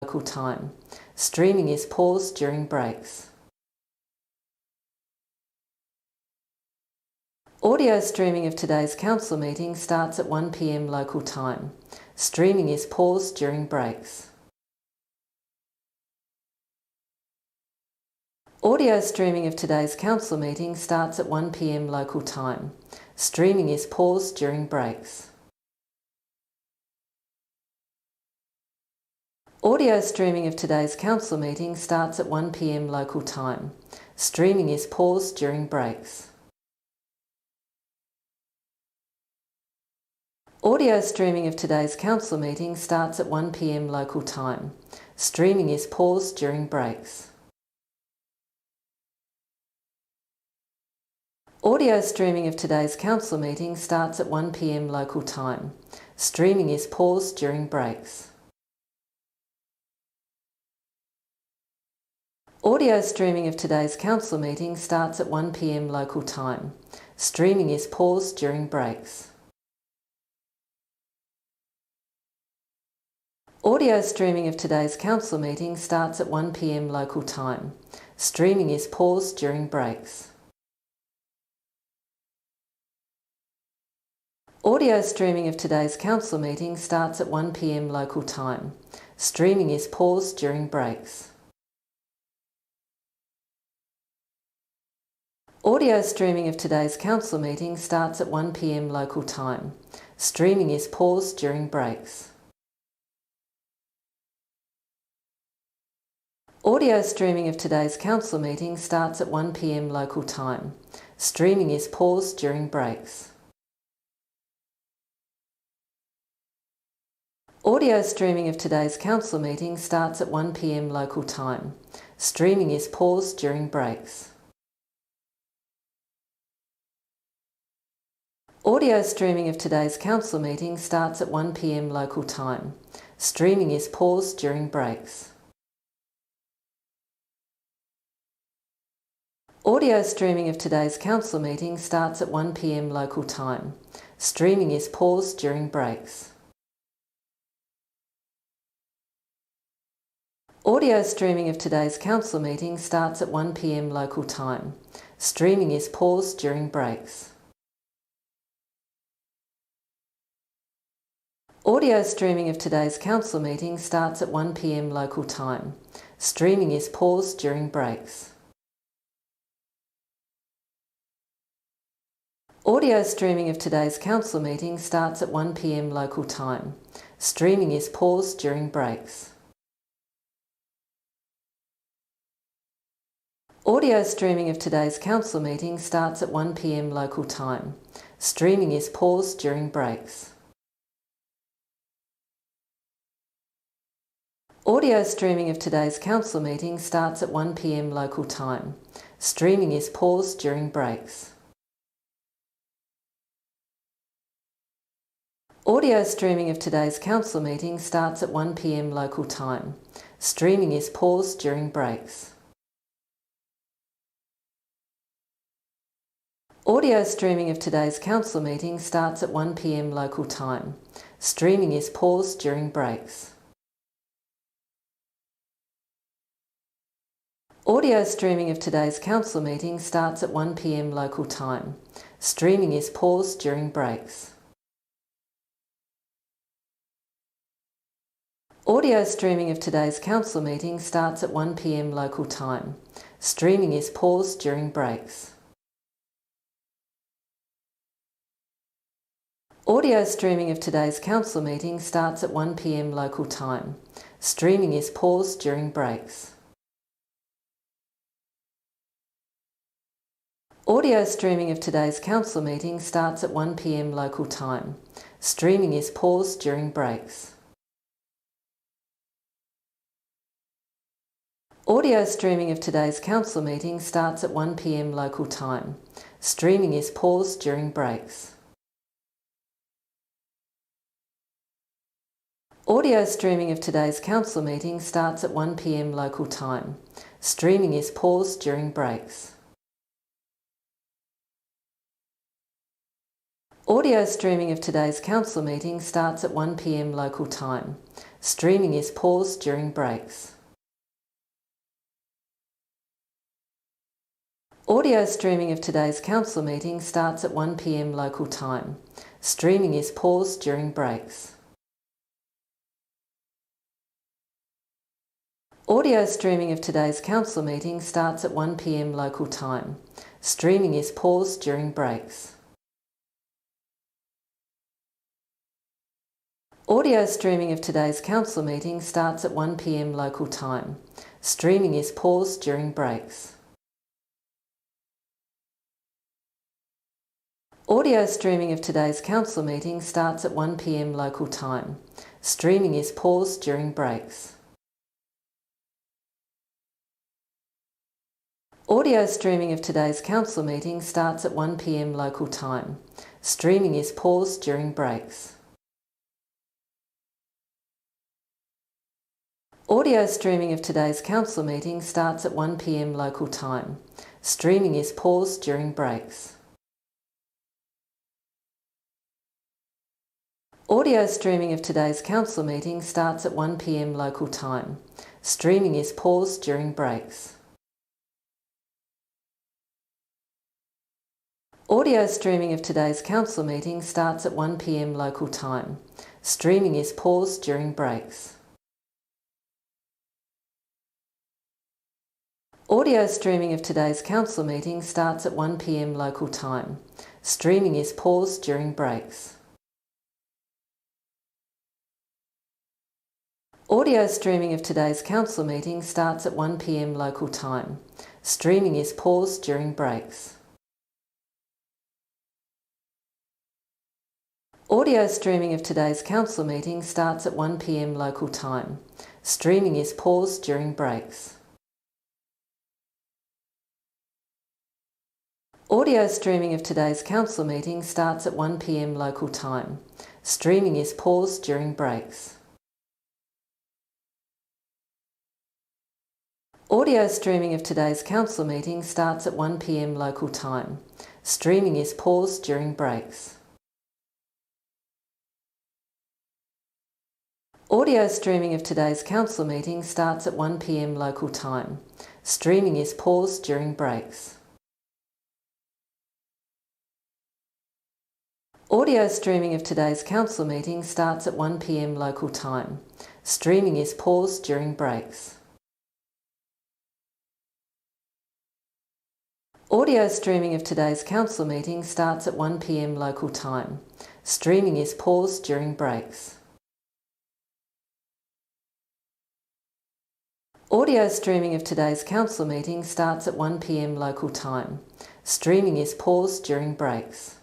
local time. Streaming is paused during breaks. Audio streaming of today's council meeting starts at 1 p.m. local time. Streaming is paused during breaks. Audio streaming of today's council meeting starts at 1 p.m. local time. Streaming is paused during breaks. Audio streaming of today's council meeting starts at 1 p.m. local time. Streaming is paused during breaks. Audio streaming of today's council meeting starts at 1 p.m. local time. Streaming is paused during breaks. Audio streaming of today's council meeting starts at 1 p.m. local time. Streaming is paused during breaks. Audio streaming of today's council meeting starts at 1 p.m. local time. Streaming is paused during breaks. Audio streaming of today's council meeting starts at 1 p.m. local time. Streaming is paused during breaks. Audio streaming of today's council meeting starts at 1 p.m. local time. Streaming is paused during breaks. Audio streaming of today's council meeting starts at 1 p.m. local time. Streaming is paused during breaks. Audio streaming of today's council meeting starts at 1 p.m. local time. Streaming is paused during breaks. Audio streaming of today's council meeting starts at 1 p.m. local time. Streaming is paused during breaks. Audio streaming of today's council meeting starts at 1 p.m. local time. Streaming is paused during breaks. Audio streaming of today's council meeting starts at 1 p.m. local time. Streaming is paused during breaks. Audio streaming of today's council meeting starts at 1 p.m. local time. Streaming is paused during breaks. Audio streaming of today's council meeting starts at 1 p.m. local time. Streaming is paused during breaks. Audio streaming of today's council meeting starts at 1 p.m. local time. Streaming is paused during breaks. Audio streaming of today's council meeting starts at 1 p.m. local time. Streaming is paused during breaks. Audio streaming of today's council meeting starts at 1 p.m. local time. Streaming is paused during breaks. Audio streaming of today's council meeting starts at 1 p.m. local time. Streaming is paused during breaks. Audio streaming of today's council meeting starts at 1 p.m. local time. Streaming is paused during breaks. Audio streaming of today's council meeting starts at 1 p.m. local time. Streaming is paused during breaks. Audio streaming of today's council meeting starts at 1 p.m. local time. Streaming is paused during breaks. Audio streaming of today's council meeting starts at 1 p.m. local time. Streaming is paused during breaks. Audio streaming of today's council meeting starts at 1 p.m. local time. Streaming is paused during breaks. Audio streaming of today's council meeting starts at 1 p.m. local time. Streaming is paused during breaks. Audio streaming of today's council meeting starts at 1 p.m. local time. Streaming is paused during breaks. Audio streaming of today's council meeting starts at 1 p.m. local time. Streaming is paused during breaks. Streaming is paused during breaks. Audio streaming of today's council meeting starts at 1 p.m. local time. Streaming is paused during breaks. Audio streaming of today's council meeting starts at 1 p.m. local time. Streaming is paused during breaks. Audio streaming of today's council meeting starts at 1 p.m. local time. Streaming is paused during breaks. Streaming is paused during breaks. Audio streaming of today's council meeting starts at 1 p.m. local time. Streaming is paused during breaks. Audio streaming of today's council meeting starts at 1 p.m. local time. Streaming is paused during breaks. Audio streaming of today's council meeting starts at 1 p.m. local time. Streaming is paused during breaks. Audio streaming of today's council meeting starts at 1 p.m. local time. Streaming is paused during breaks. Audio streaming of today's council meeting starts at 1 p.m. local time. Streaming is paused during breaks. Audio streaming of today's council meeting starts at 1 p.m. local time. Streaming is paused during breaks. Audio streaming of today's council meeting starts at 1 p.m. local time. Streaming is paused during breaks. Audio streaming of today's council meeting starts at 1 p.m. local time. Streaming is paused during breaks. Audio streaming of today's council meeting starts at 1 p.m. local time. Streaming is paused during breaks. Audio streaming of today's council meeting starts at 1 p.m. local time. Streaming is paused during breaks. Audio streaming of today's council meeting starts at 1 p.m. local time. Streaming is paused during breaks. Audio streaming of today's council meeting starts at 1 p.m. local time. Streaming is paused during breaks. Audio streaming of today's council meeting starts at 1 p.m. local time. Streaming is paused during breaks. Audio streaming of today's council meeting starts at 1 p.m. local time. Streaming is paused during breaks. Audio streaming of today's council meeting starts at 1 p.m. local time. Streaming is paused during breaks. Audio streaming of today's council meeting starts at 1 p.m. local time. Streaming is paused during breaks. Audio streaming of today's council meeting starts at 1 p.m. local time. Streaming is paused during breaks. Audio streaming of today's council meeting starts at 1 p.m. local time. Streaming is paused during breaks.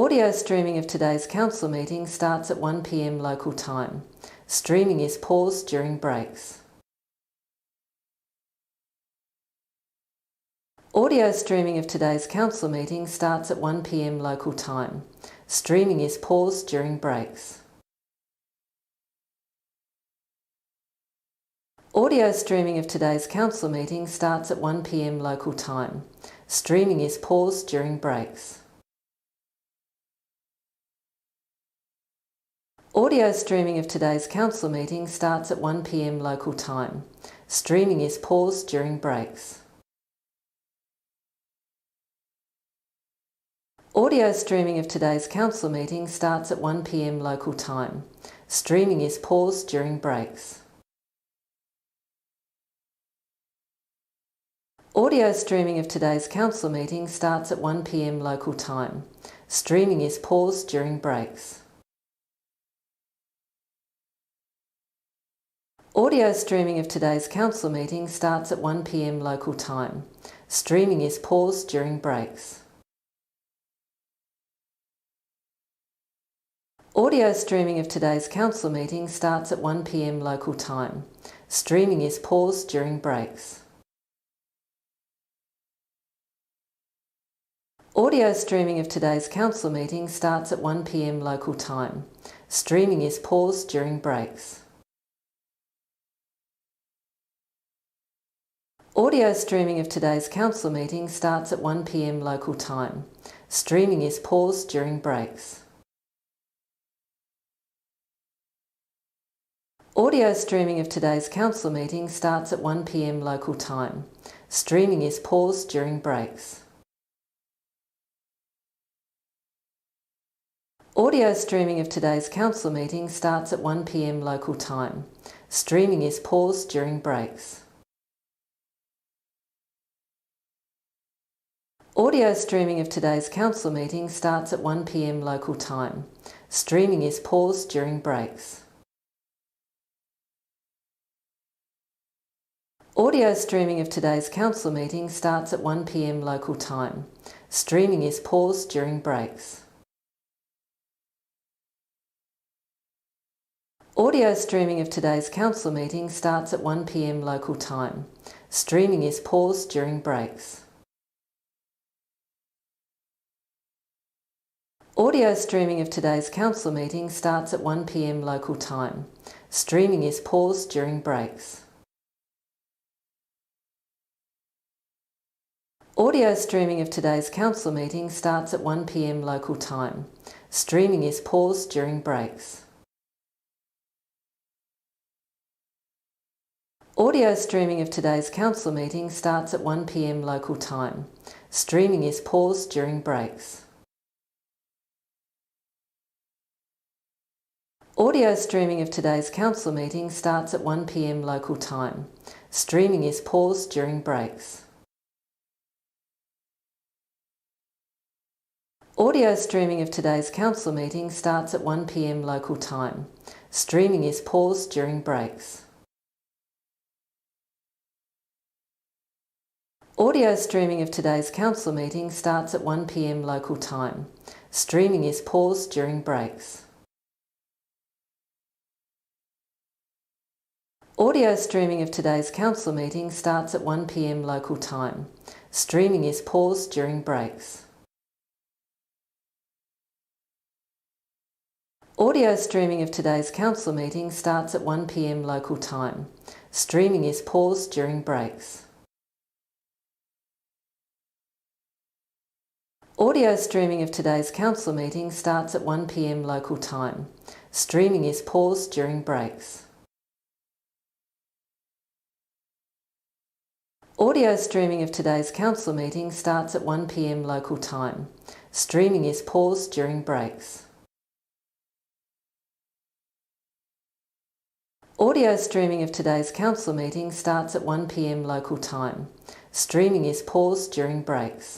Audio streaming of today's council meeting starts at 1 p.m. local time. Streaming is paused during breaks. Audio streaming of today's council meeting starts at 1 p.m. local time. Streaming is paused during breaks. Audio streaming of today's council meeting starts at 1 p.m. local time. Streaming is paused during breaks. Audio streaming of today's council meeting starts at 1 p.m. local time. Streaming is paused during breaks. Audio streaming of today's council meeting starts at 1 p.m. local time. Streaming is paused during breaks. Audio streaming of today's council meeting starts at 1 p.m. local time. Streaming is paused during breaks. Audio streaming of today's council meeting starts at 1 p.m. local time. Streaming is paused during breaks. Audio streaming of today's council meeting starts at 1 p.m. local time. Streaming is paused during breaks. Audio streaming of today's council meeting starts at 1 p.m. local time. Streaming is paused during breaks. Audio streaming of today's council meeting starts at 1 p.m. local time. Streaming is paused during breaks. Audio streaming of today's council meeting starts at 1 p.m. local time. Streaming is paused during breaks. Audio streaming of today's council meeting starts at 1 p.m. local time. Streaming is paused during breaks. Audio streaming of today's council meeting starts at 1 p.m. local time. Streaming is paused during breaks. Audio streaming of today's council meeting starts at 1 p.m. local time. Streaming is paused during breaks. Audio streaming of today's council meeting starts at 1 p.m. local time. Streaming is paused during breaks. Audio streaming of today's council meeting starts at 1 p.m. local time. Streaming is paused during breaks. Audio streaming of today's council meeting starts at 1 p.m. local time. Streaming is paused during breaks. Audio streaming of today's council meeting starts at 1 p.m. local time. Streaming is paused during breaks. Audio streaming of today's council meeting starts at 1 p.m. local time. Streaming is paused during breaks. Audio streaming of today's council meeting starts at 1 p.m. local time. Streaming is paused during breaks. Audio streaming of today's council meeting starts at 1 p.m. local time. Streaming is paused during breaks. Audio streaming of today's council meeting starts at 1 p.m. local time. Streaming is paused during breaks. Audio streaming of today's council meeting starts at 1 p.m. local time. Streaming is paused during breaks. Audio streaming of today's council meeting starts at 1 p.m. local time. Streaming is paused during breaks. Audio streaming of today's council meeting starts at 1 p.m. local time. Streaming is paused during breaks. Audio streaming of today's council meeting starts at 1 p.m. local time. Streaming is paused during breaks.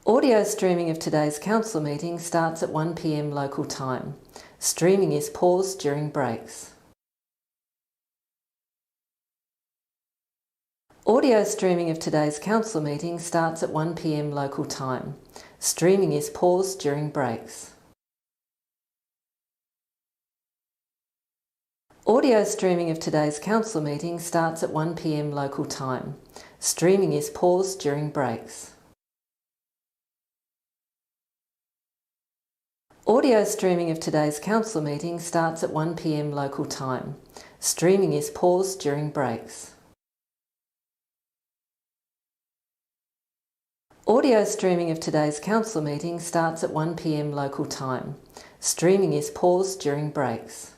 Audio streaming of today's council meeting starts at 1 p.m. local time. Streaming is paused during breaks. Audio streaming of today's council meeting starts at 1 p.m. local time. Streaming is paused during breaks. Audio streaming of today's council meeting starts at 1 p.m. local time. Streaming is paused during breaks. Audio streaming of today's council meeting starts at 1 p.m. local time. Streaming is paused during breaks. Audio streaming of today's council meeting starts at 1 p.m. local time. Streaming is paused during breaks. Audio streaming of today's council meeting starts at 1 p.m. local time. Streaming is paused during breaks.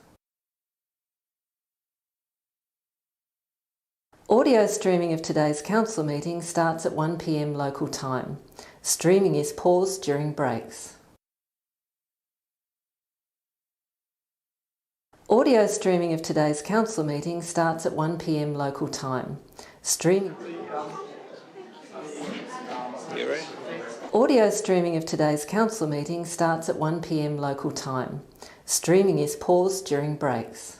Audio streaming of today's council meeting starts at 1 p.m. local time. Streaming is paused during breaks. Audio streaming of today's council meeting starts at 1 p.m. local time. Streaming. Audio streaming of today's council meeting starts at 1 p.m. local time. Streaming is paused during breaks.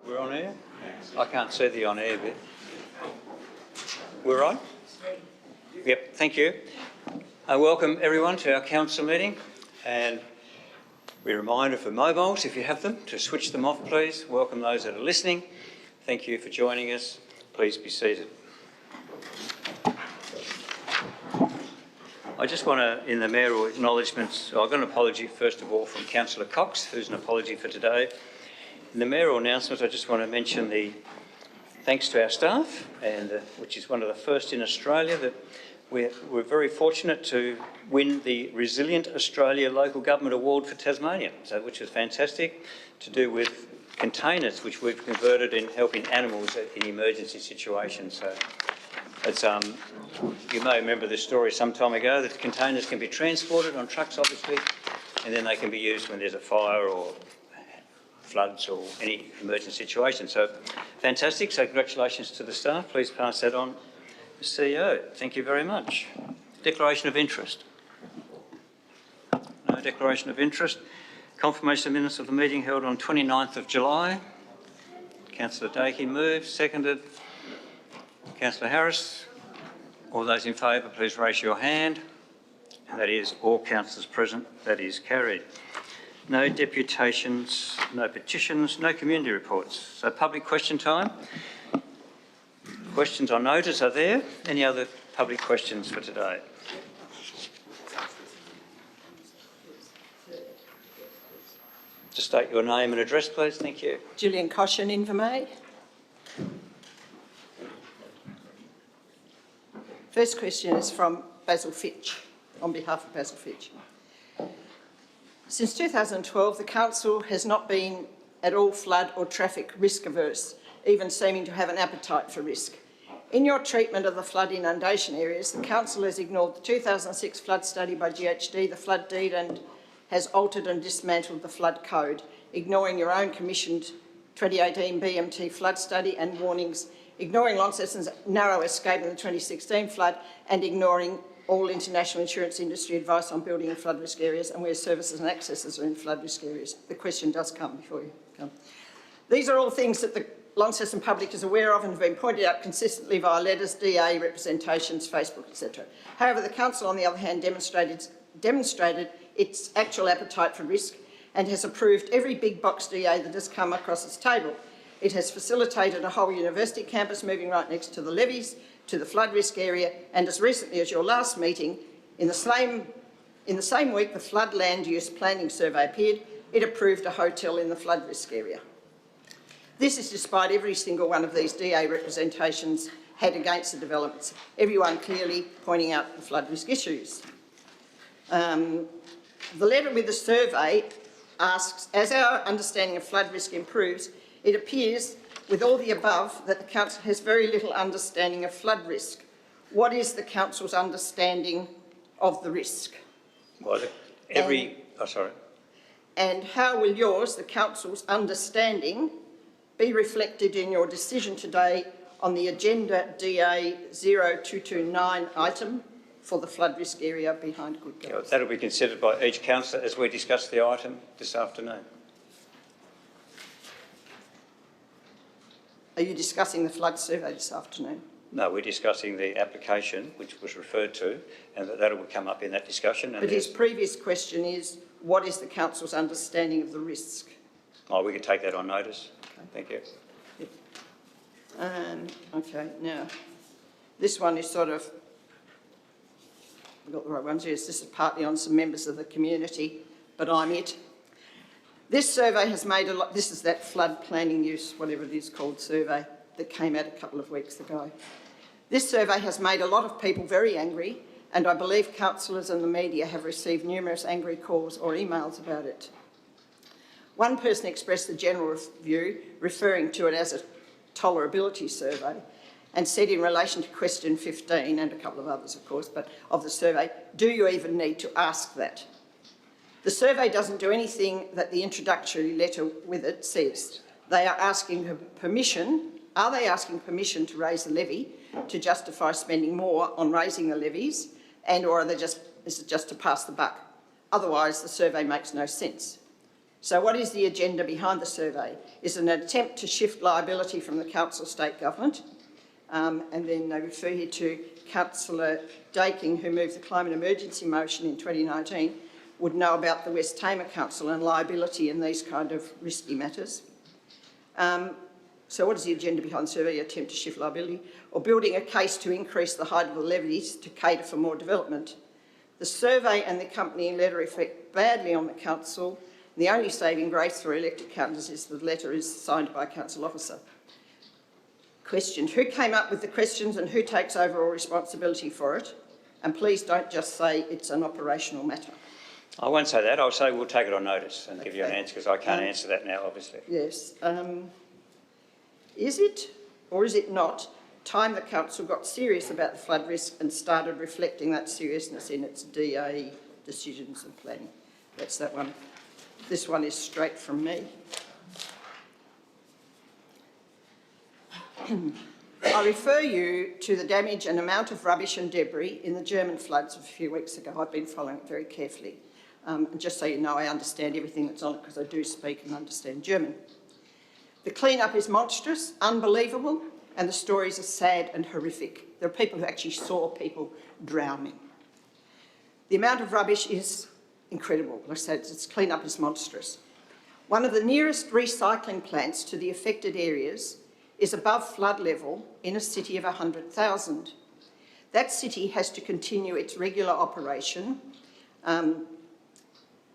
We're on air? I can't see the on air bit. We're on? Yep, thank you. Welcome everyone to our council meeting, and we're a reminder for mobiles, if you have them, to switch them off please. Welcome those that are listening. Thank you for joining us. Please be seated. I just want to, in the Mayoral Acknowledgements, I've got an apology first of all from Councillor Cox, who's an apology for today. In the Mayoral Announcements, I just want to mention the thanks to our staff, and which is one of the first in Australia, that we're very fortunate to win the Resilient Australia Local Government Award for Tasmania, which is fantastic, to do with containers, which we've converted in helping animals in emergency situations. So it's, you may remember this story some time ago, that containers can be transported on trucks, obviously, and then they can be used when there's a fire or floods or any emergency situation. So fantastic. So congratulations to the staff. Please pass that on. The CEO, thank you very much. Declaration of interest. No declaration of interest. Confirmation of minutes of the meeting held on 29th of July. Councillor Dakey moves, seconded. Councillor Harris. All those in favour, please raise your hand. And that is all councillors present. That is carried. No deputations, no petitions, no community reports. So public question time. Questions on notice are there. Any other public questions for today? Just state your name and address, please. Thank you. Gillian Coshin, Invermay. First question is from Basil Fitch, on behalf of Basil Fitch. Since 2012, the Council has not been at all flood or traffic risk averse, even seeming to have an appetite for risk. In your treatment of the flood inundation areas, the Council has ignored the 2006 flood study by GHD, the flood deed, and has altered and dismantled the flood code, ignoring your own commissioned 2018 BMT flood study and warnings, ignoring Launceston's narrow escape in the 2016 flood, and ignoring all international insurance industry advice on building in flood risk areas and where services and accesses are in flood risk areas. The question does come before you come. These are all things that the Launceston public is aware of and have been pointed out consistently via letters, DA, representations, Facebook, etc. However, the Council, on the other hand, demonstrated its actual appetite for risk and has approved every big box DA that has come across its table. It has facilitated a whole university campus moving right next to the levies, to the flood risk area, and as recently as your last meeting, in the same week the flood land use planning survey appeared, it approved a hotel in the flood risk area. This is despite every single one of these DA representations had against the developments, everyone clearly pointing out the flood risk issues. The letter with the survey asks, as our understanding of flood risk improves, it appears, with all the above, that the Council has very little understanding of flood risk. What is the Council's understanding of the risk? Well, And how will yours, the Council's understanding, be reflected in your decision today on the agenda DA 0229 item for the flood risk area behind Good Girls? That'll be considered by each councillor as we discuss the item this afternoon. Are you discussing the flood survey this afternoon? No, we're discussing the application, which was referred to, and that will come up in that discussion. And but his previous question is, what is the Council's understanding of the risk? Oh, we can take that on notice. Okay. Thank you. Yep. Okay, now, this one is sort of, I've got the right ones, yes, this is partly on some members of the community, but I'm it. This survey has made a lot, this is that flood planning use, whatever it is called, survey that came out a couple of weeks ago. This survey has made a lot of people very angry, and I believe councillors and the media have received numerous angry calls or emails about it. One person expressed the general view, referring to it as a tolerability survey, and said in relation to question 15, and a couple of others of course, but of the survey, do you even need to ask that? The survey doesn't do anything that the introductory letter with it says. They are asking permission, are they asking permission to raise the levy to justify spending more on raising the levies, and or are they is it just to pass the buck? Otherwise the survey makes no sense. So what is the agenda behind the survey? Is it an attempt to shift liability from the council state government? And then they refer here to Councillor Daking, who moved the climate emergency motion in 2019, would know about the West Tamar Council and liability in these kind of risky matters. So what is the agenda behind the survey? Attempt to shift liability, or building a case to increase the height of the levies to cater for more development? The survey and the accompanying letter reflect badly on the council. The only saving grace for elected councillors is the letter is signed by a council officer. Question: who came up with the questions and who takes overall responsibility for it? And please don't just say it's an operational matter. I won't say that. I'll say we'll take it on notice and give you an answer, because I can't answer that now, obviously. Yes. Is it, or is it not, time the council got serious about the flood risk and started reflecting that seriousness in its DA decisions and planning? That's that one. This one is straight from me. I refer you to the damage and amount of rubbish and debris in the German floods of a few weeks ago. I've been following it very carefully. And just so you know, I understand everything that's on it because I do speak and understand German. The clean-up is monstrous, unbelievable, and the stories are sad and horrific. There are people who actually saw people drowning. The amount of rubbish is incredible. Like I said, its clean-up is monstrous. One of the nearest recycling plants to the affected areas is above flood level in a city of 100,000. That city has to continue its regular operation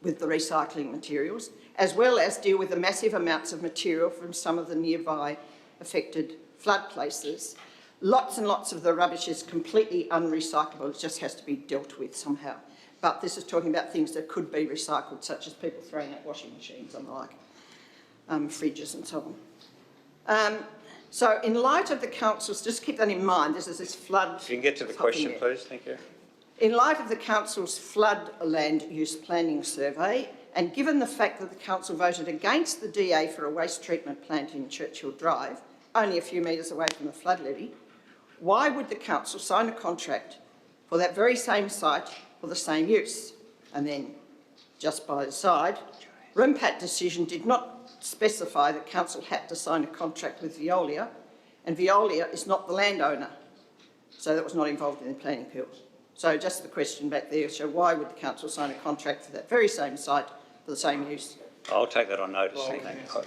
with the recycling materials, as well as deal with the massive amounts of material from some of the nearby affected flood places. Lots and lots of the rubbish is completely unrecyclable. It just has to be dealt with somehow. But this is talking about things that could be recycled, such as people throwing out washing machines and the like, fridges and so on. So in light of the council's, just keep that in mind, this is this flood... If you can get to the question, please. Thank you. In light of the council's flood land use planning survey, and given the fact that the council voted against the DA for a waste treatment plant in Churchill Drive, only a few metres away from the flood levy, why would the council sign a contract for that very same site for the same use? And then, just by the side, RIMPAT decision did not specify that council had to sign a contract with Veolia, and Veolia is not the landowner, so that was not involved in the planning appeals. So just the question back there, so why would the council sign a contract for that very same site for the same use? I'll take that on notice.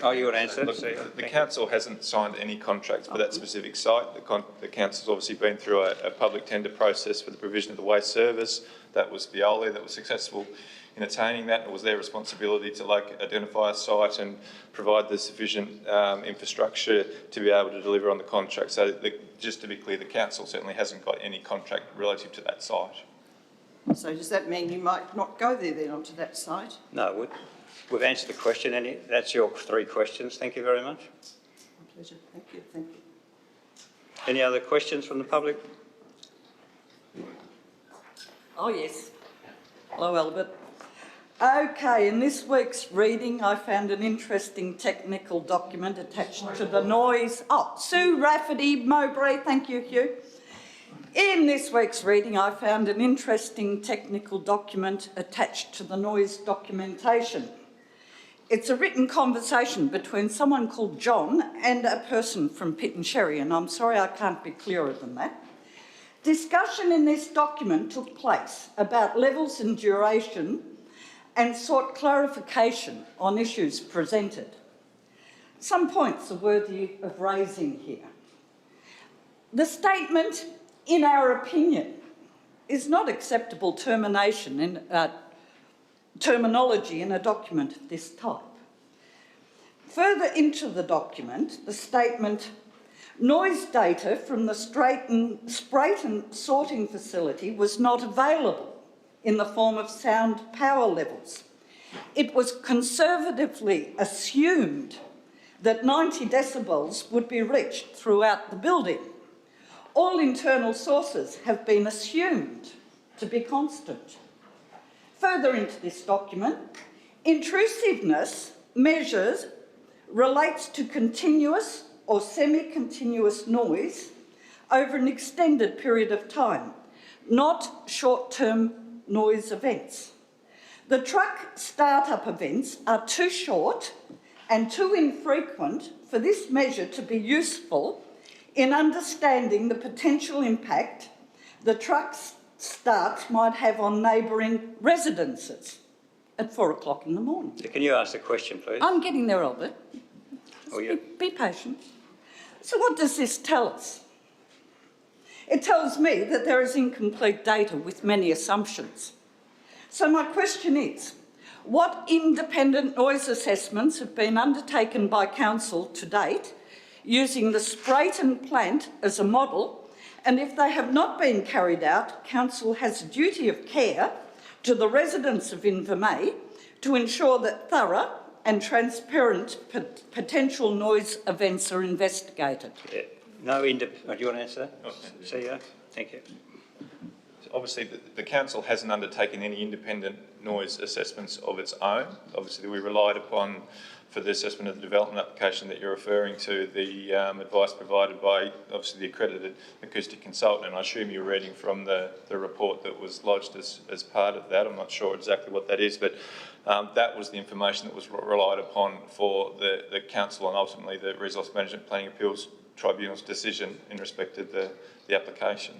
Oh, you would answer? Look, the council hasn't signed any contracts for that specific site. The council's obviously been through a public tender process for the provision of the waste service. That was Veolia that was successful in attaining that. It was their responsibility to identify a site and provide the sufficient infrastructure to be able to deliver on the contract. So just to be clear, the council certainly hasn't got any contract relative to that site. So does that mean you might not go there then onto that site? No, we've answered the question. That's your 3 questions. Thank you very much. My pleasure. Thank you. Thank you. Any other questions from the public? Oh, yes. Hello, Albert. Okay, in this week's reading, I found an interesting technical document attached to the noise. Oh, Sue Rafferty, Mowbray, thank you, Hugh. In this week's reading, I found an interesting technical document attached to the noise documentation. It's a written conversation between someone called John and a person from Pitt and Sherry, and I'm sorry I can't be clearer than that. Discussion in this document took place about levels and duration and sought clarification on issues presented. Some points are worthy of raising here. The statement, in our opinion, is not acceptable terminology in a document of this type. Further into the document, the statement, noise data from the Sprayton sorting facility was not available in the form of sound power levels. It was conservatively assumed that 90 decibels would be reached throughout the building. All internal sources have been assumed to be constant. Further into this document, intrusiveness measures relates to continuous or semi-continuous noise over an extended period of time, not short-term noise events. The truck start-up events are too short and too infrequent for this measure to be useful in understanding the potential impact the truck starts might have on neighbouring residences at 4 o'clock in the morning. Can you ask the question, please? I'm getting there, Albert. Be patient. So what does this tell us? It tells me that there is incomplete data with many assumptions. So my question is, what independent noise assessments have been undertaken by Council to date using the Sprayton plant as a model, and if they have not been carried out, Council has a duty of care to the residents of Invermay to ensure that thorough and transparent potential noise events are investigated. Yeah. No, do you want to answer that? Okay. CEO? Thank you. Obviously, the council hasn't undertaken any independent noise assessments of its own. Obviously, we relied upon, for the assessment of the development application that you're referring to, the advice provided by, obviously, the accredited acoustic consultant, and I assume you're reading from the report that was lodged as part of that. I'm not sure exactly what that is, but that was the information that was relied upon for the council and ultimately the Resource Management Planning Appeals Tribunal's decision in respect to the application.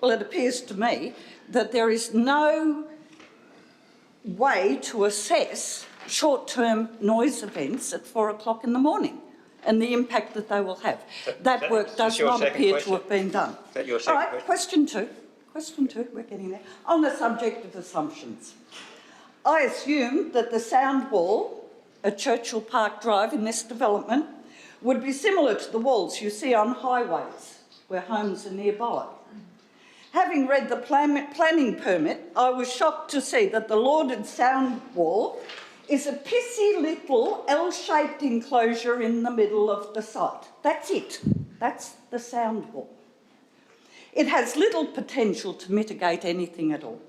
Well, it appears to me that there is no way to assess short-term noise events at 4 o'clock in the morning and the impact that they will have. That work does not appear to have been done. Is that your second All right, question two. Question two, we're getting there. On the subject of assumptions, I assume that the sound wall at Churchill Park Drive in this development would be similar to the walls you see on highways where homes are nearby. Having read the planning permit, I was shocked to see that the lauded sound wall is a pissy little L-shaped enclosure in the middle of the site. That's it. That's the sound wall. It has little potential to mitigate anything at all.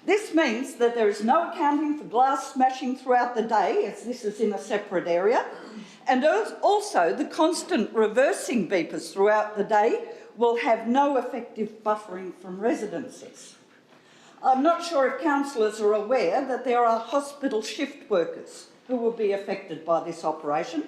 This means that there is no accounting for glass smashing throughout the day, as this is in a separate area, and also the constant reversing beepers throughout the day will have no effective buffering from residences. I'm not sure if councillors are aware that there are hospital shift workers who will be affected by this operation,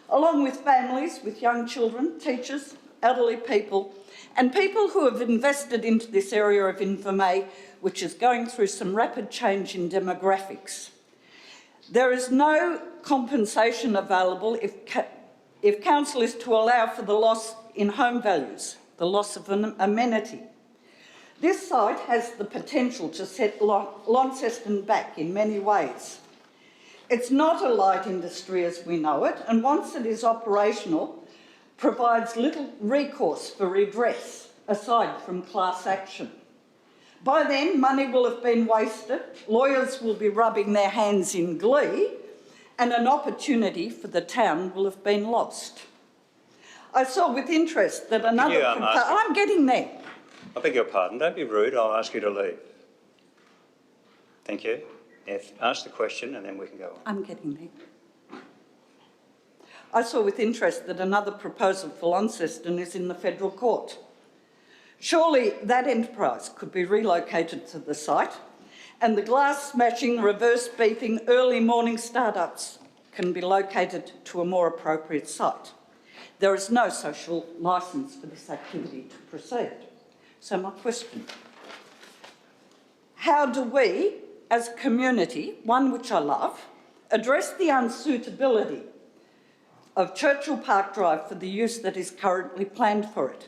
along with families with young children, teachers, elderly people, and people who have invested into this area of Invermay, which is going through some rapid change in demographics. There is no compensation available if council is to allow for the loss in home values, the loss of an amenity. This site has the potential to set Launceston back in many ways. It's not a light industry as we know it, and once it is operational, provides little recourse for redress, aside from class action. By then, money will have been wasted, lawyers will be rubbing their hands in glee, and an opportunity for the town will have been lost. I saw with interest that another... I'm getting there. I beg your pardon. Don't be rude. I'll ask you to leave. Thank you. Ask the question and then we can go on. I'm getting there. I saw with interest that another proposal for Launceston is in the federal court. Surely that enterprise could be relocated to the site and the glass smashing, reverse beeping, early morning startups can be located to a more appropriate site. There is no social licence for this activity to proceed. So my question, how do we, as a community, one which I love, address the unsuitability of Churchill Park Drive for the use that is currently planned for it?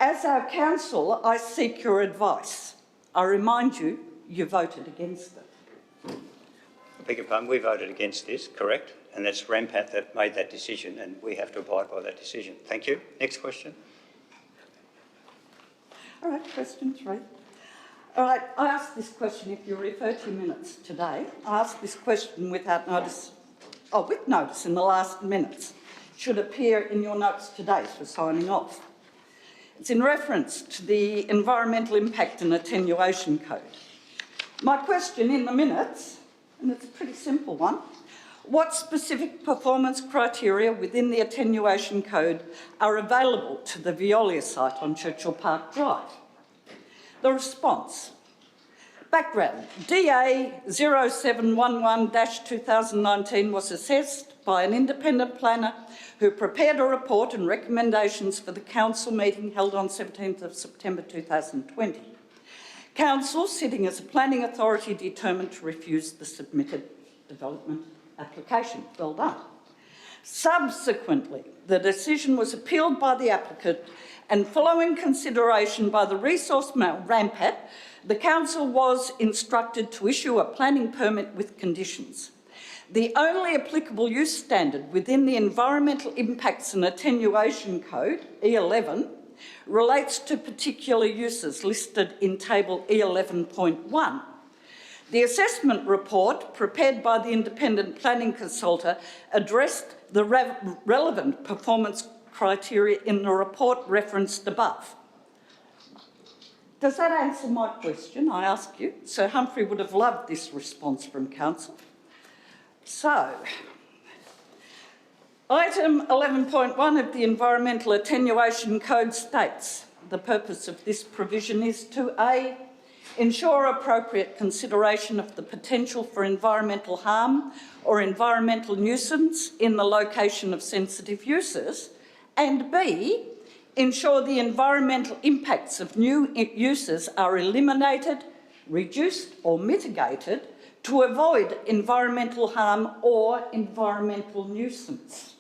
As our council, I seek your advice. I remind you, you voted against it. I beg your pardon, we voted against this, correct? And that's Rampat that made that decision and we have to abide by that decision. Thank you. Next question. All right, question 3. All right, I asked this question, if you refer to your minutes today, I asked this question without notice, with notice in the last minutes. It should appear in your notes today for signing off. It's in reference to the Environmental Impact and Attenuation Code. My question in the minutes, and it's a pretty simple one, what specific performance criteria within the Attenuation Code are available to the Veolia site on Churchill Park Drive? The response. Background. DA 0711-2019 was assessed by an independent planner who prepared a report and recommendations for the council meeting held on 17th of September 2020. Council, sitting as a planning authority, determined to refuse the submitted development application. Well done. Subsequently, the decision was appealed by the applicant and following consideration by the Resource Rampat, the Council was instructed to issue a planning permit with conditions. The only applicable use standard within the Environmental Impacts and Attenuation Code, E11, relates to particular uses listed in Table E11.1. The assessment report, prepared by the independent planning consultant, addressed the relevant performance criteria in the report referenced above. Does that answer my question, I ask you? Sir Humphrey would have loved this response from Council. So, item 11.1 of the Environmental Attenuation Code states the purpose of this provision is to A, ensure appropriate consideration of the potential for environmental harm or environmental nuisance in the location of sensitive uses, and B, ensure the environmental impacts of new uses are eliminated, reduced or mitigated to avoid environmental harm or environmental nuisance.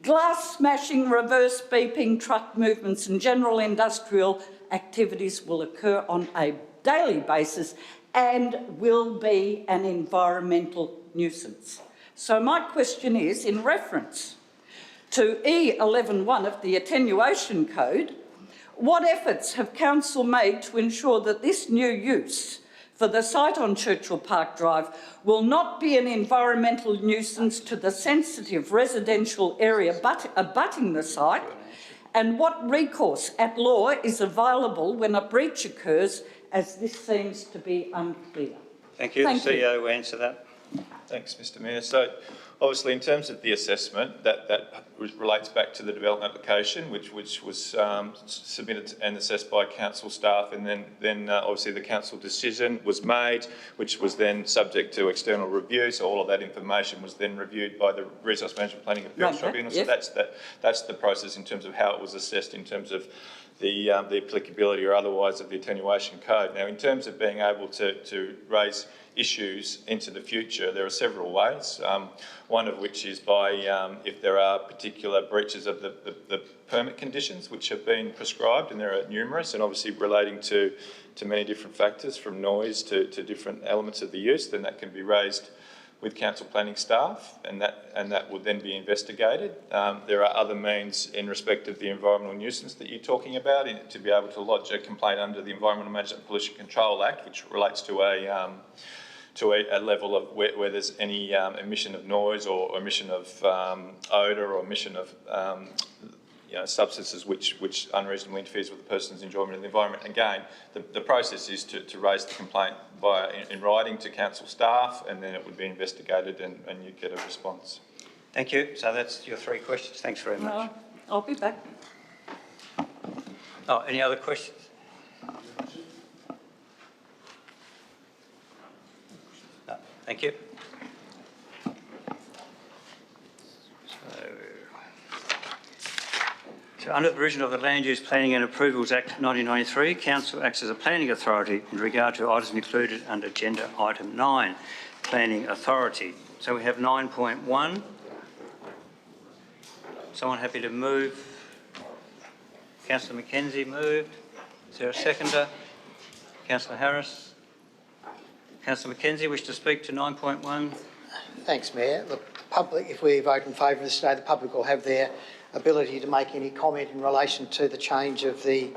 Glass smashing, reverse beeping, truck movements and general industrial activities will occur on a daily basis and will be an environmental nuisance. So my question is, in reference to E11.1 of the Attenuation Code, what efforts have Council made to ensure that this new use for the site on Churchill Park Drive will not be an environmental nuisance to the sensitive residential area abutting the site, and what recourse at law is available when a breach occurs, as this seems to be unclear? Thank you. The CEO will answer that. Thanks, Mr Mayor. So, obviously, in terms of the assessment, that relates back to the development application, which was submitted and assessed by council staff, and then obviously the council decision was made, which was then subject to external review. So all of that information was then reviewed by the Resource Management Planning Appeals Tribunal. Yes. So that's the process in terms of how it was assessed in terms of the applicability or otherwise of the attenuation code. Now, in terms of being able to raise issues into the future, there are several ways. One of which is by if there are particular breaches of the permit conditions which have been prescribed, and there are numerous, and obviously relating to many different factors, from noise to different elements of the use, then that can be raised with council planning staff, and that would then be investigated. There are other means in respect of the environmental nuisance that you're talking about, to be able to lodge a complaint under the Environmental Management and Pollution Control Act, which relates to a level of where there's any emission of noise or emission of odour or emission of substances which unreasonably interferes with the person's enjoyment of the environment. Again, the process is to raise the complaint in writing to council staff, and then it would be investigated and you'd get a response. Thank you. So that's your three questions. Thanks very much. I'll be back. Oh, any other questions? No, thank you. So under the provision of the Land Use Planning and Approvals Act 1993, Council acts as a planning authority in regard to items included under agenda item 9, Planning Authority. So we have 9.1. Someone happy to move? Councillor McKenzie moved. Is there a seconder? Councillor Harris. Councillor McKenzie, wish to speak to 9.1? Thanks, Mayor. The public, if we vote in favour of this today, the public will have their ability to make any comment in relation to the change of the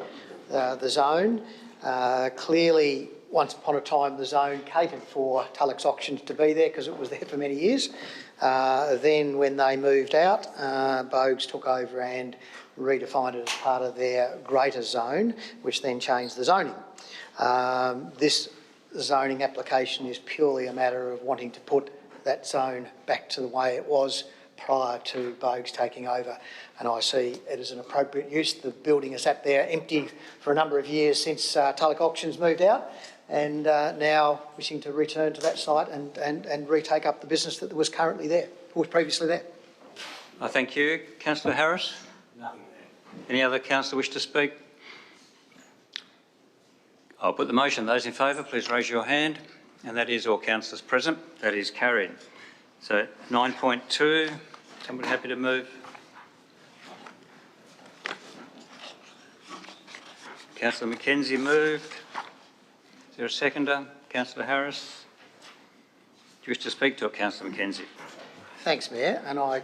zone. Clearly, once upon a time, the zone catered for Tulloch's Auctions to be there because it was there for many years. Then when they moved out, Bogues took over and redefined it as part of their greater zone, which then changed the zoning. This zoning application is purely a matter of wanting to put that zone back to the way it was prior to Bogues taking over, and I see it as an appropriate use. The building has sat there empty for a number of years since Tulloch Auctions moved out, and now wishing to return to that site and retake up the business that was currently there, or was previously there. Thank you. Councillor Harris? No. Any other councillor wish to speak? I'll put the motion. Those in favour, please raise your hand. And that is all councillors present. That is carried. So 9.2, somebody happy to move? Councillor Mackenzie moved. Is there a seconder? Councillor Harris? Do you wish to speak to it, Councillor Mackenzie? Thanks, Mayor, and I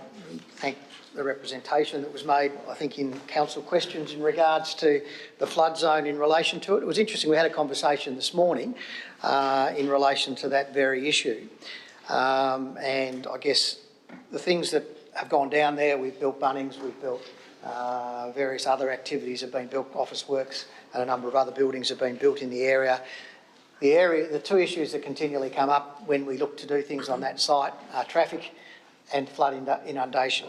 thank the representation that was made, I think, in council questions in regards to the flood zone in relation to it. It was interesting, we had a conversation this morning in relation to that very issue. And I guess the things that have gone down there, we've built Bunnings, we've built various other activities have been built, office works and a number of other buildings have been built in the area. The two issues that continually come up when we look to do things on that site are traffic and flood inundation.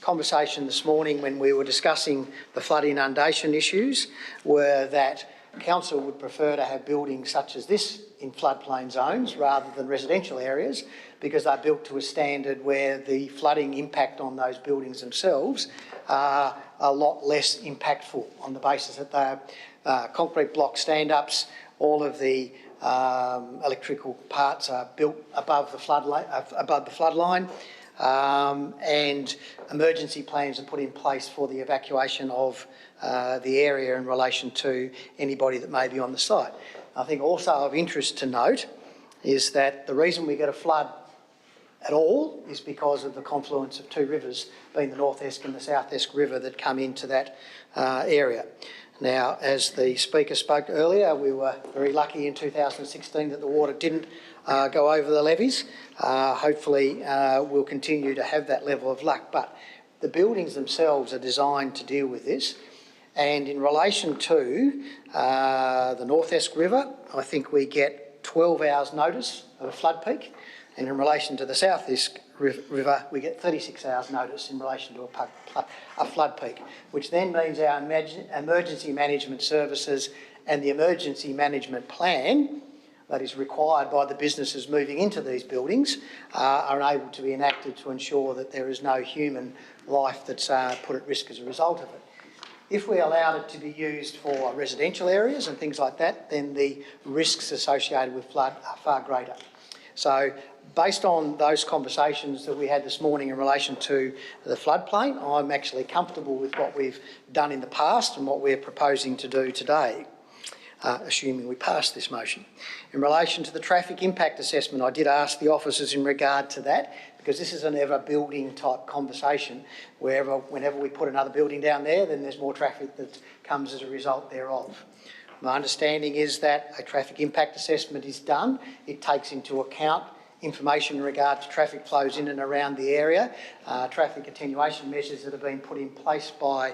Conversation this morning when we were discussing the flood inundation issues were that council would prefer to have buildings such as this in floodplain zones rather than residential areas because they're built to a standard where the flooding impact on those buildings themselves are a lot less impactful on the basis that they're concrete block stand-ups, all of the electrical parts are built above the flood line, and emergency plans are put in place for the evacuation of the area in relation to anybody that may be on the site. I think also of interest to note is that the reason we get a flood at all is because of the confluence of two rivers, being the North Esk and the South Esk River, that come into that area. Now, as the Speaker spoke earlier, we were very lucky in 2016 that the water didn't go over the levees. Hopefully we'll continue to have that level of luck, but the buildings themselves are designed to deal with this. And in relation to the North Esk River, I think we get 12 hours notice of a flood peak, and in relation to the South Esk River, we get 36 hours notice in relation to a flood peak, which then means our emergency management services and the emergency management plan that is required by the businesses moving into these buildings are able to be enacted to ensure that there is no human life that's put at risk as a result of it. If we allowed it to be used for residential areas and things like that, then the risks associated with flood are far greater. So based on those conversations that we had this morning in relation to the floodplain, I'm actually comfortable with what we've done in the past and what we're proposing to do today, assuming we pass this motion. In relation to the traffic impact assessment, I did ask the officers in regard to that, because this is an ever-building type conversation. Whenever we put another building down there, then there's more traffic that comes as a result thereof. My understanding is that a traffic impact assessment is done. It takes into account information in regard to traffic flows in and around the area, traffic attenuation measures that have been put in place by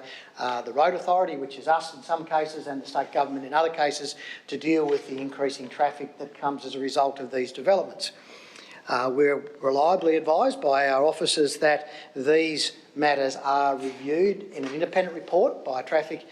the Road Authority, which is us in some cases, and the state government in other cases, to deal with the increasing traffic that comes as a result of these developments. We're reliably advised by our officers that these matters are reviewed in an independent report by a traffic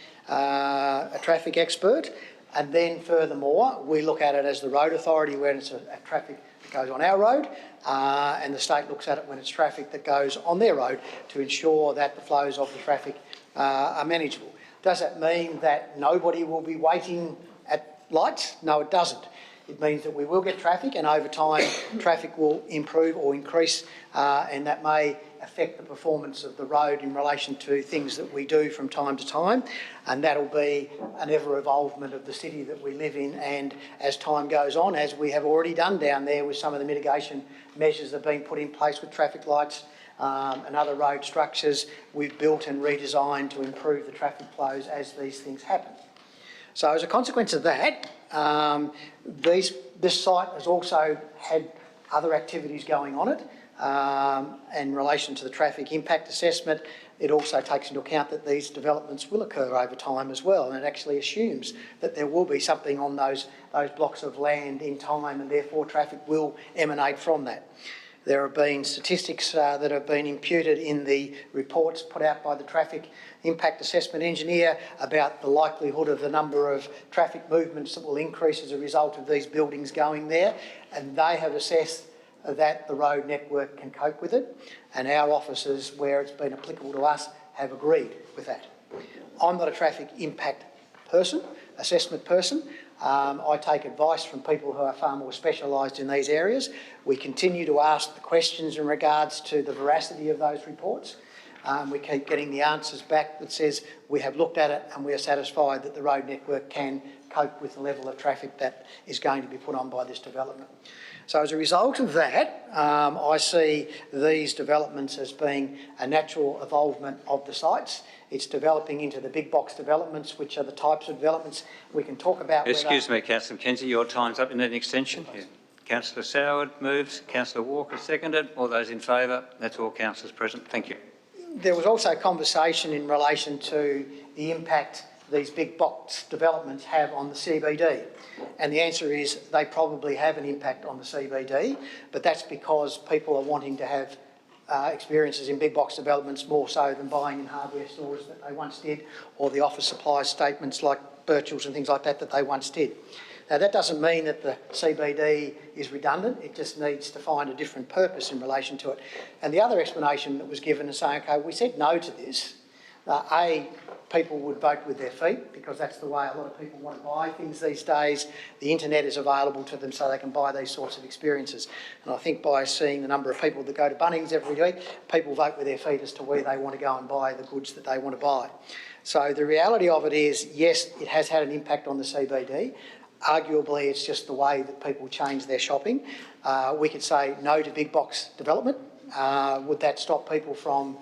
expert, and then furthermore we look at it as the Road Authority when it's a traffic that goes on our road, and the state looks at it when it's traffic that goes on their road to ensure that the flows of the traffic are manageable. Does that mean that nobody will be waiting at lights? No, it doesn't. It means that we will get traffic, and over time traffic will improve or increase, and that may affect the performance of the road in relation to things that we do from time to time, and that'll be an ever-evolvement of the city that we live in. And as time goes on, as we have already done down there with some of the mitigation measures that have been put in place with traffic lights and other road structures, we've built and redesigned to improve the traffic flows as these things happen. So as a consequence of that, this site has also had other activities going on it. In relation to the traffic impact assessment, it also takes into account that these developments will occur over time as well, and it actually assumes that there will be something on those blocks of land in time, and therefore traffic will emanate from that. There have been statistics that have been imputed in the reports put out by the traffic impact assessment engineer about the likelihood of the number of traffic movements that will increase as a result of these buildings going there, and they have assessed that the road network can cope with it, and our officers, where it's been applicable to us, have agreed with that. I'm not a traffic impact person, assessment person. I take advice from people who are far more specialised in these areas. We continue to ask the questions in regards to the veracity of those reports. We keep getting the answers back that says we have looked at it and we are satisfied that the road network can cope with the level of traffic that is going to be put on by this development. So as a result of that, I see these developments as being a natural evolvement of the sites. It's developing into the big box developments, which are the types of developments we can talk about. Excuse me, Councillor McKenzie, your time's up. In an extension. Yeah. Councillor Soward moves. Councillor Walker seconded. All those in favour? That's all councillors present. Thank you. There was also conversation in relation to the impact these big box developments have on the CBD. And the answer is they probably have an impact on the CBD, but that's because people are wanting to have experiences in big box developments more so than buying in hardware stores that they once did, or the office supplies statements like Birchall's and things like that that they once did. Now that doesn't mean that the CBD is redundant, it just needs to find a different purpose in relation to it. And the other explanation that was given is saying, okay, we said no to this. People would vote with their feet because that's the way a lot of people want to buy things these days. The internet is available to them so they can buy these sorts of experiences. And I think by seeing the number of people that go to Bunnings every week, people vote with their feet as to where they want to go and buy the goods that they want to buy. So the reality of it is, yes, it has had an impact on the CBD. Arguably, it's just the way that people change their shopping. We could say no to big box development. Would that stop people from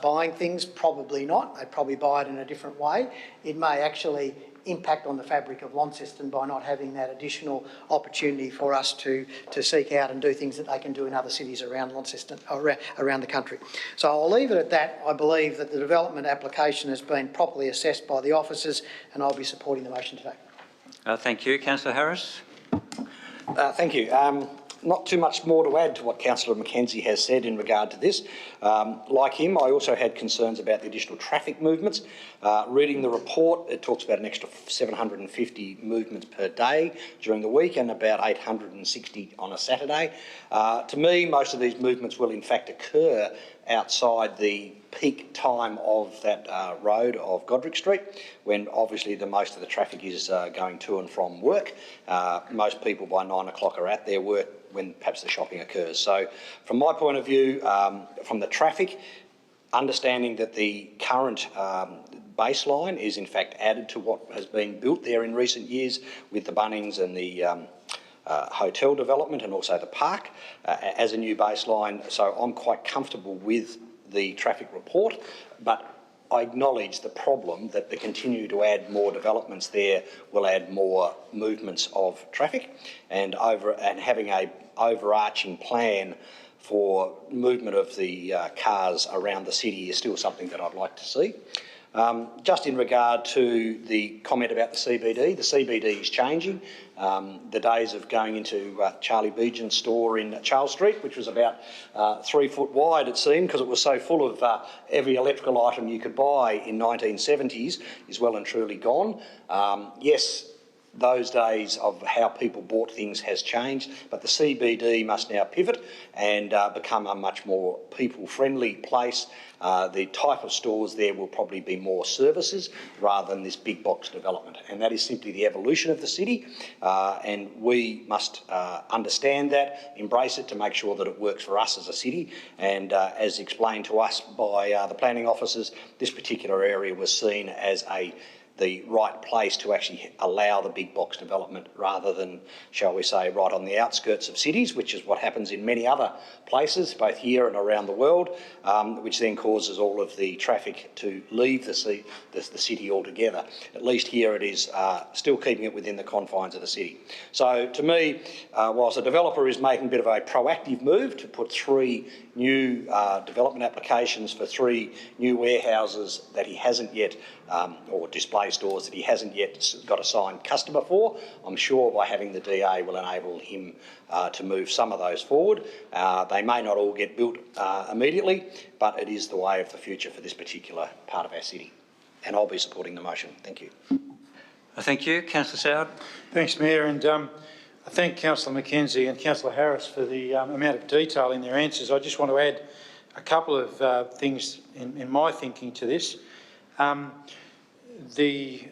buying things? Probably not. They'd probably buy it in a different way. It may actually impact on the fabric of Launceston by not having that additional opportunity for us to seek out and do things that they can do in other cities around Launceston, or around the country. So I'll leave it at that. I believe that the development application has been properly assessed by the officers, and I'll be supporting the motion today. Thank you. Councillor Harris. Thank you. Not too much more to add to what Councillor McKenzie has said in regard to this. Like him, I also had concerns about the additional traffic movements. Reading the report, it talks about an extra 750 movements per day during the week and about 860 on a Saturday. To me, most of these movements will in fact occur outside the peak time of that road of Godric Street, when obviously most of the traffic is going to and from work. Most people by 9 o'clock are at their work when perhaps the shopping occurs. So from my point of view, from the traffic, understanding that the current baseline is in fact added to what has been built there in recent years with the Bunnings and the hotel development and also the park as a new baseline. So I'm quite comfortable with the traffic report, but I acknowledge the problem that the continue to add more developments there will add more movements of traffic, and having a overarching plan for movement of the cars around the city is still something that I'd like to see. Just in regard to the comment about the CBD is changing. The days of going into Charlie Beejan's store in Charles Street, which was about 3 foot wide, it seemed, because it was so full of every electrical item you could buy in 1970s, is well and truly gone. Yes, those days of how people bought things has changed, but the CBD must now pivot and become a much more people-friendly place. The type of stores there will probably be more services rather than this big box development, and that is simply the evolution of the city, and we must understand that, embrace it to make sure that it works for us as a city. And as explained to us by the planning officers, this particular area was seen as the right place to actually allow the big box development rather than, shall we say, right on the outskirts of cities, which is what happens in many other places, both here and around the world, which then causes all of the traffic to leave the city altogether. At least here it is still keeping it within the confines of the city. So to me, whilst the developer is making a bit of a proactive move to put 3 new development applications for 3 new warehouses that he hasn't yet, or display stores that he hasn't yet got a signed customer for, I'm sure by having the DA will enable him to move some of those forward. They may not all get built immediately, but it is the way of the future for this particular part of our city. And I'll be supporting the motion. Thank you. Thank you. Councillor Soward. Thanks, Mayor, and I thank Councillor McKenzie and Councillor Harris for the amount of detail in their answers. I just want to add a couple of things in my thinking to this. The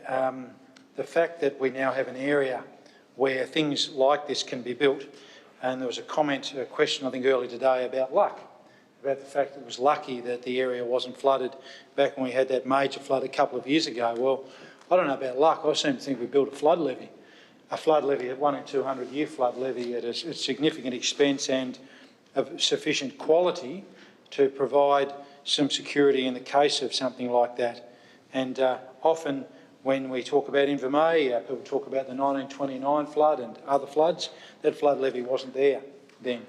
fact that we now have an area where things like this can be built, and there was a question I think earlier today about luck. about the fact that it was lucky that the area wasn't flooded back when we had that major flood a couple of years ago. Well, I don't know about luck. I seem to think we built a flood levy, a 1 in 200 year flood levy at a significant expense and of sufficient quality to provide some security in the case of something like that. And often when we talk about Invermay, people talk about the 1929 flood and other floods. That flood levy wasn't there then.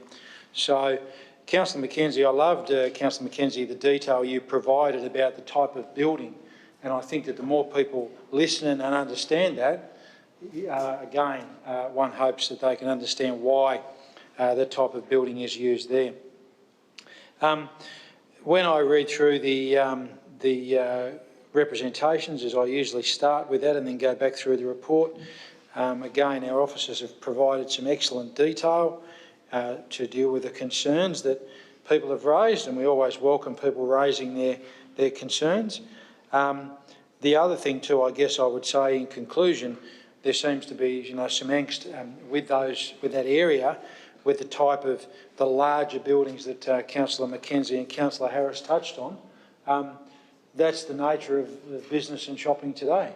So, Councillor Mackenzie, I loved, Councillor Mackenzie, the detail you provided about the type of building. And I think that the more people listen and understand that, again, one hopes that they can understand why that type of building is used there. When I read through the representations, as I usually start with that and then go back through the report, again, our officers have provided some excellent detail to deal with the concerns that people have raised, and we always welcome people raising their concerns. The other thing too, I guess I would say in conclusion, there seems to be, some angst with that area, with the type of the larger buildings that Councillor Mackenzie and Councillor Harris touched on. That's the nature of business and shopping today.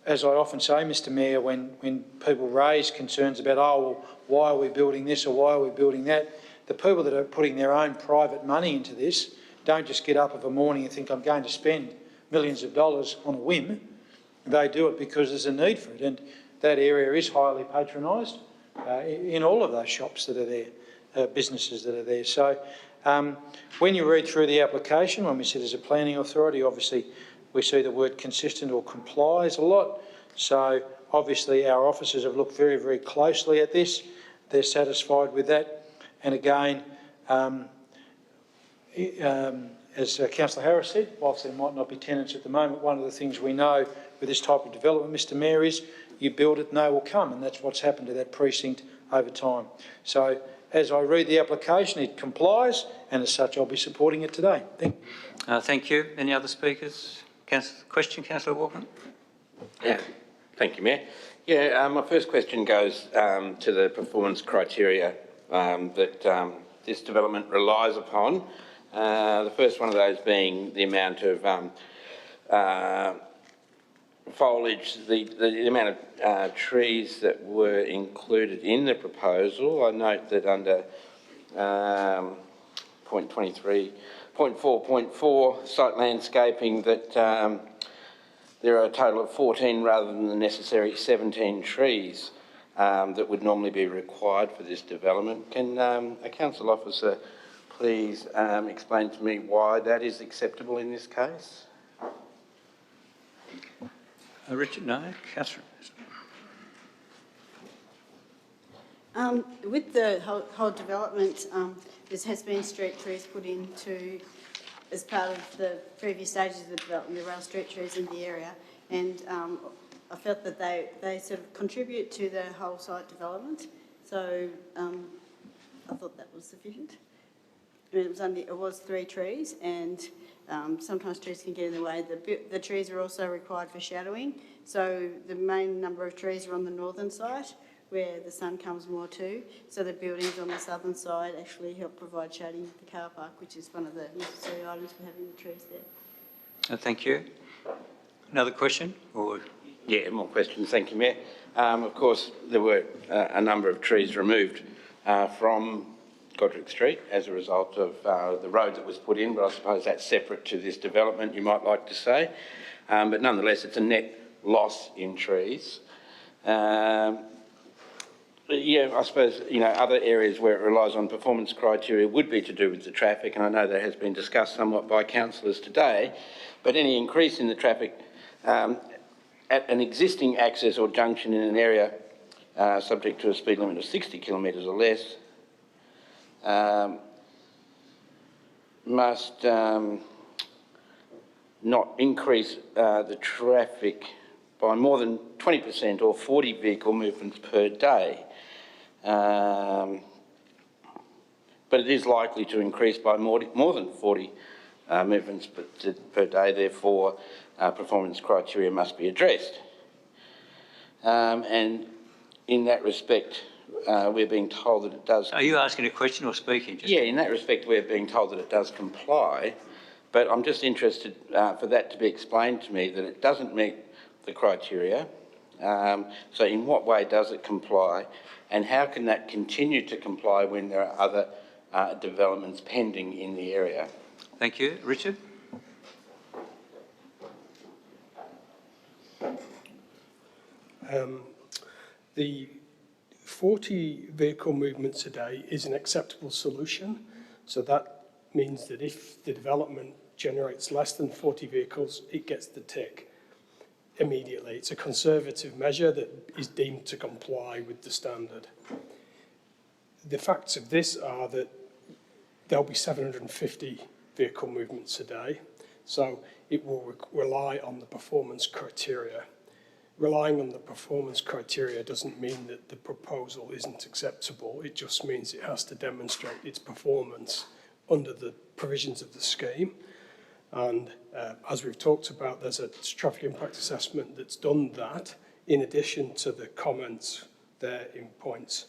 As I often say, Mr Mayor, when people raise concerns about, oh, well, why are we building this or why are we building that, the people that are putting their own private money into this don't just get up of a morning and think, I'm going to spend millions of dollars on a whim. They do it because there's a need for it, and that area is highly patronised in all of those shops that are there, businesses that are there. So when you read through the application, when we sit as a planning authority, obviously we see the word consistent or complies a lot. So obviously our officers have looked very, very closely at this. They're satisfied with that. And again, as Councillor Harris said, whilst there might not be tenants at the moment, one of the things we know with this type of development, Mr Mayor, is you build it and they will come, and that's what's happened to that precinct over time. So as I read the application, it complies, and as such I'll be supporting it today. Thank you. Thank you. Any other speakers? Question, Councillor Walker? Yeah, thank you, Mayor. Yeah, my first question goes to the performance criteria that this development relies upon. The first one of those being the amount of foliage, the amount of trees that were included in the proposal. I note that under point 23.4.4 site landscaping that there are a total of 14 rather than the necessary 17 trees that would normally be required for this development. Can a council officer please explain to me why that is acceptable in this case? Richard, no? Catherine? With the whole development, there has been street trees put into as part of the previous stages of the development, the rail street trees in the area, and I felt that they sort of contribute to the whole site development, so I thought that was sufficient. And it was 3 trees, and sometimes trees can get in the way. The trees are also required for shadowing, so the main number of trees are on the northern side where the sun comes more to, so the buildings on the southern side actually help provide shading of the car park, which is one of the necessary items for having the trees there. Thank you. Another question? Or Yeah, more questions. Thank you, Mayor. Of course, there were a number of trees removed from Godric Street as a result of the road that was put in, but I suppose that's separate to this development, you might like to say. But nonetheless, it's a net loss in trees. Yeah, I suppose, other areas where it relies on performance criteria would be to do with the traffic, and I know that has been discussed somewhat by councillors today, but any increase in the traffic at an existing access or junction in an area subject to a speed limit of 60 kilometres or less must not increase the traffic by more than 20% or 40 vehicle movements per day. But it is likely to increase by more than 40 movements per day, therefore performance criteria must be addressed. And in that respect, we're being told that it does... Are you asking a question or speaking? Yeah, in that respect, we're being told that it does comply, but I'm just interested for that to be explained to me, that it doesn't meet the criteria. So in what way does it comply, and how can that continue to comply when there are other developments pending in the area? Thank you. Richard? The 40 vehicle movements a day is an acceptable solution. So that means that if the development generates less than 40 vehicles, it gets the tick immediately. It's a conservative measure that is deemed to comply with the standard. The facts of this are that there'll be 750 vehicle movements a day. So it will rely on the performance criteria. Relying on the performance criteria doesn't mean that the proposal isn't acceptable. It just means it has to demonstrate its performance under the provisions of the scheme. And as we've talked about, there's a traffic impact assessment that's done that, in addition to the comments there in points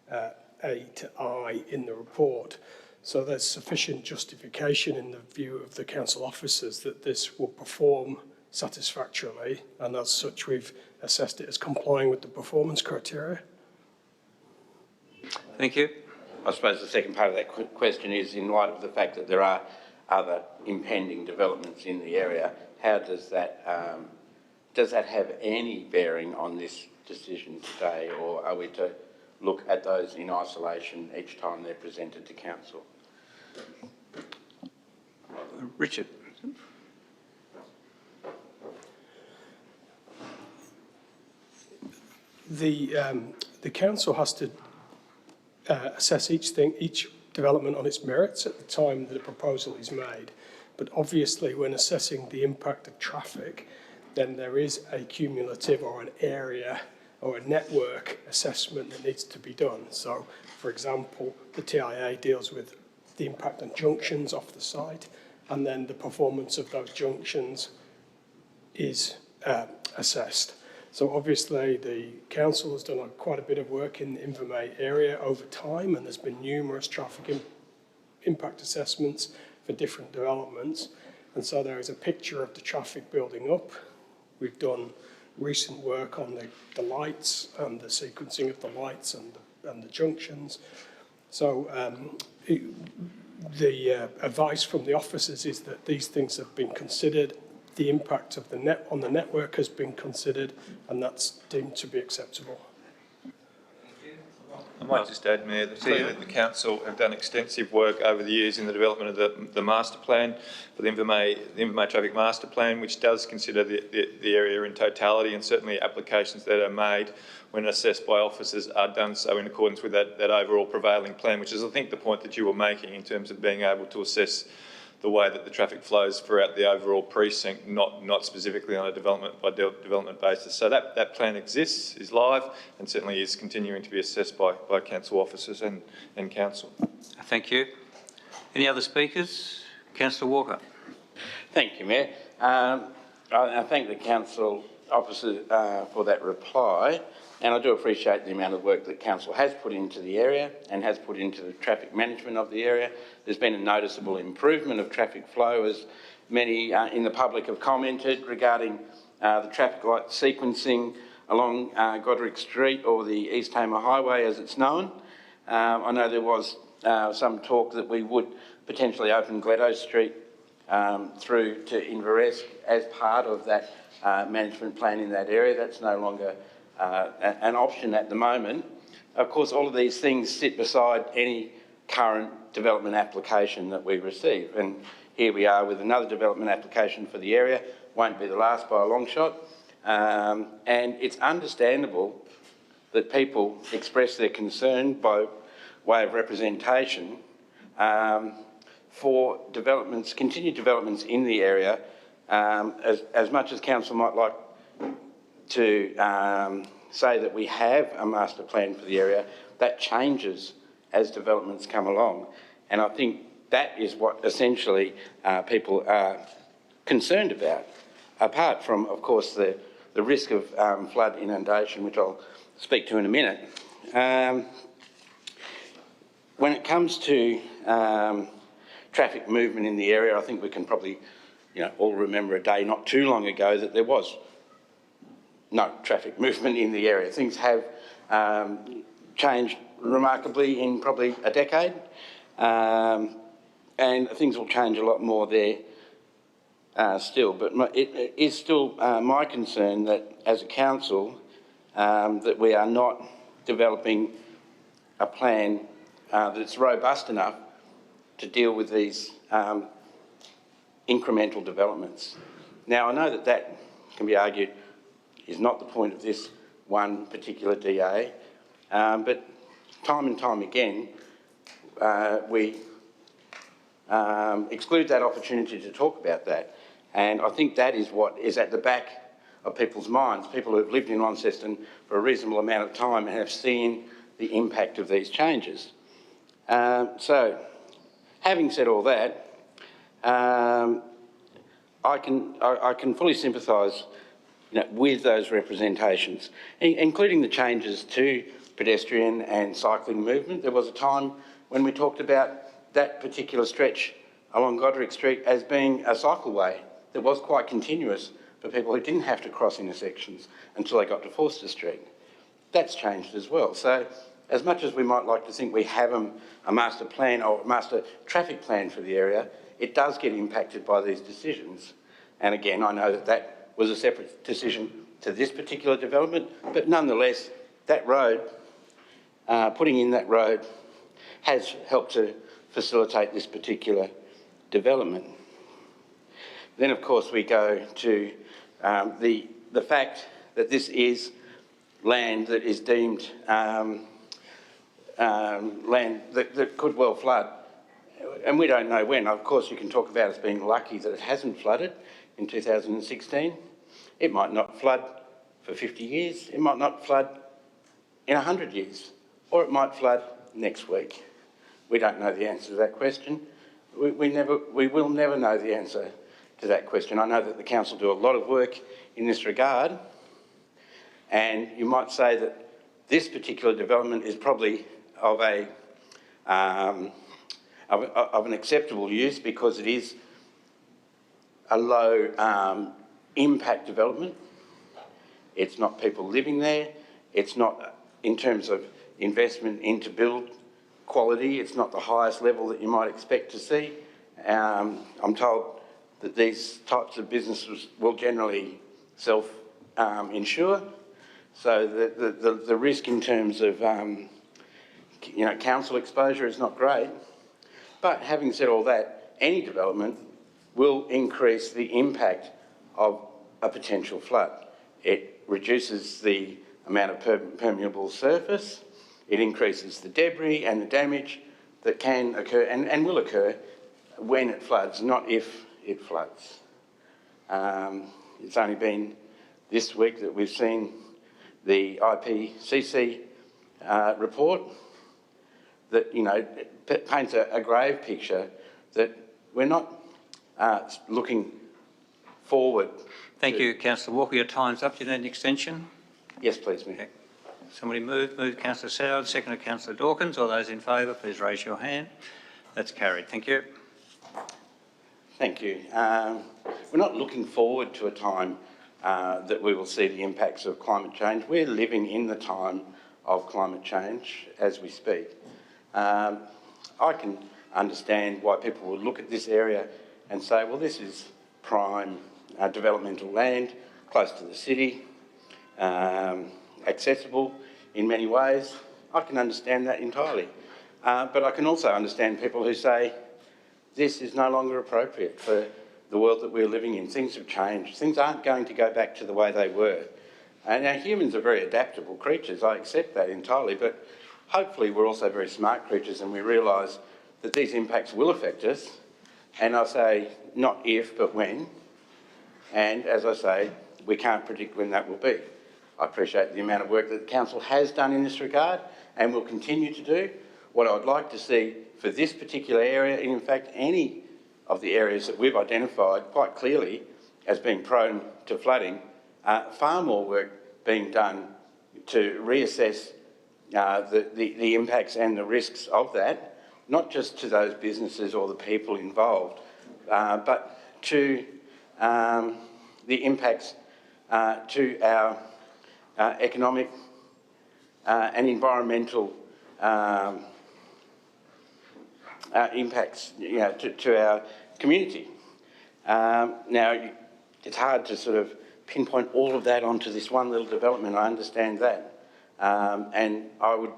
A to I in the report. So there's sufficient justification in the view of the council officers that this will perform satisfactorily, and as such we've assessed it as complying with the performance criteria. Thank you. I suppose the second part of that question is, in light of the fact that there are other impending developments in the area, how does that have any bearing on this decision today, or are we to look at those in isolation each time they're presented to council? Richard? The council has to assess each development on its merits at the time that a proposal is made. But obviously, when assessing the impact of traffic, then there is a cumulative or an area or a network assessment that needs to be done. So, for example, the TIA deals with the impact on junctions off the site, and then the performance of those junctions is assessed. So obviously the council has done quite a bit of work in the Invermay area over time, and there's been numerous traffic impact assessments for different developments. And so there is a picture of the traffic building up. We've done recent work on the lights and the sequencing of the lights and the junctions. So the advice from the officers is that these things have been considered. The impact of on the network has been considered, and that's deemed to be acceptable. I might just add, Mayor, that the council have done extensive work over the years in the development of the master plan for the Invermay Traffic Master Plan, which does consider the area in totality, and certainly applications that are made when assessed by officers are done so in accordance with that overall prevailing plan, which is, I think, the point that you were making in terms of being able to assess the way that the traffic flows throughout the overall precinct, not specifically on a development by development basis. So that plan exists, is live, and certainly is continuing to be assessed by council officers and council. Thank you. Any other speakers? Councillor Walker. Thank you, Mayor. I thank the council officer for that reply, and I do appreciate the amount of work that council has put into the area and has put into the traffic management of the area. There's been a noticeable improvement of traffic flow, as many in the public have commented, regarding the traffic light sequencing along Godric Street, or the East Hamer Highway as it's known. I know there was some talk that we would potentially open Gledo Street through to Inverest as part of that management plan in that area. That's no longer an option at the moment. Of course, all of these things sit beside any current development application that we receive, and here we are with another development application for the area. Won't be the last by a long shot, and it's understandable that people express their concern by way of representation for developments, continued developments in the area. As much as council might like to say that we have a master plan for the area, that changes as developments come along. And I think that is what essentially people are concerned about, apart from, of course, the risk of flood inundation, which I'll speak to in a minute. When it comes to traffic movement in the area, I think we can probably, all remember a day not too long ago that there was no traffic movement in the area. Things have changed remarkably in probably a decade, and things will change a lot more there still. But it is still my concern that as a council that we are not developing a plan that's robust enough to deal with these incremental developments. Now, I know that that can be argued is not the point of this one particular DA, but time and time again we exclude that opportunity to talk about that. And I think that is what is at the back of people's minds, people who have lived in Launceston for a reasonable amount of time and have seen the impact of these changes. So, having said all that, I can fully sympathise with those representations, including the changes to pedestrian and cycling movement. There was a time when we talked about that particular stretch along Godric Street as being a cycleway that was quite continuous for people who didn't have to cross intersections until they got to Forster Street. That's changed as well. So, as much as we might like to think we have a master plan or a master traffic plan for the area, it does get impacted by these decisions. And again, I know that that was a separate decision to this particular development, but nonetheless, that road, putting in that road, has helped to facilitate this particular development. Then, of course, we go to the fact that this is land that is deemed land that could well flood. And we don't know when. Of course, you can talk about us being lucky that it hasn't flooded in 2016. It might not flood for 50 years. It might not flood in 100 years. Or it might flood next week. We don't know the answer to that question. We will never know the answer to that question. I know that the council do a lot of work in this regard, and you might say that this particular development is probably of an acceptable use because it is a low impact development. It's not people living there. It's not, in terms of investment into build quality, it's not the highest level that you might expect to see. I'm told that these types of businesses will generally self-insure, so the risk in terms of council exposure is not great. But having said all that, any development will increase the impact of a potential flood. It reduces the amount of permeable surface, it increases the debris and the damage that can occur and will occur when it floods, not if it floods. It's only been this week that we've seen the IPCC report that, paints a grave picture that we're not looking forward. Thank you, Councillor Walker. Your time's up. Do you need an extension? Yes, please, Mayor. Okay. Somebody move Councillor Soward, seconded Councillor Dawkins. All those in favour, please raise your hand. That's carried. Thank you. Thank you. We're not looking forward to a time that we will see the impacts of climate change. We're living in the time of climate change as we speak. I can understand why people will look at this area and say, well, this is prime developmental land, close to the city, accessible in many ways. I can understand that entirely. But I can also understand people who say, this is no longer appropriate for the world that we're living in. Things have changed. Things aren't going to go back to the way they were. And now humans are very adaptable creatures. I accept that entirely. But hopefully we're also very smart creatures and we realise that these impacts will affect us. And I say, not if, but when. And as I say, we can't predict when that will be. I appreciate the amount of work that the council has done in this regard and will continue to do. What I would like to see for this particular area, and in fact any of the areas that we've identified quite clearly as being prone to flooding, far more work being done to reassess the impacts and the risks of that, not just to those businesses or the people involved, but to the impacts to our economic and environmental impacts, to our community. Now, it's hard to sort of pinpoint all of that onto this one little development. I understand that. And I would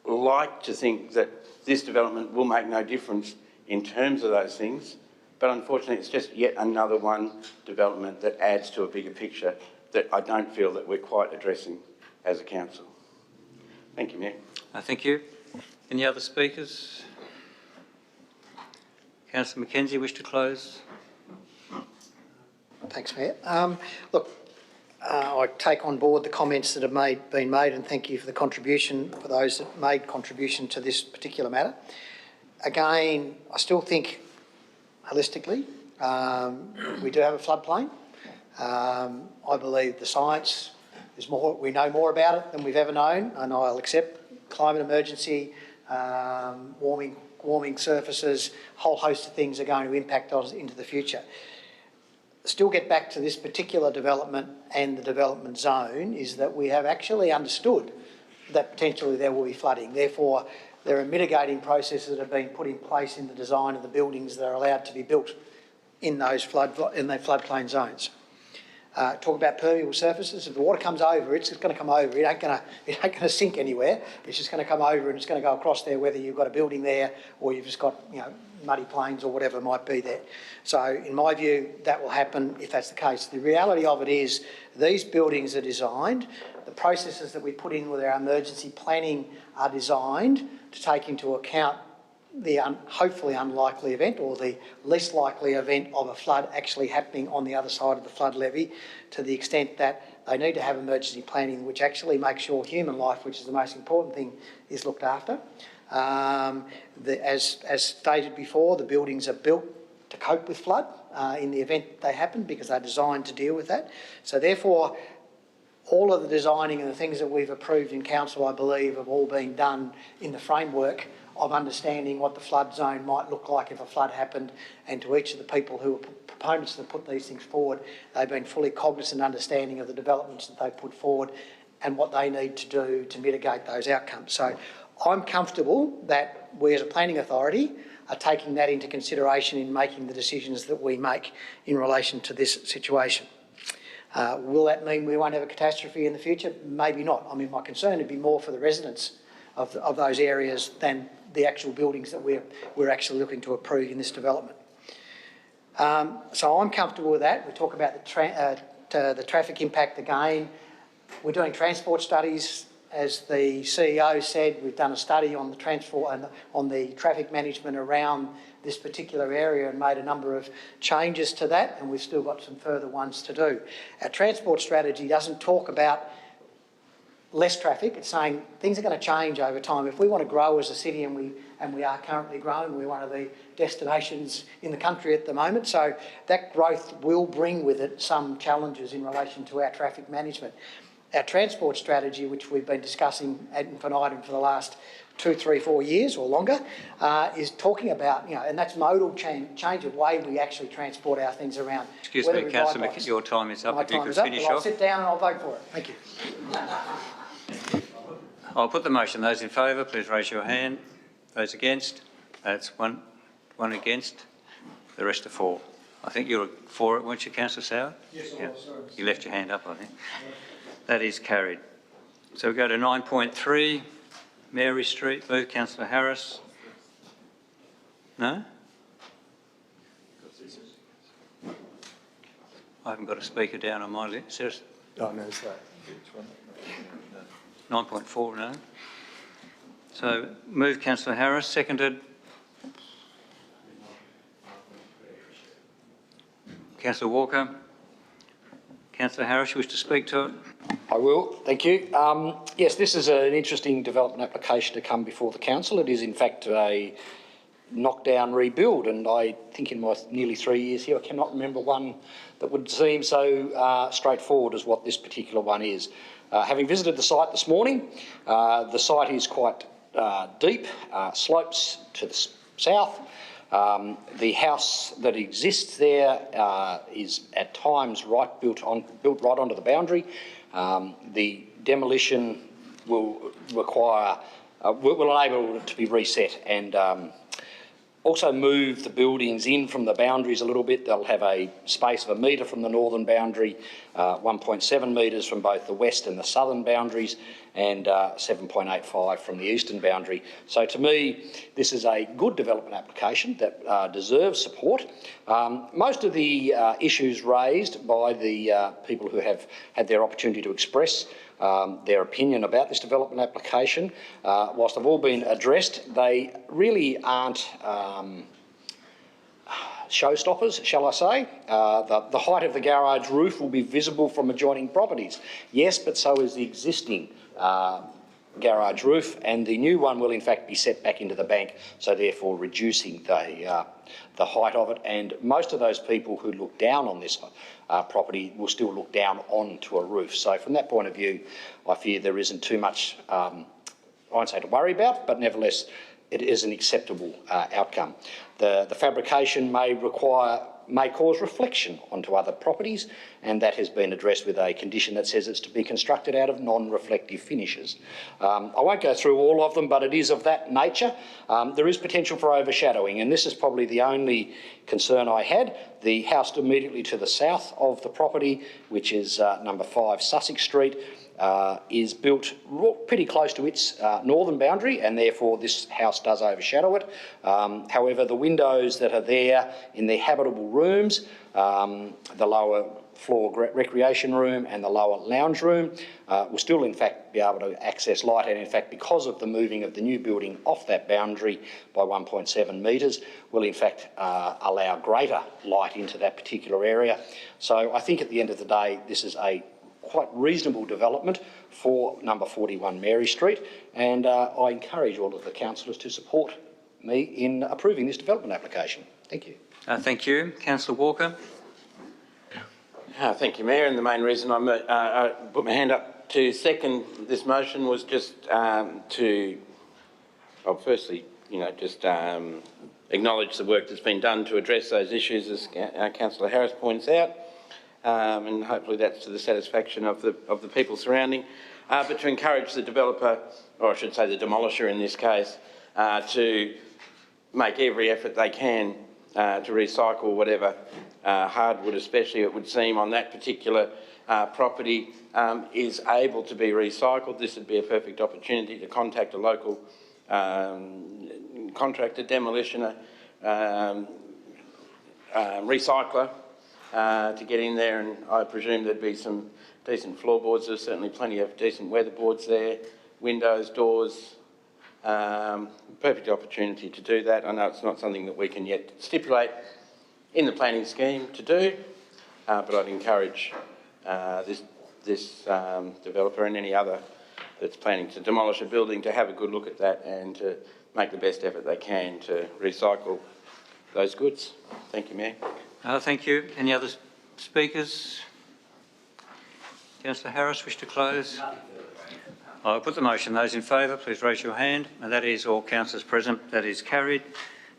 like to think that this development will make no difference in terms of those things, but unfortunately it's just yet another one development that adds to a bigger picture that I don't feel that we're quite addressing as a council. Thank you, Mayor. Thank you. Any other speakers? Councillor Mackenzie, wish to close? Thanks, Mayor. Look, I take on board the comments that have been made, and thank you for the contribution, for those that made contribution to this particular matter. Again, I still think, holistically, we do have a floodplain. I believe the science is more, we know more about it than we've ever known, and I'll accept climate emergency, warming surfaces, a whole host of things are going to impact us into the future. Still get back to this particular development and the development zone is that we have actually understood that potentially there will be flooding. Therefore, there are mitigating processes that have been put in place in the design of the buildings that are allowed to be built in those floodplain zones. Talk about permeable surfaces. If the water comes over, it's just going to come over. It ain't going to sink anywhere. It's just going to come over and it's going to go across there, whether you've got a building there or you've just got, muddy plains or whatever might be there. So, in my view, that will happen if that's the case. The reality of it is these buildings are designed, the processes that we put in with our emergency planning are designed to take into account the hopefully unlikely event or the least likely event of a flood actually happening on the other side of the flood levy, to the extent that they need to have emergency planning which actually makes sure human life, which is the most important thing, is looked after. As stated before, the buildings are built to cope with flood in the event they happen because they're designed to deal with that. So therefore, all of the designing and the things that we've approved in council, I believe, have all been done in the framework of understanding what the flood zone might look like if a flood happened, and to each of the people who are proponents that put these things forward, they've been fully cognisant and understanding of the developments that they put forward and what they need to do to mitigate those outcomes. So I'm comfortable that we as a planning authority are taking that into consideration in making the decisions that we make in relation to this situation. Will that mean we won't have a catastrophe in the future? Maybe not. I mean, my concern would be more for the residents of those areas than the actual buildings that we're actually looking to approve in this development. So I'm comfortable with that. We talk about the traffic impact again. We're doing transport studies. As the CEO said, we've done a study on the transport and on the traffic management around this particular area and made a number of changes to that, and we've still got some further ones to do. Our transport strategy doesn't talk about less traffic. It's saying things are going to change over time. If we want to grow as a city, and we are currently growing, we're one of the destinations in the country at the moment, so that growth will bring with it some challenges in relation to our traffic management. Our transport strategy, which we've been discussing ad infinitum for the last 2, 3, 4 years or longer, is talking about, and that's modal change of way we actually transport our things around. Excuse me, Councillor, your time is up. My if you time could is up. finish I'll off. sit down and I'll vote for it. Thank you. I'll put the motion. Those in favour, please raise your hand. Those against? That's one against. The rest are for. I think you were for it, weren't you, Councillor Sauer? Yes, I was. Sorry. You left your hand up, I think. That is carried. So we go to 9.3, Mary Street. Move, Councillor Harris. No? I haven't got a speaker down on my list. Oh, no, it's that. 9.4, no. So move, Councillor Harris. Seconded. Councillor Walker. Councillor Harris, you wish to speak to it? I will, thank you. Yes, this is an interesting development application to come before the council. It is in fact a knockdown rebuild, and I think in my nearly 3 years here I cannot remember one that would seem so straightforward as what this particular one is. Having visited the site this morning, the site is quite deep, slopes to the south. The house that exists there is at times built right onto the boundary. The demolition will require, will enable it to be reset and also move the buildings in from the boundaries a little bit. They'll have a space of 1 metre from the northern boundary, 1.7 metres from both the west and the southern boundaries, and 7.85 from the eastern boundary. So to me, this is a good development application that deserves support. Most of the issues raised by the people who have had their opportunity to express their opinion about this development application, whilst they've all been addressed, they really aren't showstoppers, shall I say. The height of the garage roof will be visible from adjoining properties. Yes, but so is the existing garage roof, and the new one will in fact be set back into the bank, so therefore reducing the height of it. And most of those people who look down on this property will still look down onto a roof. So from that point of view, I fear there isn't too much, I won't say to worry about, but nevertheless it is an acceptable outcome. The fabrication may cause reflection onto other properties, and that has been addressed with a condition that says it's to be constructed out of non-reflective finishes. I won't go through all of them, but it is of that nature. There is potential for overshadowing, and this is probably the only concern I had. The house immediately to the south of the property, which is number 5 Sussex Street, is built pretty close to its northern boundary, and therefore this house does overshadow it. However, the windows that are there in the habitable rooms, the lower floor recreation room and the lower lounge room, will still in fact be able to access light, and in fact because of the moving of the new building off that boundary by 1.7 metres will in fact allow greater light into that particular area. So I think at the end of the day this is a quite reasonable development for number 41 Mary Street, and I encourage all of the councillors to support me in approving this development application. Thank you. Thank you. Councillor Walker. Thank you, Mayor, and the main reason I put my hand up to second this motion was just to, well, firstly, just acknowledge the work that's been done to address those issues, as Councillor Harris points out. And hopefully that's to the satisfaction of the people surrounding, but to encourage the developer, or I should say the demolisher in this case, to make every effort they can to recycle whatever hardwood, especially it would seem on that particular property, is able to be recycled. This would be a perfect opportunity to contact a local contractor, demolitioner, recycler, to get in there, and I presume there'd be some decent floorboards. There's certainly plenty of decent weatherboards there, windows, doors. Perfect opportunity to do that. I know it's not something that we can yet stipulate in the planning scheme to do, but I'd encourage this developer and any other that's planning to demolish a building to have a good look at that and to make the best effort they can to recycle those goods. Thank you, Mayor. Thank you. Any other speakers? Councillor Harris, wish to close? I'll put the motion. Those in favour, please raise your hand. And that is all councillors present. That is carried.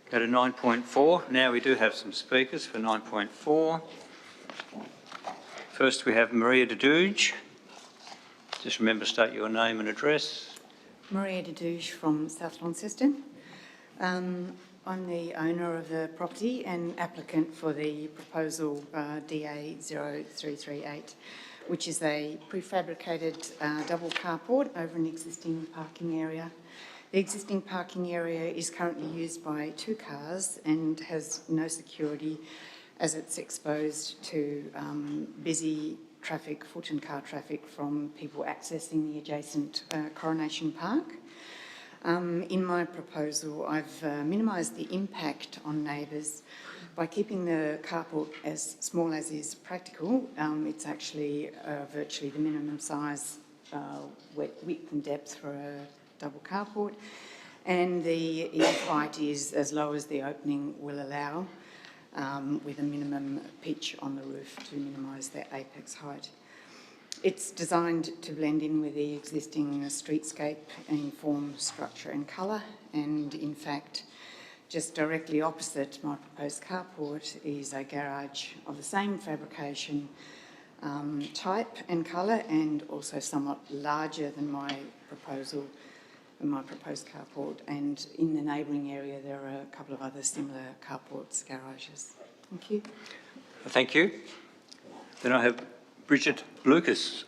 Go to 9.4. Now we do have some speakers for 9.4. First we have Maria Dedouge. Just remember to state your name and address. Maria Dedouge from South Launceston. I'm the owner of the property and applicant for the proposal DA0338, which is a prefabricated double carport over an existing parking area. The existing parking area is currently used by 2 cars and has no security as it's exposed to busy traffic, foot and car traffic from people accessing the adjacent Coronation Park. In my proposal, I've minimised the impact on neighbours by keeping the carport as small as is practical. It's actually virtually the minimum size, width and depth for a double carport, and the height is as low as the opening will allow, with a minimum pitch on the roof to minimise the apex height. It's designed to blend in with the existing streetscape in form, structure and colour, and in fact just directly opposite my proposed carport is a garage of the same fabrication type and colour, and also somewhat larger than my proposed carport. And in the neighbouring area there are a couple of other similar carports, garages. Thank you. Thank you. Then I have Bridget Lucas.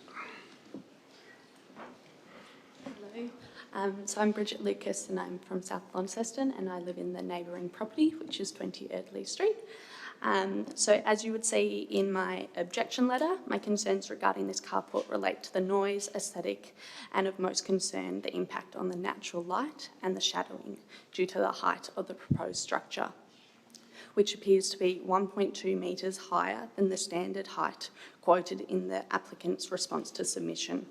Hello. So I'm Bridget Lucas and I'm from South Launceston and I live in the neighbouring property, which is 20 Erdley Street. So as you would see in my objection letter, my concerns regarding this carport relate to the noise, aesthetic, and of most concern, the impact on the natural light and the shadowing due to the height of the proposed structure, which appears to be 1.2 metres higher than the standard height quoted in the applicant's response to submission.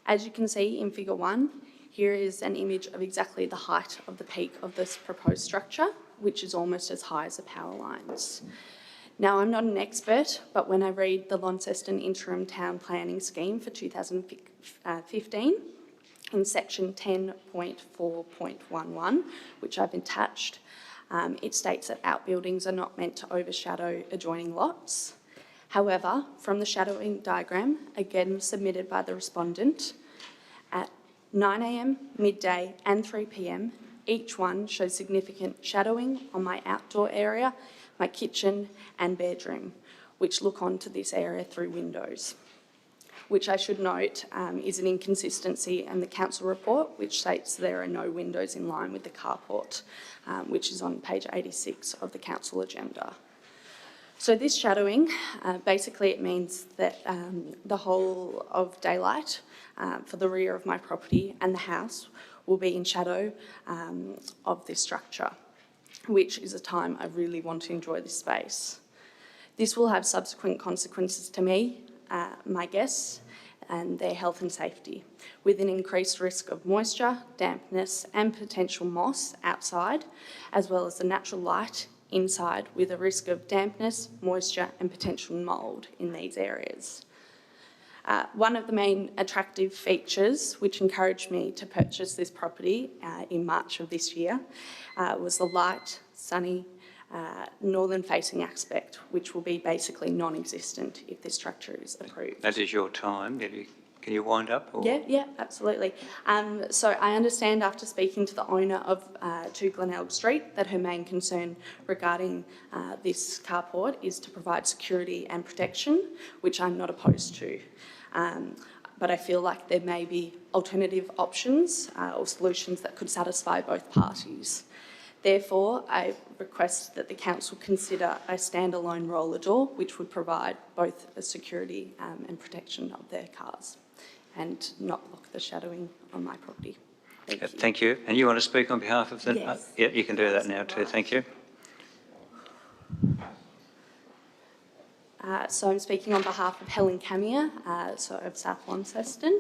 As you can see in figure 1, here is an image of exactly the height of the peak of this proposed structure, which is almost as high as the power lines. Now, I'm not an expert, but when I read the Launceston Interim Town Planning Scheme for 2015, in section 10.4.11, which I've attached, it states that outbuildings are not meant to overshadow adjoining lots. However, from the shadowing diagram, again submitted by the respondent, at 9 a.m, midday and 3 p.m, each one shows significant shadowing on my outdoor area, my kitchen and bedroom, which look onto this area through windows, which I should note is an inconsistency in the council report, which states there are no windows in line with the carport, which is on page 86 of the council agenda. So this shadowing, basically it means that the whole of daylight for the rear of my property and the house will be in shadow of this structure, which is a time I really want to enjoy this space. This will have subsequent consequences to me, my guests, and their health and safety, with an increased risk of moisture, dampness and potential moss outside, as well as the natural light inside, with a risk of dampness, moisture and potential mould in these areas. One of the main attractive features which encouraged me to purchase this property in March of this year was the light, sunny, northern-facing aspect, which will be basically non-existent if this structure is approved. That is your time. Can you wind up? Or? Yeah, absolutely. So I understand after speaking to the owner of 2 Glenelg Street that her main concern regarding this carport is to provide security and protection, which I'm not opposed to. But I feel like there may be alternative options or solutions that could satisfy both parties. Therefore, I request that the council consider a standalone roller door, which would provide both a security and protection of their cars and not block the shadowing on my property. Thank you. Thank you. And you want to speak on behalf of the... Yes. Yeah, you can do that now too. Thank you. So I'm speaking on behalf of Helen Camia, of South Launceston.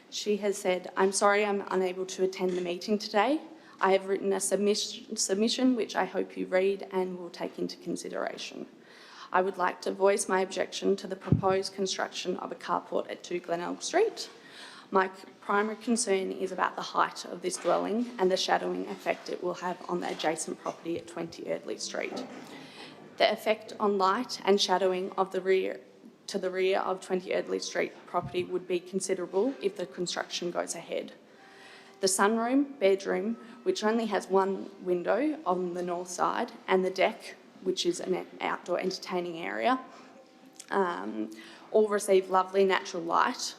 She has said, "I'm sorry I'm unable to attend the meeting today. I have written a submission which I hope you read and will take into consideration. I would like to voice my objection to the proposed construction of a carport at 2 Glenelg Street. My primary concern is about the height of this dwelling and the shadowing effect it will have on the adjacent property at 20 Erdley Street. The effect on light and shadowing of the rear of 20 Erdley Street property would be considerable if the construction goes ahead. The sunroom, bedroom, which only has one window on the north side, and the deck, which is an outdoor entertaining area, all receive lovely natural light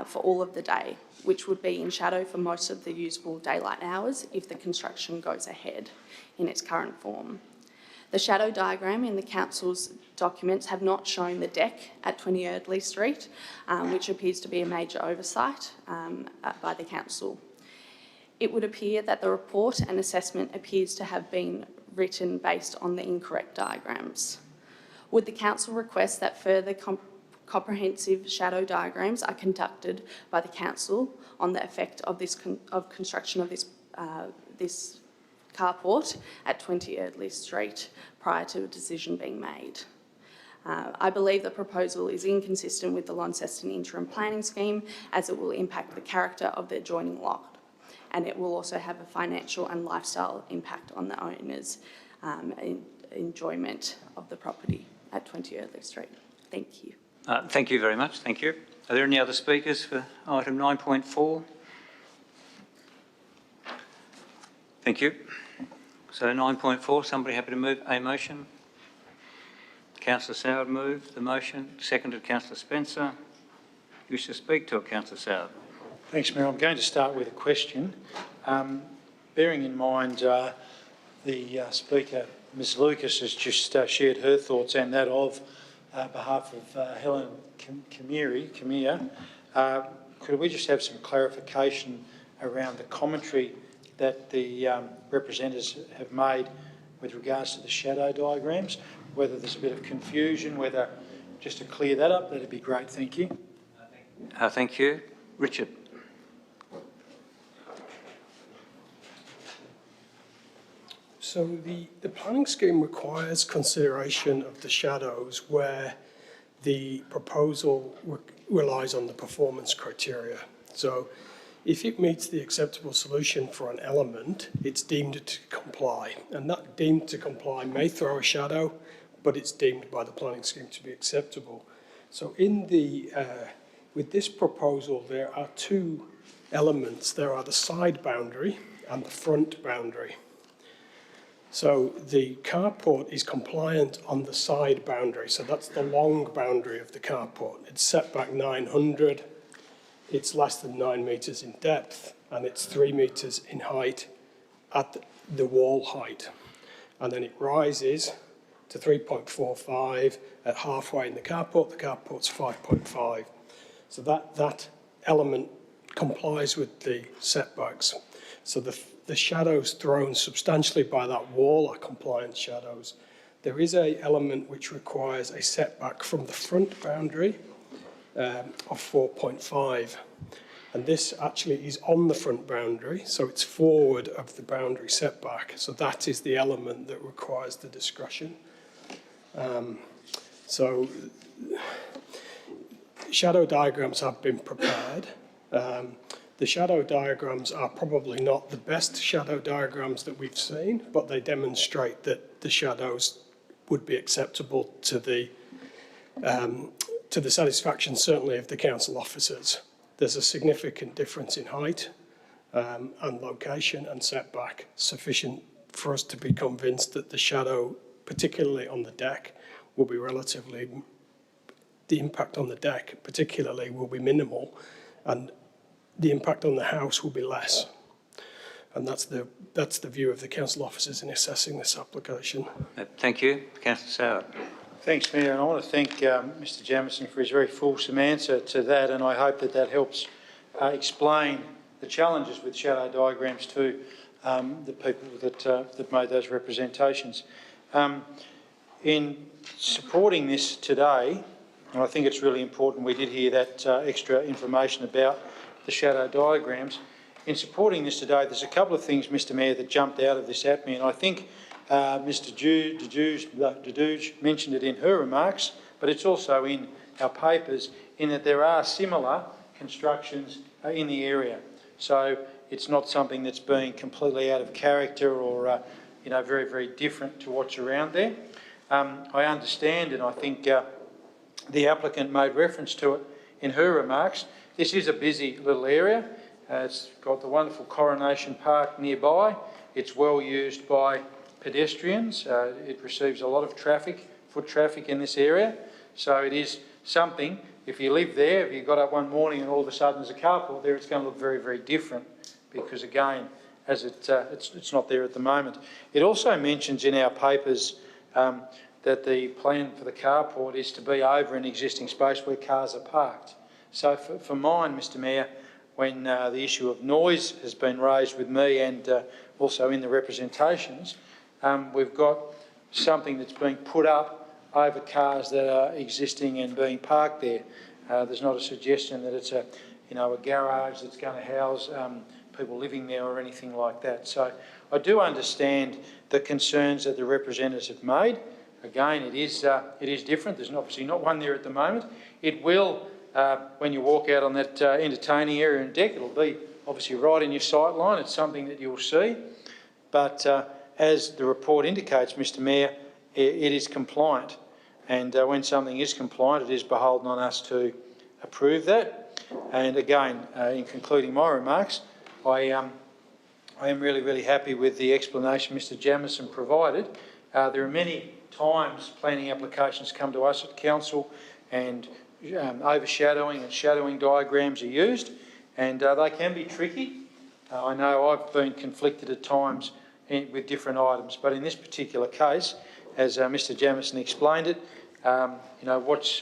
for all of the day, which would be in shadow for most of the usable daylight hours if the construction goes ahead in its current form. The shadow diagram in the council's documents have not shown the deck at 20 Erdley Street, which appears to be a major oversight by the council. It would appear that the report and assessment appears to have been written based on the incorrect diagrams. Would the council request that further comprehensive shadow diagrams are conducted by the council on the effect of construction of this carport at 20 Erdley Street prior to a decision being made? I believe the proposal is inconsistent with the Launceston interim planning scheme, as it will impact the character of the adjoining lot, and it will also have a financial and lifestyle impact on the owners' enjoyment of the property at 20 Early Street. Thank you. Thank you very much. Thank you. Are there any other speakers for item 9.4? Thank you. So 9.4, somebody happy to move a motion? Councillor Soward moved the motion, seconded Councillor Spencer. You wish to speak to it, Councillor Soward? Thanks, Mayor. I'm going to start with a question. Bearing in mind the Speaker, Ms Lucas, has just shared her thoughts and that of behalf of Helen Camille, could we just have some clarification around the commentary that the representatives have made with regards to the shadow diagrams, whether there's a bit of confusion, whether just to clear that up, that'd be great. Thank you. Thank you. Richard. So the planning scheme requires consideration of the shadows where the proposal relies on the performance criteria. So if it meets the acceptable solution for an element, it's deemed to comply. And that deemed to comply may throw a shadow, but it's deemed by the planning scheme to be acceptable. So in the with this proposal, there are two elements. There are the side boundary and the front boundary. So the carport is compliant on the side boundary. So that's the long boundary of the carport. It's set back 900. It's less than 9 metres in depth, and it's 3 metres in height at the wall height. And then it rises to 3.45 at halfway in the carport. The carport's 5.5. So that element complies with the setbacks. So the shadows thrown substantially by that wall are compliant shadows. There is an element which requires a setback from the front boundary of 4.5. And this actually is on the front boundary, so it's forward of the boundary setback. So that is the element that requires the discretion. So shadow diagrams have been prepared. The shadow diagrams are probably not the best shadow diagrams that we've seen, but they demonstrate that the shadows would be acceptable to the satisfaction, certainly, of the council officers. There's a significant difference in height and location and setback, sufficient for us to be convinced that the shadow, particularly on the deck, will be the impact on the deck particularly will be minimal, and the impact on the house will be less. And that's the view of the council officers in assessing this application. Thank you. Councillor Soward. Thanks, Mayor, and I want to thank Mr Jamieson for his very fulsome answer to that, and I hope that helps explain the challenges with shadow diagrams to the people that made those representations. In supporting this today, and I think it's really important, we did hear that extra information about the shadow diagrams. In supporting this today, there's a couple of things, Mr Mayor, that jumped out of this at me, and I think Mr Deduge mentioned it in her remarks, but it's also in our papers, in that there are similar constructions in the area. So it's not something that's being completely out of character or very, very different to what's around there. I understand, and I think the applicant made reference to it in her remarks. This is a busy little area. It's got the wonderful Coronation Park nearby. It's well used by pedestrians. It receives a lot of traffic, foot traffic in this area. So it is something, if you live there, if you got up one morning and all of a sudden there's a carport there, it's going to look very, very different because, again, as it's not there at the moment. It also mentions in our papers that the plan for the carport is to be over an existing space where cars are parked. So for mine, Mr Mayor, when the issue of noise has been raised with me and also in the representations, we've got something that's being put up over cars that are existing and being parked there. There's not a suggestion that it's a garage that's going to house people living there or anything like that. So I do understand the concerns that the representatives have made. again, it is different. There's obviously not one there at the moment. It will, when you walk out on that entertaining area and deck, it'll be obviously right in your sight line. It's something that you'll see. But as the report indicates, Mr Mayor, it is compliant. And when something is compliant, it is beholden on us to approve that. And again, in concluding my remarks, I am really, really happy with the explanation Mr Jamieson provided. There are many times planning applications come to us at Council and overshadowing and shadowing diagrams are used, and they can be tricky. I know I've been conflicted at times with different items, but in this particular case, as Mr Jamieson explained it, you know, what's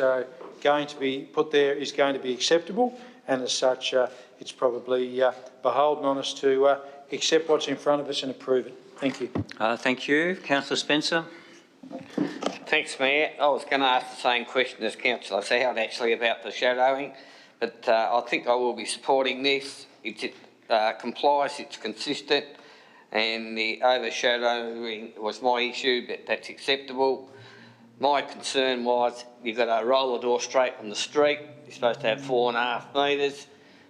going to be put there is going to be acceptable, and as such, it's probably beholden on us to accept what's in front of us and approve it. Thank you. Thank you. Councillor Spencer. Thanks, Mayor. I was going to ask the same question as Councillor Soward actually about the shadowing, but I think I will be supporting this. It complies, it's consistent, and the overshadowing was my issue, but that's acceptable. My concern was you've got a roller door straight from the street. You're supposed to have 4.5 metres,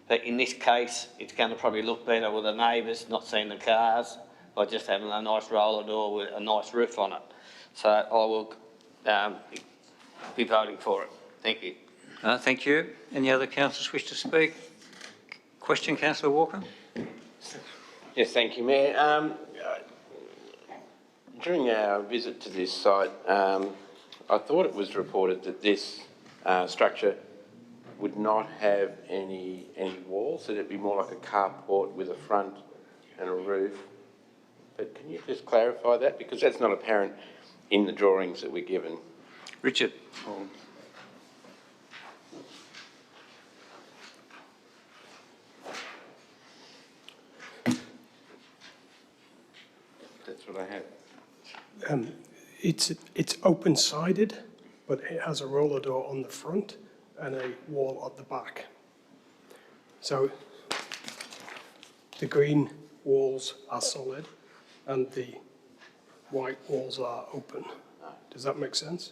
but in this case, it's going to probably look better with the neighbours not seeing the cars by just having a nice roller door with a nice roof on it. So I will be voting for it. Thank you. Thank you. Any other councillors wish to speak? Question, Councillor Walker? Yes, thank you, Mayor. During our visit to this site, I thought it was reported that this structure would not have any walls, that it'd be more like a carport with a front and a roof. But can you just clarify that? Because that's not apparent in the drawings that we're given. Richard. That's what I have. It's open-sided, but it has a roller door on the front and a wall at the back. So the green walls are solid and the white walls are open. Does that make sense?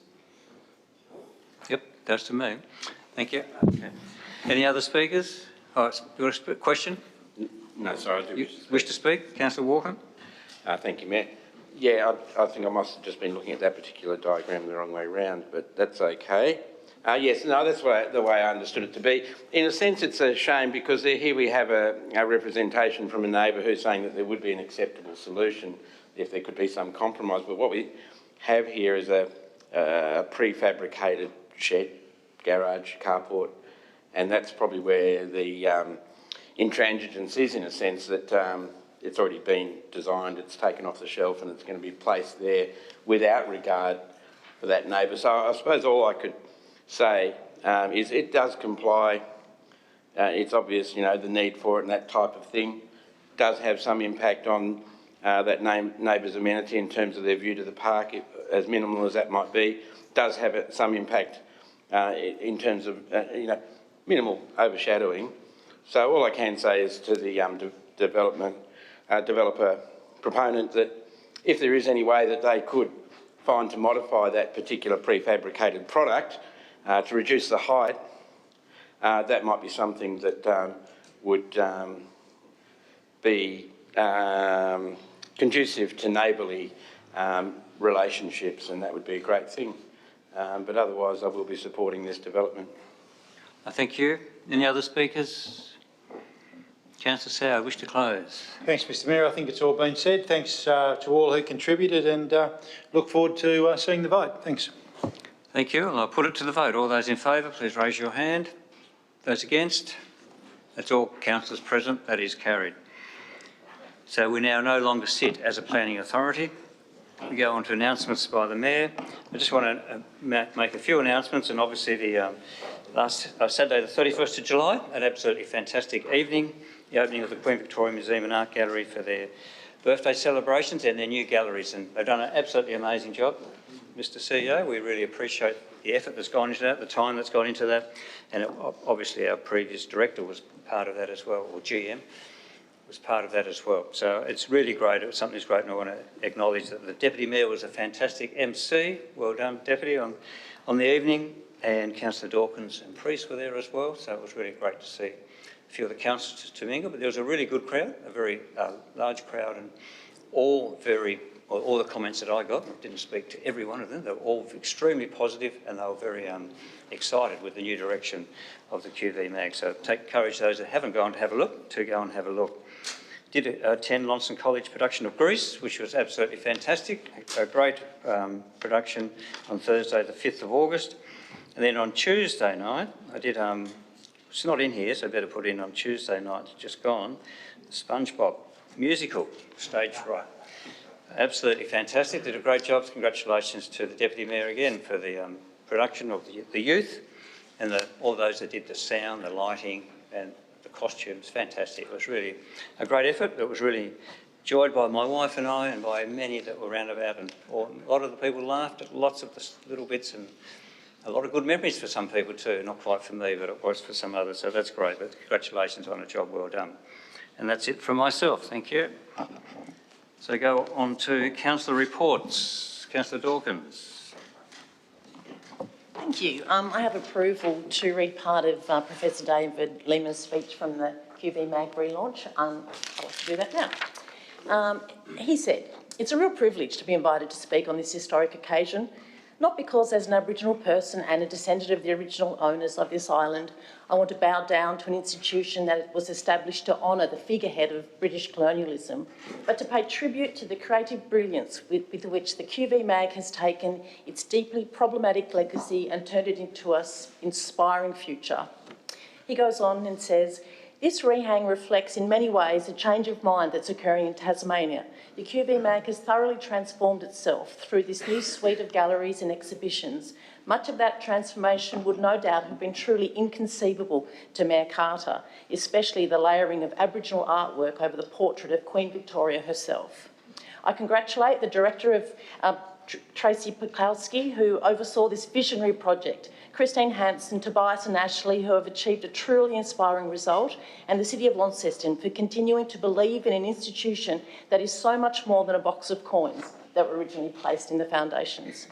Yep, does to me. Thank you. Okay. Any other speakers? Oh, you want a question? No, sorry, I do wish to speak. Councillor Walker. Thank you, Mayor. Yeah, I think I must have just been looking at that particular diagram the wrong way round, but that's okay. Yes, no, that's the way I understood it to be. In a sense, it's a shame because here we have a representation from a neighbour who's saying that there would be an acceptable solution if there could be some compromise. But what we have here is a prefabricated shed, garage, carport, and that's probably where the intransigence is, in a sense that it's already been designed, it's taken off the shelf and it's going to be placed there without regard for that neighbour. So I suppose all I could say is it does comply. It's obvious, you know, the need for it and that type of thing does have some impact on that neighbour's amenity in terms of their view to the park, as minimal as that might be. Does have some impact in terms of, you know, minimal overshadowing. So all I can say is to the developer proponent that if there is any way that they could find to modify that particular prefabricated product to reduce the height, that might be something that would be conducive to neighbourly relationships, and that would be a great thing. But otherwise, I will be supporting this development. Thank you. Any other speakers? Councillor Soward, wish to close. Thanks, Mr Mayor. I think it's all been said. Thanks to all who contributed, and look forward to seeing the vote. Thanks. Thank you. I'll put it to the vote. All those in favour, please raise your hand. Those against? That's all councillors present. That is carried. So we now no longer sit as a planning authority. We go on to announcements by the Mayor. I just want to make a few announcements, and obviously the last Saturday the 31st of July, an absolutely fantastic evening, the opening of the Queen Victoria Museum and Art Gallery for their birthday celebrations and their new galleries, and they've done an absolutely amazing job. Mr CEO, we really appreciate the effort that's gone into that, the time that's gone into that, and obviously our previous director was part of that as well, or GM. was part of that as well. So it's really great. It was something that's great, and I want to acknowledge that the Deputy Mayor was a fantastic MC. Well done, Deputy, on the evening, and Councillor Dawkins and Priest were there as well, so it was really great to see a few of the councillors to mingle. But there was a really good crowd, a very large crowd, and all the comments that I got, I didn't speak to every one of them, they were all extremely positive, and they were very excited with the new direction of the QV mag. So encourage those that haven't gone to have a look to go and have a look. Did attend Launceston College production of Grease, which was absolutely fantastic. A great production on Thursday, the 5th of August. And then on Tuesday night, I did, it's not in here, so I better put in on Tuesday night, just gone, the SpongeBob musical, stage right. Absolutely fantastic. Did a great job. Congratulations to the Deputy Mayor again for the production of the youth and all those that did the sound, the lighting and the costumes. Fantastic. It was really a great effort. It was really enjoyed by my wife and I and by many that were round about, and a lot of the people laughed at lots of the little bits, and a lot of good memories for some people too. Not quite for me, but it was for some others. So that's great. But congratulations on a job well done. And that's it from myself. Thank you. So go on to councillor reports. Councillor Dawkins. Thank you. I have approval to read part of Professor David Lima's speech from the QV Mag relaunch. I'd like to do that now. He said, "It's a real privilege to be invited to speak on this historic occasion, not because as an Aboriginal person and a descendant of the original owners of this island, I want to bow down to an institution that was established to honour the figurehead of British colonialism, but to pay tribute to the creative brilliance with which the QV Mag has taken its deeply problematic legacy and turned it into an inspiring future." He goes on and says, "This rehang reflects in many ways a change of mind that's occurring in Tasmania. The QV Mag has thoroughly transformed itself through this new suite of galleries and exhibitions. Much of that transformation would no doubt have been truly inconceivable to Mayor Carter, especially the layering of Aboriginal artwork over the portrait of Queen Victoria herself. I congratulate the director of Tracy Pukowski, who oversaw this visionary project, Christine Hanson, Tobias and Ashley, who have achieved a truly inspiring result, and the City of Launceston for continuing to believe in an institution that is so much more than a box of coins that were originally placed in the foundations.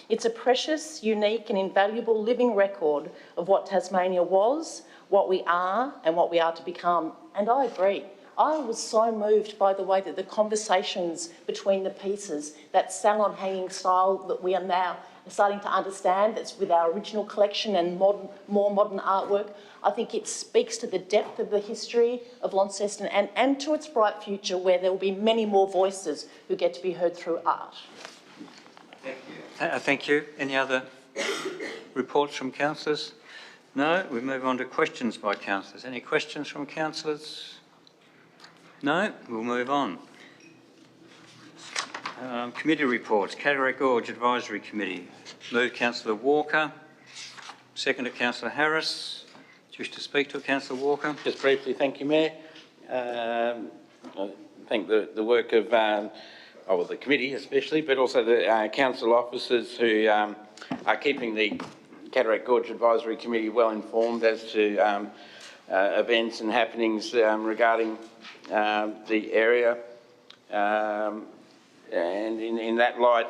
It's a precious, unique and invaluable living record of what Tasmania was, what we are and what we are to become. And I agree. I was so moved by the way that the conversations between the pieces, that salon hanging style that we are now starting to understand, that's with our original collection and more modern artwork, I think it speaks to the depth of the history of Launceston and to its bright future, where there will be many more voices who get to be heard through art. Thank you. Thank you. Any other reports from councillors? No? We move on to questions by councillors. Any questions from councillors? No? We'll move on. Committee reports. Cataract Gorge Advisory Committee. Moved Councillor Walker. Seconded Councillor Harris. Do you wish to speak to Councillor Walker? Just briefly, thank you, Mayor. I thank the work of the committee especially, but also the council officers who are keeping the Cataract Gorge Advisory Committee well informed as to events and happenings regarding the area. And in that light,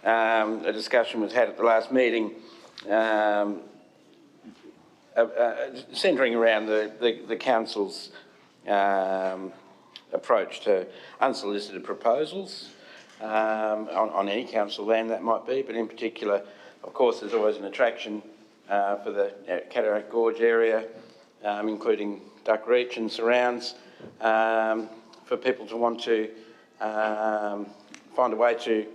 a discussion was had at the last meeting centring around the council's approach to unsolicited proposals on any council land that might be, but in particular, of course, there's always an attraction for the Cataract Gorge area, including Duck Reach and surrounds, for people to want to find a way to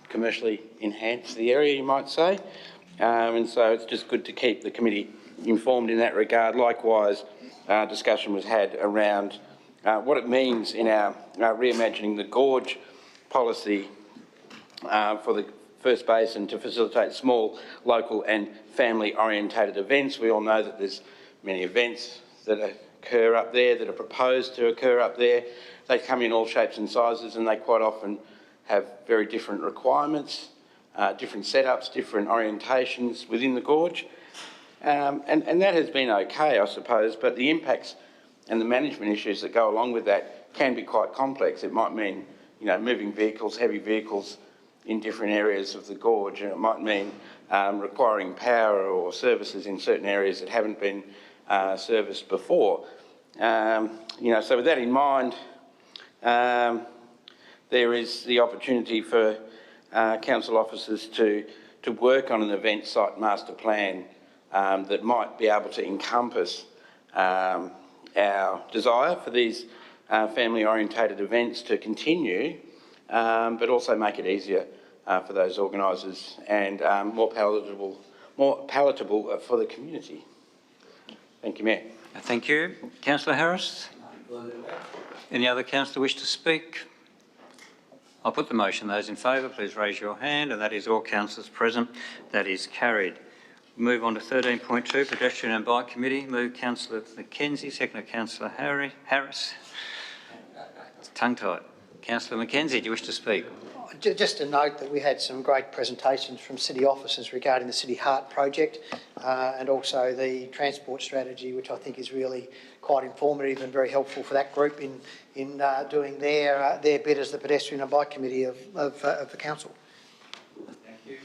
commercially enhance the area, you might say. And so it's just good to keep the committee informed in that regard. Likewise, discussion was had around what it means in our reimagining the gorge policy for the First Basin to facilitate small, local and family-orientated events. We all know that there's many events that occur up there, that are proposed to occur up there. They come in all shapes and sizes, and they quite often have very different requirements, different setups, different orientations within the gorge. And that has been okay, I suppose, but the impacts and the management issues that go along with that can be quite complex. It might mean, you know, moving vehicles, heavy vehicles in different areas of the gorge, and it might mean requiring power or services in certain areas that haven't been serviced before. You know, so with that in mind, there is the opportunity for council officers to work on an event site master plan that might be able to encompass our desire for these family-orientated events to continue, but also make it easier for those organisers and more palatable for the community. Thank you, Mayor. Thank you. Councillor Harris? Any other councillor wish to speak? I'll put the motion. Those in favour, please raise your hand, and that is all councillors present. That is carried. Move on to 13.2, Pedestrian and Bike Committee. Move Councillor Mackenzie, seconded Councillor Harris. It's tongue-tied. Councillor Mackenzie, do you wish to speak? Just to note that we had some great presentations from city officers regarding the City Heart project and also the transport strategy, which I think is really quite informative and very helpful for that group in doing their bit as the Pedestrian and Bike Committee of the council. Thank you.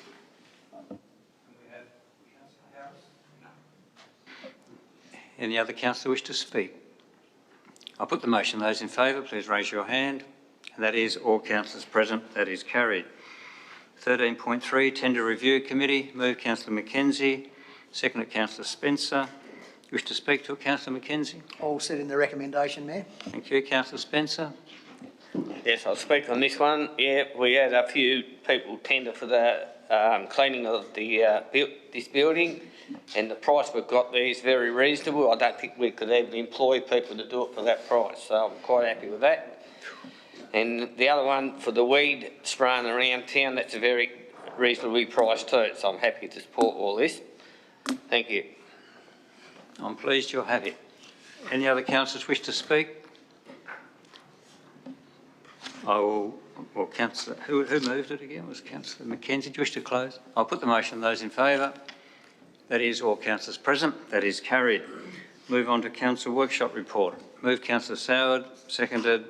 We have Councillor Harris. Any other councillor wish to speak? I'll put the motion. Those in favour, please raise your hand. And that is all councillors present. That is carried. 13.3, Tender Review Committee. Move Councillor Mackenzie, seconded Councillor Spencer. You wish to speak to it, Councillor Mackenzie? All set in the recommendation, Mayor. Thank you. Councillor Spencer? Yes, I'll speak on this one. Yeah, we had a few people tender for the cleaning of the this building, and the price we've got there is very reasonable. I don't think we could even employ people to do it for that price, so I'm quite happy with that. And the other one for the weed spraying around town, that's a very reasonably priced too, so I'm happy to support all this. Thank you. I'm pleased you're happy. Any other councillors wish to speak? I will, well, Councillor, who moved it again? Was Councillor Mackenzie? Do you wish to close? I'll put the motion. Those in favour? That is all councillors present. That is carried. Move on to Council Workshop Report. Move Councillor Soward, seconded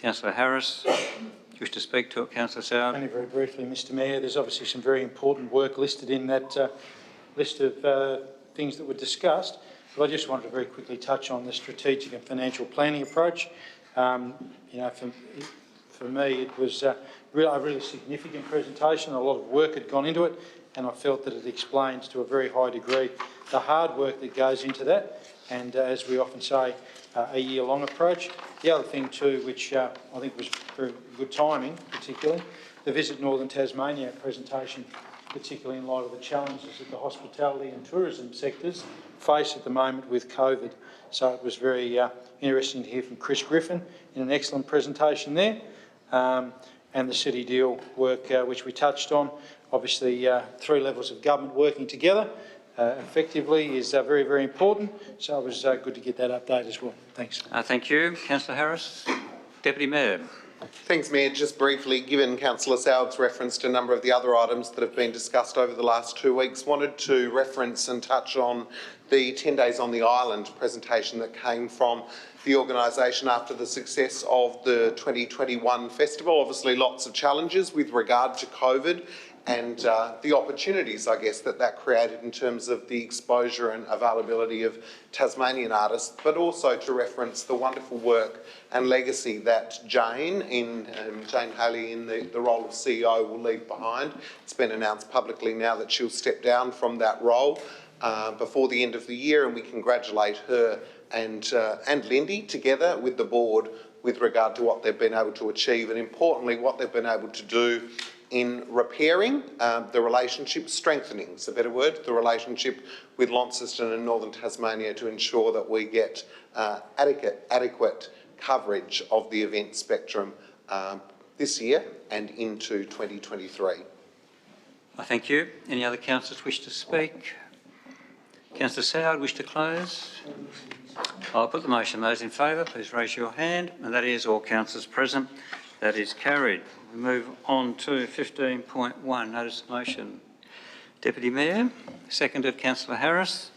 Councillor Harris. Do you wish to speak to it, Councillor Soward? Only very briefly, Mr Mayor. There's obviously some very important work listed in that list of things that were discussed, but I just wanted to very quickly touch on the strategic and financial planning approach. You know, for me, it was a really significant presentation. A lot of work had gone into it, and I felt that it explains to a very high degree the hard work that goes into that, and as we often say, a year-long approach. The other thing too, which I think was very good timing, particularly, the Visit Northern Tasmania presentation, particularly in light of the challenges that the hospitality and tourism sectors face at the moment with COVID. So it was very interesting to hear from Chris Griffin in an excellent presentation there. And the City Deal work, which we touched on. Obviously, 3 levels of government working together effectively is very, very important. So it was good to get that update as well. Thanks. Thank you. Councillor Harris. Deputy Mayor. Thanks, Mayor. Just briefly, given Councillor Soward's reference to a number of the other items that have been discussed over the last 2 weeks, wanted to reference and touch on the 10 Days on the Island presentation that came from the organisation after the success of the 2021 festival. Obviously, lots of challenges with regard to COVID and the opportunities, I guess, that created in terms of the exposure and availability of Tasmanian artists, but also to reference the wonderful work and legacy that Jane Haley in the role of CEO will leave behind. It's been announced publicly now that she'll step down from that role before the end of the year, and we congratulate her and Lindy together with the board with regard to what they've been able to achieve, and importantly what they've been able to do in repairing the relationship, strengthening is a better word, the relationship with Launceston and Northern Tasmania to ensure that we get adequate coverage of the event spectrum this year and into 2023. Thank you. Any other councillors wish to speak? Councillor Soward, wish to close? I'll put the motion. Those in favour, please raise your hand. And that is all councillors present. That is carried. We move on to 15.1, notice of motion. Deputy Mayor, seconded Councillor Harris.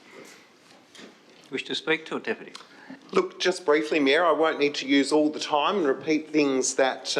Wish to speak to it, Deputy? Look, just briefly, Mayor, I won't need to use all the time and repeat things that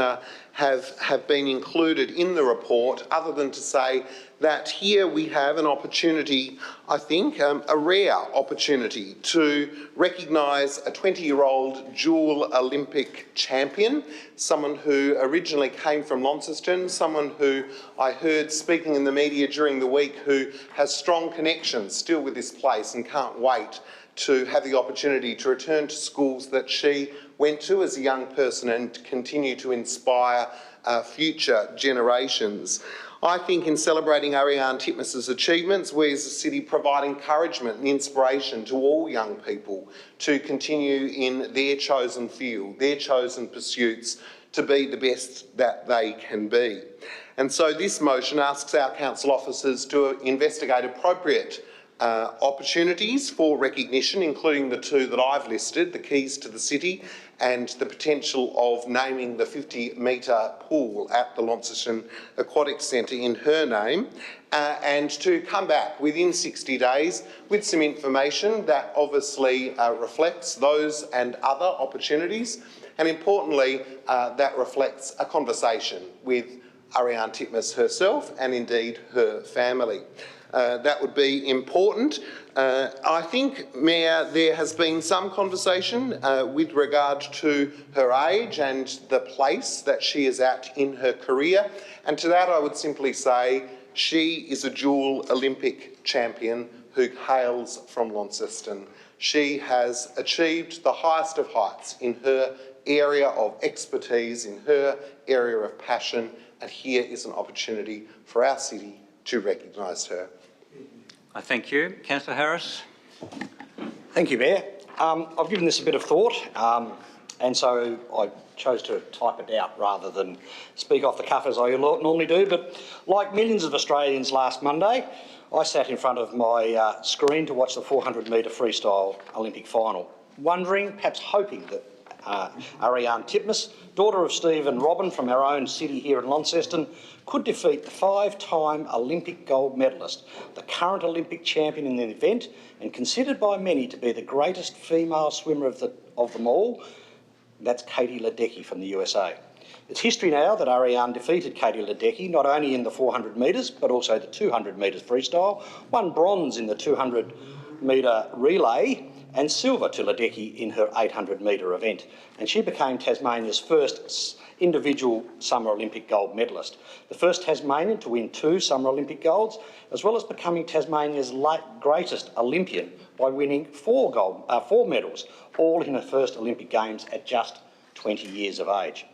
have been included in the report, other than to say that here we have an opportunity, I think, a rare opportunity to recognise a 20-year-old dual Olympic champion, someone who originally came from Launceston, someone who I heard speaking in the media during the week who has strong connections still with this place and can't wait to have the opportunity to return to schools that she went to as a young person and continue to inspire future generations. I think in celebrating Ariane Titmus's achievements, we as a city provide encouragement and inspiration to all young people to continue in their chosen field, their chosen pursuits, to be the best that they can be. And so this motion asks our council officers to investigate appropriate opportunities for recognition, including the two that I've listed, the keys to the city and the potential of naming the 50-metre pool at the Launceston Aquatic Centre in her name, and to come back within 60 days with some information that obviously reflects those and other opportunities, and importantly, that reflects a conversation with Ariane Titmus herself and indeed her family. That would be important. I think, Mayor, there has been some conversation with regard to her age and the place that she is at in her career, and to that I would simply say she is a dual Olympic champion who hails from Launceston. She has achieved the highest of heights in her area of expertise, in her area of passion, and here is an opportunity for our city to recognise her. I thank you. Councillor Harris. Thank you, Mayor. I've given this a bit of thought, and so I chose to type it out rather than speak off the cuff as I normally do. But like millions of Australians last Monday, I sat in front of my screen to watch the 400-metre freestyle Olympic final, wondering, perhaps hoping that Ariane Titmus, daughter of Steve and Robin from our own city here in Launceston, could defeat the 5-time Olympic gold medalist, the current Olympic champion in the event, and considered by many to be the greatest female swimmer of them all. That's Katie Ledecky from the USA. It's history now that Ariane defeated Katie Ledecky not only in the 400 metres but also the 200 metres freestyle, won bronze in the 200 metre relay and silver to Ledecky in her 800 metre event, and she became Tasmania's first individual Summer Olympic gold medalist, the first Tasmanian to win 2 Summer Olympic golds, as well as becoming Tasmania's greatest Olympian by winning 4 medals, all in her first Olympic Games at just 20 years of age.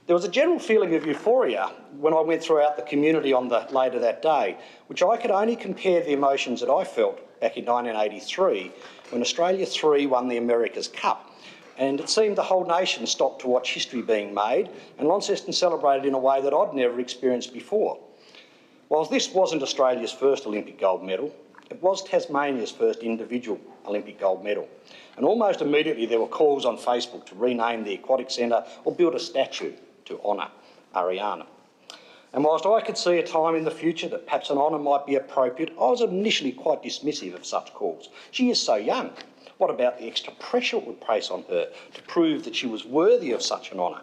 There was a general feeling of euphoria when I went throughout the community later that day, which I could only compare the emotions that I felt back in 1983 when Australia 3 won the America's Cup. And it seemed the whole nation stopped to watch history being made, and Launceston celebrated in a way that I'd never experienced before. Whilst this wasn't Australia's first Olympic gold medal, it was Tasmania's first individual Olympic gold medal. And almost immediately there were calls on Facebook to rename the Aquatic Centre or build a statue to honour Ariane. And whilst I could see a time in the future that perhaps an honour might be appropriate, I was initially quite dismissive of such calls. She is so young. What about the extra pressure it would place on her to prove that she was worthy of such an honour?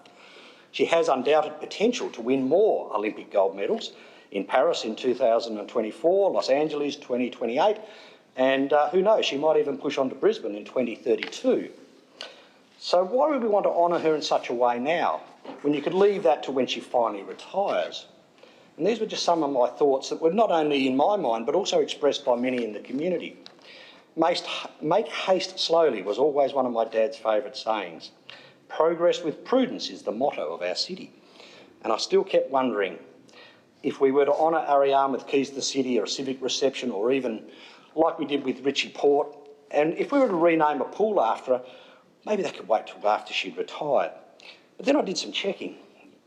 She has undoubted potential to win more Olympic gold medals in Paris in 2024, Los Angeles 2028, and who knows, she might even push on to Brisbane in 2032. So why would we want to honour her in such a way now, when you could leave that to when she finally retires? And these were just some of my thoughts that were not only in my mind, but also expressed by many in the community. Make haste slowly was always one of my dad's favourite sayings. Progress with prudence is the motto of our city. And I still kept wondering, if we were to honour Ariane with keys to the city or a civic reception, or even like we did with Richie Port, and if we were to rename a pool after her, maybe that could wait till after she'd retired. But then I did some checking.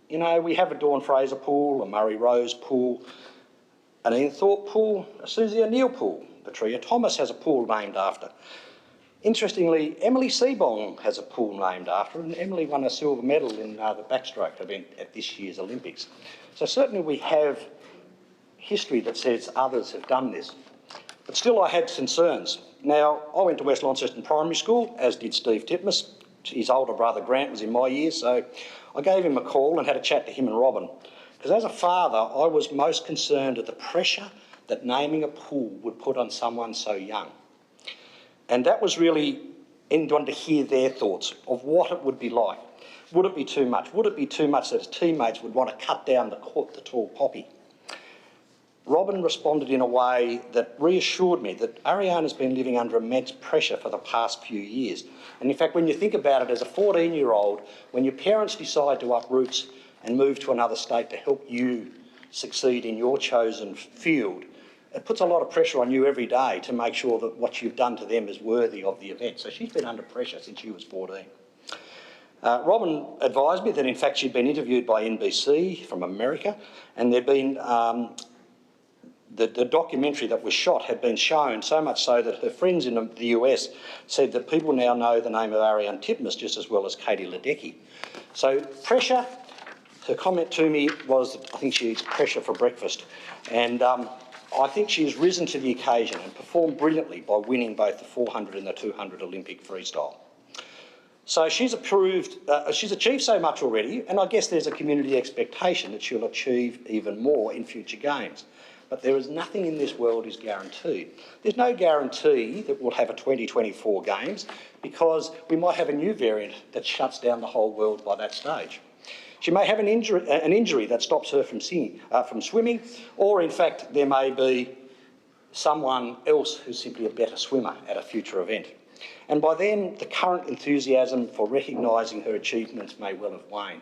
You know, we have a Dawn Fraser pool, a Murray Rose pool, an Ian Thorpe pool, a Susie O'Neill pool. Petria Thomas has a pool named after. Interestingly, Emily Seabong has a pool named after her, and Emily won a silver medal in the backstroke event at this year's Olympics. So certainly we have history that says others have done this. But But still I had concerns. Now, I went to West Launceston Primary School, as did Steve Titmus. His older brother Grant was in my year, so I gave him a call and had a chat to him and Robin. Because as a father, I was most concerned at the pressure that naming a pool would put on someone so young. And that was really, I wanted to hear their thoughts of what it would be like. Would it be too much? Would it be too much that his teammates would want to cut down the tall poppy? Robin responded in a way that reassured me that Ariana's been living under immense pressure for the past few years. And in fact, when you think about it, as a 14-year-old, when your parents decide to uproot and move to another state to help you succeed in your chosen field, it puts a lot of pressure on you every day to make sure that what you've done to them is worthy of the event. So she's been under pressure since she was 14. Robin advised me that in fact she'd been interviewed by NBC from America, and there'd been the documentary that was shot had been shown, so much so that her friends in the US said that people now know the name of Ariane Titmus just as well as Katie Ledecky. So pressure, her comment to me was that I think she eats pressure for breakfast. And I think she's risen to the occasion and performed brilliantly by winning both the 400 and the 200 Olympic freestyle. So she's achieved so much already, and I guess there's a community expectation that she'll achieve even more in future games. But there is nothing in this world is guaranteed. There's no guarantee that we'll have a 2024 games because we might have a new variant that shuts down the whole world by that stage. She may have an injury that stops her from swimming, or in fact there may be someone else who's simply a better swimmer at a future event. And by then, the current enthusiasm for recognising her achievements may well have waned.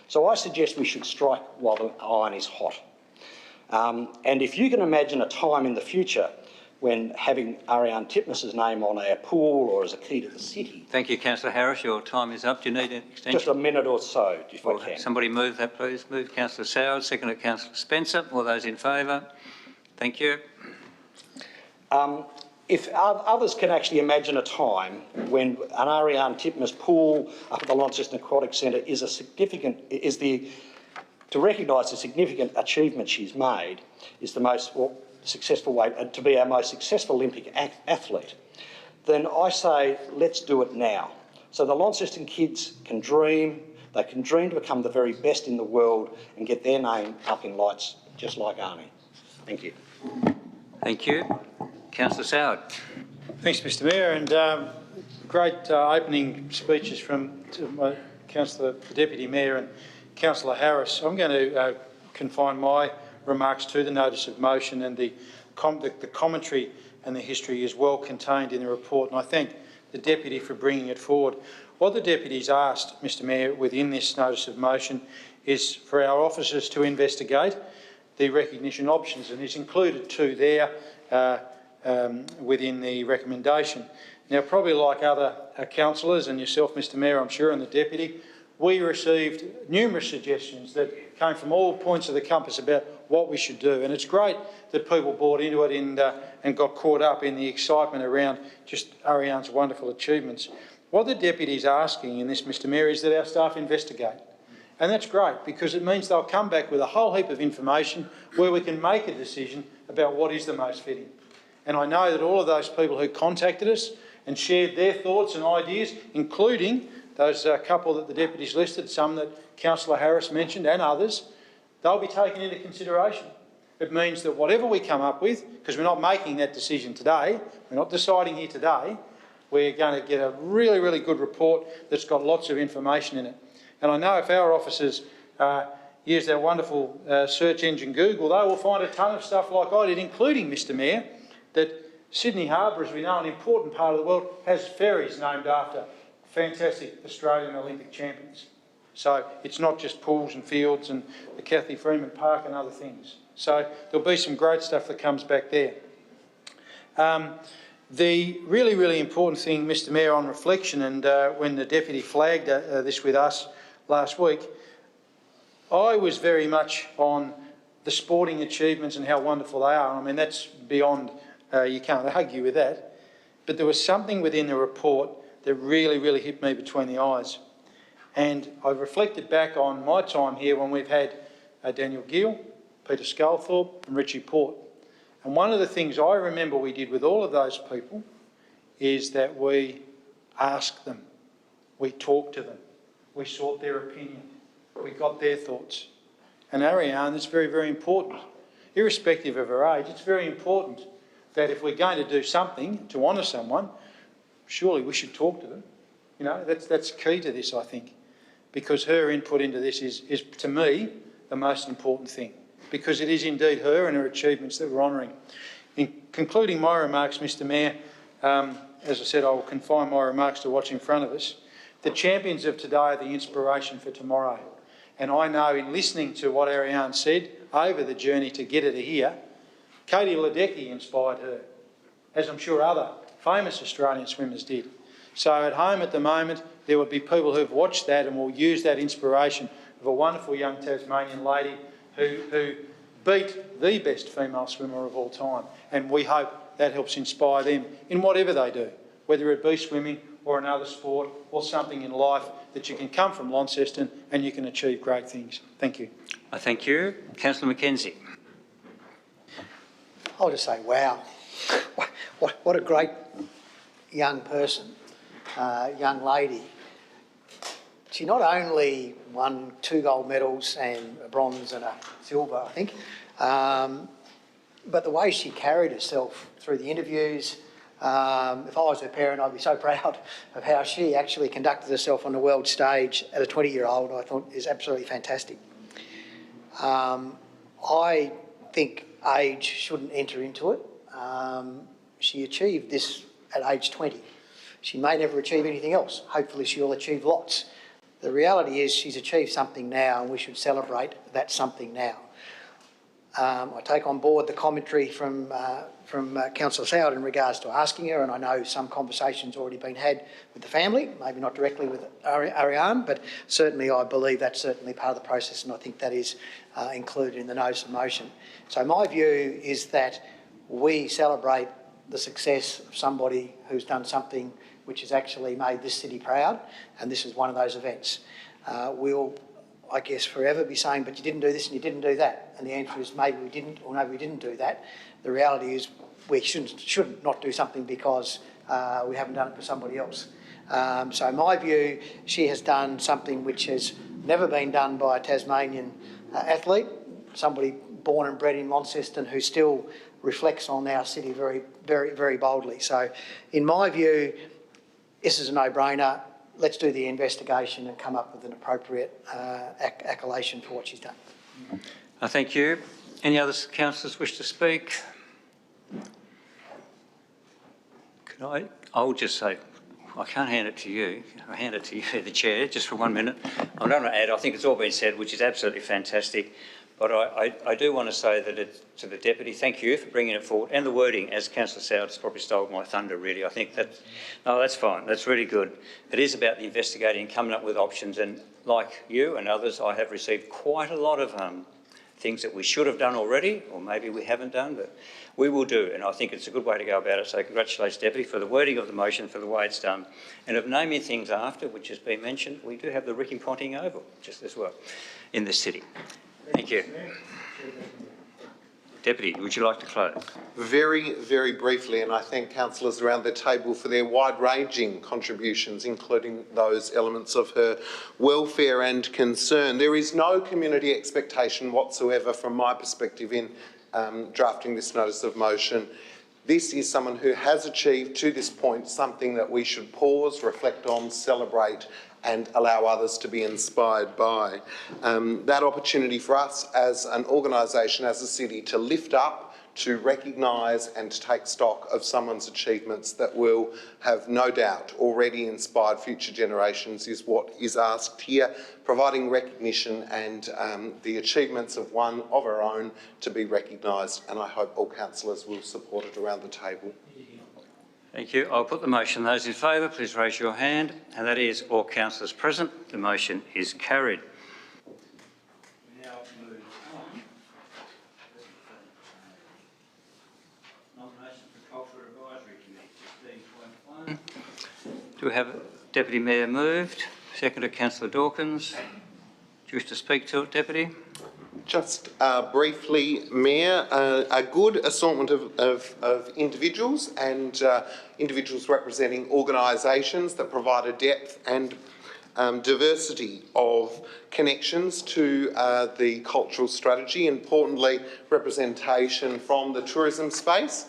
So I suggest we should strike while the iron is hot. And if you can imagine a time in the future when having Ariane Titmus's name on a pool or as a key to the city... Thank you, Councillor Harris. Your time is up. Do you need an extension? Just a minute or so, if I can. Somebody move that, please. Move Councillor Soward, seconded Councillor Spencer. All those in favour? Thank you. If others can actually imagine a time when an Ariane Titmus pool up at the Launceston Aquatic Centre is to recognise the significant achievement she's made is the most successful way to be our most successful Olympic athlete, then I say let's do it now. So the Launceston kids can dream, they can dream to become the very best in the world and get their name up in lights just like Arnie. Thank you. Thank you. Councillor Soward. Thanks, Mr Mayor, and great opening speeches from Councillor, the Deputy Mayor and Councillor Harris. I'm going to confine my remarks to the notice of motion, and the commentary and the history is well contained in the report, and I thank the Deputy for bringing it forward. What the Deputy's asked, Mr Mayor, within this notice of motion is for our officers to investigate the recognition options, and is included too there within the recommendation. Now, probably like other councillors and yourself, Mr Mayor, I'm sure, and the Deputy, we received numerous suggestions that came from all points of the compass about what we should do, and it's great that people bought into it and got caught up in the excitement around just Ariane's wonderful achievements. What the Deputy's asking in this, Mr Mayor, is that our staff investigate. And that's great because it means they'll come back with a whole heap of information where we can make a decision about what is the most fitting. And I know that all of those people who contacted us and shared their thoughts and ideas, including those couple that the Deputy's listed, some that Councillor Harris mentioned and others, they'll be taken into consideration. It means that whatever we come up with, because we're not making that decision today, we're not deciding here today, we're going to get a really, really good report that's got lots of information in it. And I know if our officers use their wonderful search engine Google, they will find a ton of stuff like I did, including, Mr Mayor, that Sydney Harbour, as we know, an important part of the world, has ferries named after fantastic Australian Olympic champions. So it's not just pools and fields and the Cathy Freeman Park and other things. So there'll be some great stuff that comes back there. The really, really important thing, Mr Mayor, on reflection, and when the Deputy flagged this with us last week, I was very much on the sporting achievements and how wonderful they are. I mean, that's beyond, you can't argue with that. But there was something within the report that really, really hit me between the eyes. And I've reflected back on my time here when we've had Daniel Gill, Peter Sculthorpe and Richie Port. And one of the things I remember we did with all of those people is that we asked them, we talked to them, we sought their opinion, we got their thoughts. And Ariane, that's very, very important. Irrespective of her age, it's very important that if we're going to do something to honour someone, surely we should talk to them. You know, that's key to this, I think, because her input into this is to me, the most important thing, because it is indeed her and her achievements that we're honouring. In concluding my remarks, Mr Mayor, as I said, I will confine my remarks to what's in front of us. The champions of today are the inspiration for tomorrow. And I know in listening to what Ariane said over the journey to get her to here, Katie Ledecky inspired her, as I'm sure other famous Australian swimmers did. So at home at the moment, there would be people who've watched that and will use that inspiration of a wonderful young Tasmanian lady who beat the best female swimmer of all time. And we hope that helps inspire them in whatever they do, whether it be swimming or another sport or something in life, that you can come from Launceston and you can achieve great things. Thank you. Thank you. Councillor Mackenzie. I'll just say, wow, what a great young person, young lady. She not only won 2 gold medals and a bronze and a silver, I think, but the way she carried herself through the interviews. If I was her parent, I'd be so proud of how she actually conducted herself on the world stage at a 20-year-old. I thought is absolutely fantastic. I think age shouldn't enter into it. She achieved this at age 20. She may never achieve anything else. Hopefully she'll achieve lots. The reality is she's achieved something now and we should celebrate that something now. I take on board the commentary from Councillor Soward in regards to asking her, and I know some conversations already been had with the family, maybe not directly with Ariane, but certainly I believe that's certainly part of the process, and I think that is included in the notice of motion. So my view is that we celebrate the success of somebody who's done something which has actually made this city proud, and this is one of those events. We'll, I guess, forever be saying, but you didn't do this and you didn't do that. And the answer is maybe we didn't, or maybe we didn't do that. The reality is we shouldn't not do something because we haven't done it for somebody else. So my view, she has done something which has never been done by a Tasmanian athlete, somebody born and bred in Launceston who still reflects on our city very, very, very boldly. So in my view, this is a no-brainer. Let's do the investigation and come up with an appropriate accolation for what she's done. Thank you. Any other councillors wish to speak? I'll just say, I can't hand it to you. I hand it to you, the Chair, just for 1 minute. I don't want to add, I think it's all been said, which is absolutely fantastic. But I do want to say that to the Deputy, thank you for bringing it forward. And the wording, as Councillor Soward's probably stole my thunder, really. I think that's fine. That's really good. It is about the investigating and coming up with options. And like you and others, I have received quite a lot of things that we should have done already, or maybe we haven't done, but we will do. And I think it's a good way to go about it. So congratulations, Deputy, for the wording of the motion, for the way it's done. And of naming things after, which has been mentioned, we do have the Ricky Ponting Oval, just as well, in the city. Thank you. Deputy, would you like to close? Very, very briefly, and I thank councillors around the table for their wide-ranging contributions, including those elements of her welfare and concern. There is no community expectation whatsoever from my perspective in drafting this notice of motion. This is someone who has achieved to this point something that we should pause, reflect on, celebrate and allow others to be inspired by. That opportunity for us as an organisation, as a city, to lift up, to recognise and to take stock of someone's achievements that will have no doubt already inspired future generations is what is asked here, providing recognition and the achievements of one of our own to be recognised, and I hope all councillors will support it around the table. Thank you. I'll put the motion. Those in favour, please raise your hand. And that is all councillors present. The motion is carried. We now move on. Nomination for Cultural Advisory Committee, 15.1. Do we have Deputy Mayor moved? Seconded, Councillor Dawkins. Do you wish to speak to it, Deputy? Just briefly, Mayor, a good assortment of individuals and individuals representing organisations that provide a depth and diversity of connections to the cultural strategy, importantly representation from the tourism space.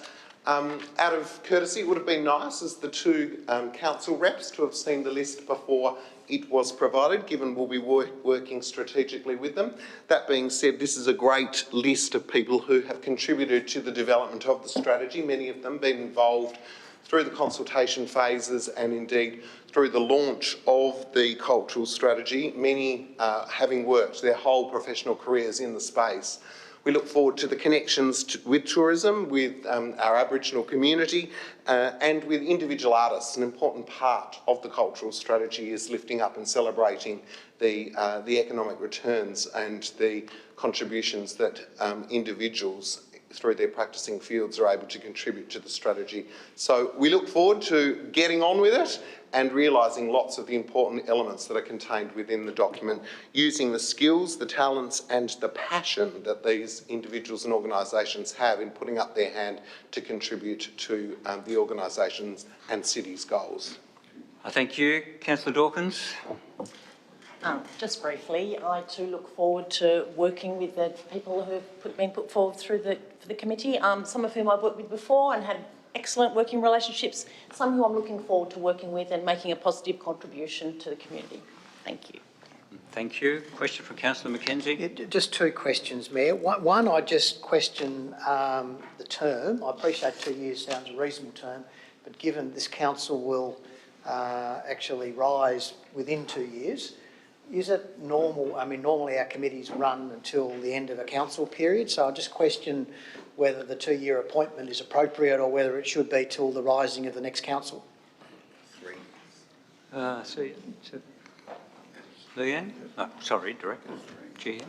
Out of courtesy, it would have been nice as the two council reps to have seen the list before it was provided, given we'll be working strategically with them. That being said, this is a great list of people who have contributed to the development of the strategy, many of them been involved through the consultation phases and indeed through the launch of the cultural strategy, many having worked their whole professional careers in the space. We look forward to the connections with tourism, with our Aboriginal community and with individual artists. An important part of the cultural strategy is lifting up and celebrating the economic returns and the contributions that individuals through their practising fields are able to contribute to the strategy. So we look forward to getting on with it and realising lots of the important elements that are contained within the document, using the skills, the talents and the passion that these individuals and organisations have in putting up their hand to contribute to the organisations and city's goals. Thank you. Councillor Dawkins. Just briefly, I too look forward to working with the people who have been put forward through the committee, some of whom I've worked with before and had excellent working relationships, some who I'm looking forward to working with and making a positive contribution to the community. Thank you. Thank you. Question from Councillor McKenzie. Yeah, just two questions, Mayor. One, I just question the term. I appreciate 2 years sounds a reasonable term, but given this council will actually rise within 2 years, is it normal? I mean, normally our committees run until the end of a council period, so I just question whether the 2-year appointment is appropriate or whether it should be till the rising of the next council. Leanne? Oh, sorry, Director. GM.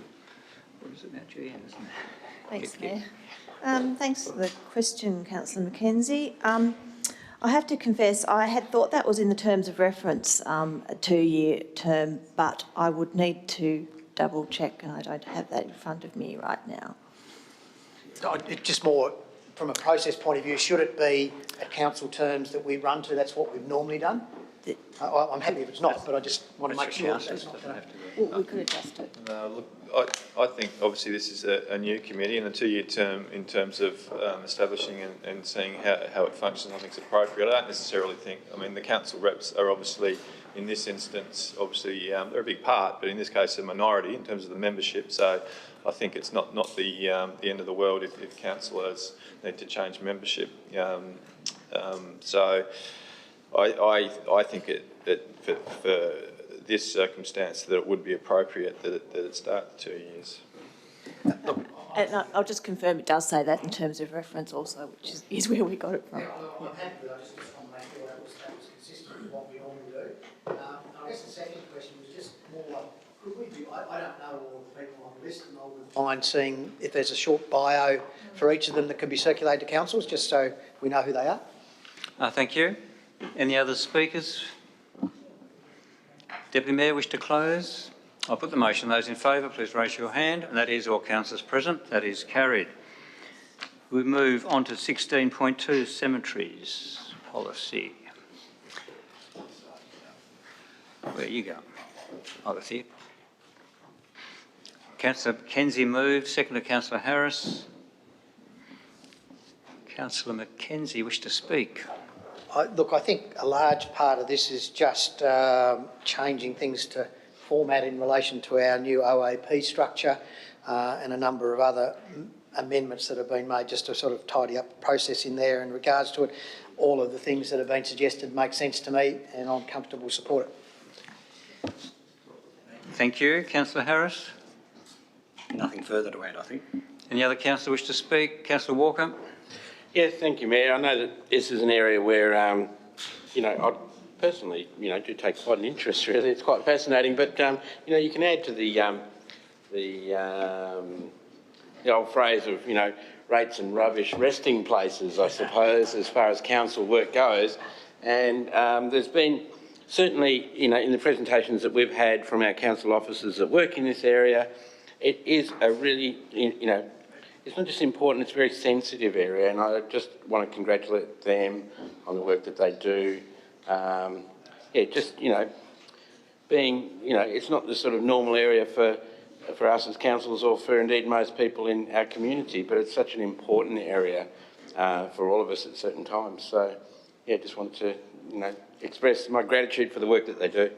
What is it now? GM, isn't it? Thanks, Mayor. Thanks for the question, Councillor McKenzie. I have to confess, I had thought that was in the terms of reference, a 2-year term, but I would need to double check and I don't have that in front of me right now. It's just more from a process point of view, should it be at council terms that we run to? That's what we've normally done. I'm happy if it's not, but I just want to make sure that's not going to... We could adjust it. Look, I think obviously this is a new committee and a 2-year term in terms of establishing and seeing how it functions, I think is appropriate. I don't necessarily think, I mean, the council reps are obviously, in this instance, obviously they're a big part, but in this case a minority in terms of the membership. So I think it's not the end of the world if councillors need to change membership. So I think that for this circumstance that it would be appropriate that it start 2 years. And I'll just confirm it does say that in terms of reference also, which is where we got it from. Yeah, I'm happy with it. I just want to make sure that was consistent with what we normally do. I guess the second question was just more like, could we do, I don't know all the people on the list and I would mind seeing if there's a short bio for each of them that can be circulated to councils, just so we know who they are. Thank you. Any other speakers? Deputy Mayor, wish to close? I'll put the motion. Those in favour, please raise your hand. And that is all councillors present. That is carried. We move on to 16.2, Cemeteries Policy. Where you go? Oh, that's it. Councillor McKenzie moved. Seconded Councillor Harris. Councillor McKenzie, wish to speak? Look, I think a large part of this is just changing things to format in relation to our new OAP structure and a number of other amendments that have been made just to sort of tidy up the process in there in regards to it. All of the things that have been suggested make sense to me and I'm comfortable to support it. Thank you. Councillor Harris? Nothing further to add, I think. Any other councillor wish to speak? Councillor Walker? Yes, thank you, Mayor. I know that this is an area where, I personally, do take quite an interest, really. It's quite fascinating. But, you can add to the old phrase of, rates and rubbish resting places, I suppose, as far as council work goes. And there's been certainly, in the presentations that we've had from our council officers that work in this area, it is a really, it's not just important, it's a very sensitive area, and I just want to congratulate them on the work that they do. Being, it's not the sort of normal area for us as councillors or for indeed most people in our community, but it's such an important area for all of us at certain times. So, just want to, express my gratitude for the work that they do.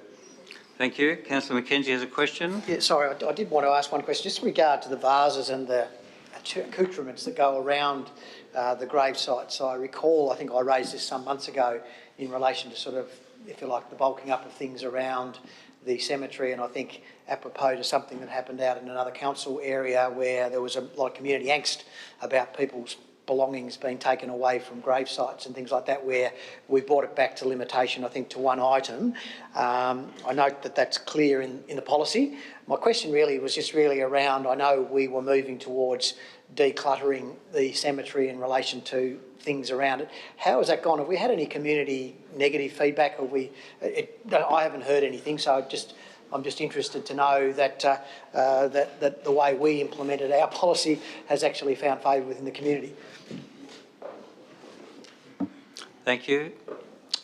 Thank you. Councillor Mackenzie has a question. Yeah, sorry, I did want to ask one question, just in regard to the vases and the accoutrements that go around the grave sites. I recall, I think I raised this some months ago in relation to sort of, if you like, the bulking up of things around the cemetery, and I think apropos to something that happened out in another council area where there was a lot of community angst about people's belongings being taken away from grave sites and things like that, where we brought it back to limitation, I think, to one item. I note that that's clear in the policy. My question really was just really around, I know we were moving towards decluttering the cemetery in relation to things around it. How has that gone? Have we had any community negative feedback? I haven't heard anything, so I'm just interested to know that that the way we implemented our policy has actually found favour within the community. Thank you.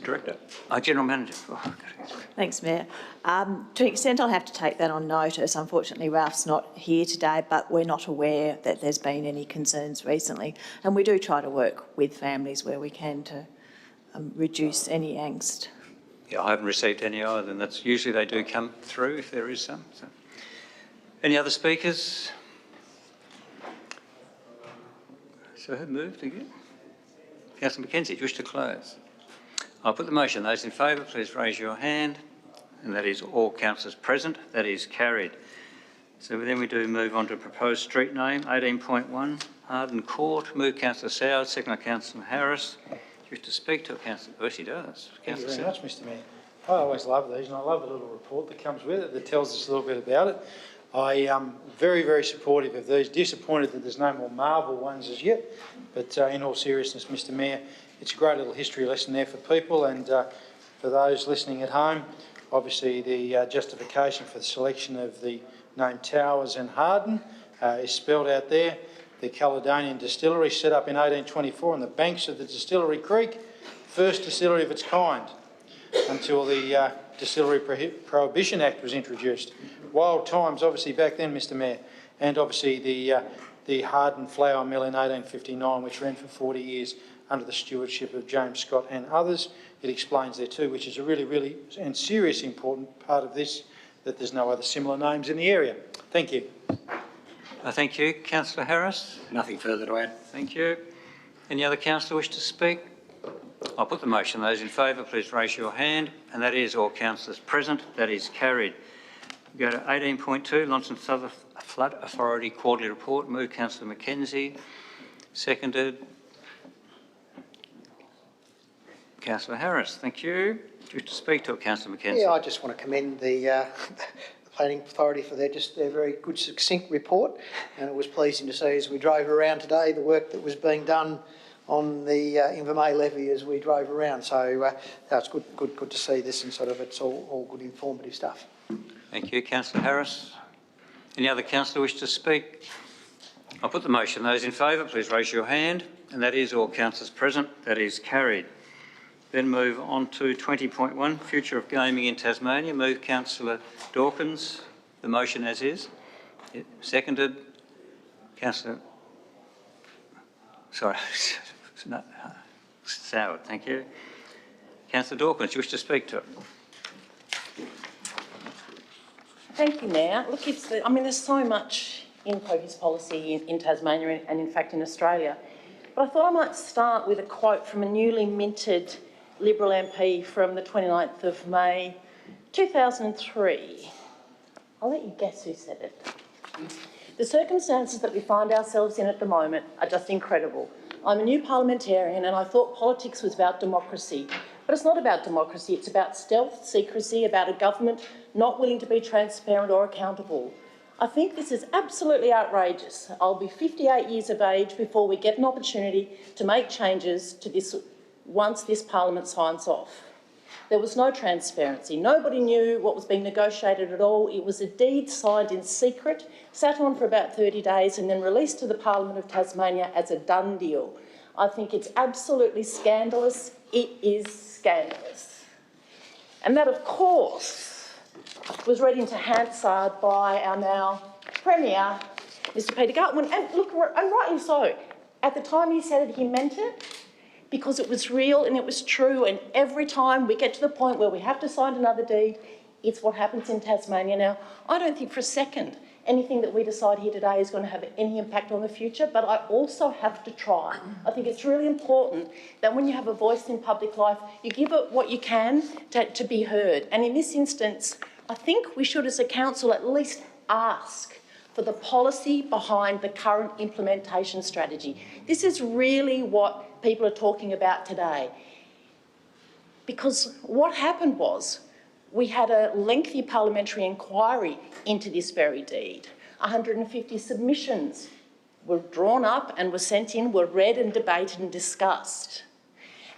Director. General Manager. Thanks, Mayor. To an extent, I'll have to take that on notice. Unfortunately, Ralph's not here today, but we're not aware that there's been any concerns recently. And we do try to work with families where we can to reduce any angst. Yeah, I haven't received any either, and that's usually they do come through if there is some. So. Any other speakers? So who moved again? Councillor Mackenzie, do you wish to close? I'll put the motion. Those in favour, please raise your hand. And that is all councillors present. That is carried. So then we do move on to proposed street name, 18.1, Harden Court. Move Councillor Soward, second by Councillor Harris. Do you wish to speak to it, Councillor? Yes, he does. Thank you very much, Mr Mayor. I always love these, and I love the little report that comes with it that tells us a little bit about it. I am very, very supportive of these. Disappointed that there's no more Marvel ones as yet, but in all seriousness, Mr Mayor, it's a great little history lesson there for people, and for those listening at home, obviously the justification for the selection of the name Towers and Harden is spelled out there. The Caledonian Distillery, set up in 1824 on the banks of the Distillery Creek, first distillery of its kind until the Distillery Prohibition Act was introduced. Wild times, obviously, back then, Mr Mayor, and obviously the Harden Flour Mill in 1859, which ran for 40 years under the stewardship of James Scott and others. It explains there too, which is a really, really and serious important part of this, that there's no other similar names in the area. Thank you. Thank you. Councillor Harris? Nothing further to add. Thank you. Any other councillor wish to speak? I'll put the motion. Those in favour, please raise your hand. And that is all councillors present. That is carried. We go to 18.2, Launceston Southern Flood Authority Quarterly Report. Move Councillor Mackenzie. Seconded. Councillor Harris. Thank you. Do you wish to speak to it, Councillor Mackenzie? Yeah, I just want to commend the Planning Authority for their very good, succinct report, and it was pleasing to see as we drove around today the work that was being done on the Invermay Levy as we drove around. So it's good to see this, and sort of it's all good informative stuff. Thank you, Councillor Harris. Any other councillor wish to speak? I'll put the motion. Those in favour, please raise your hand, and that is all councillors present. That is carried. Then move on to 20.1, Future of Gaming in Tasmania. Move Councillor Dawkins. The motion as is. Seconded. Councillor... Sorry. Soward, thank you. Councillor Dawkins, you wish to speak to it? Thank you, Mayor. Look, there's so much in Pokies policy in Tasmania and in fact in Australia. But I thought I might start with a quote from a newly minted Liberal MP from the 29th of May 2003. I'll let you guess who said it. The circumstances that we find ourselves in at the moment are just incredible. I'm a new parliamentarian and I thought politics was about democracy. But it's not about democracy, it's about stealth, secrecy, about a government not willing to be transparent or accountable. I think this is absolutely outrageous. I'll be 58 years of age before we get an opportunity to make changes to this once this Parliament signs off. There was no transparency. Nobody knew what was being negotiated at all. It was a deed signed in secret, sat on for about 30 days and then released to the Parliament of Tasmania as a done deal. I think it's absolutely scandalous. It is scandalous. And that, of course, was read into Hansard by our now Premier, Mr Peter Gutman, and look, and rightly so. At the time he said it, he meant it, because it was real and it was true, and every time we get to the point where we have to sign another deed, it's what happens in Tasmania now. I don't think for a second anything that we decide here today is going to have any impact on the future, but I also have to try. I think it's really important that when you have a voice in public life, you give it what you can to be heard. And in this instance, I think we should as a council at least ask for the policy behind the current implementation strategy. This is really what people are talking about today. Because what happened was we had a lengthy parliamentary inquiry into this very deed. 150 submissions were drawn up and were sent in, were read and debated and discussed.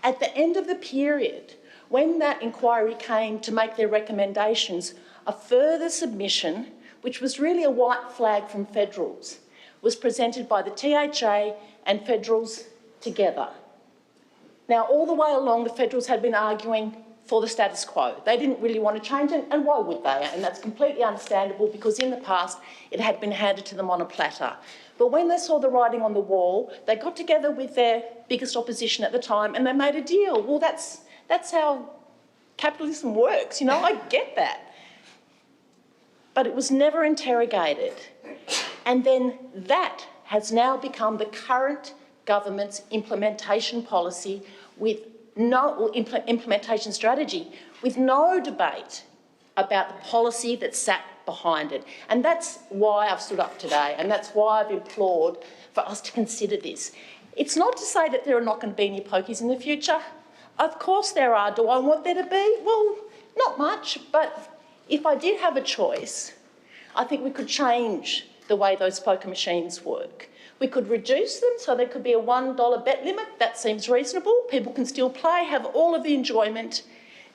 At the end of the period, when that inquiry came to make their recommendations, a further submission, which was really a white flag from Federals, was presented by the THA and Federals together. Now, all the way along, the Federals had been arguing for the status quo. They didn't really want to change it, and why would they? And that's completely understandable, because in the past it had been handed to them on a platter. But when they saw the writing on the wall, they got together with their biggest opposition at the time and they made a deal. Well, that's how capitalism works, you know, I get that. But it was never interrogated. And then that has now become the current government's implementation policy with no implementation strategy, with no debate about the policy that sat behind it. And that's why I've stood up today, and that's why I've implored for us to consider this. It's not to say that there are not going to be any pokies in the future. Of course there are. Do I want there to be? Well, not much, but if I did have a choice, I think we could change the way those poker machines work. We could reduce them so there could be a $1 bet limit. That seems reasonable. People can still play, have all of the enjoyment,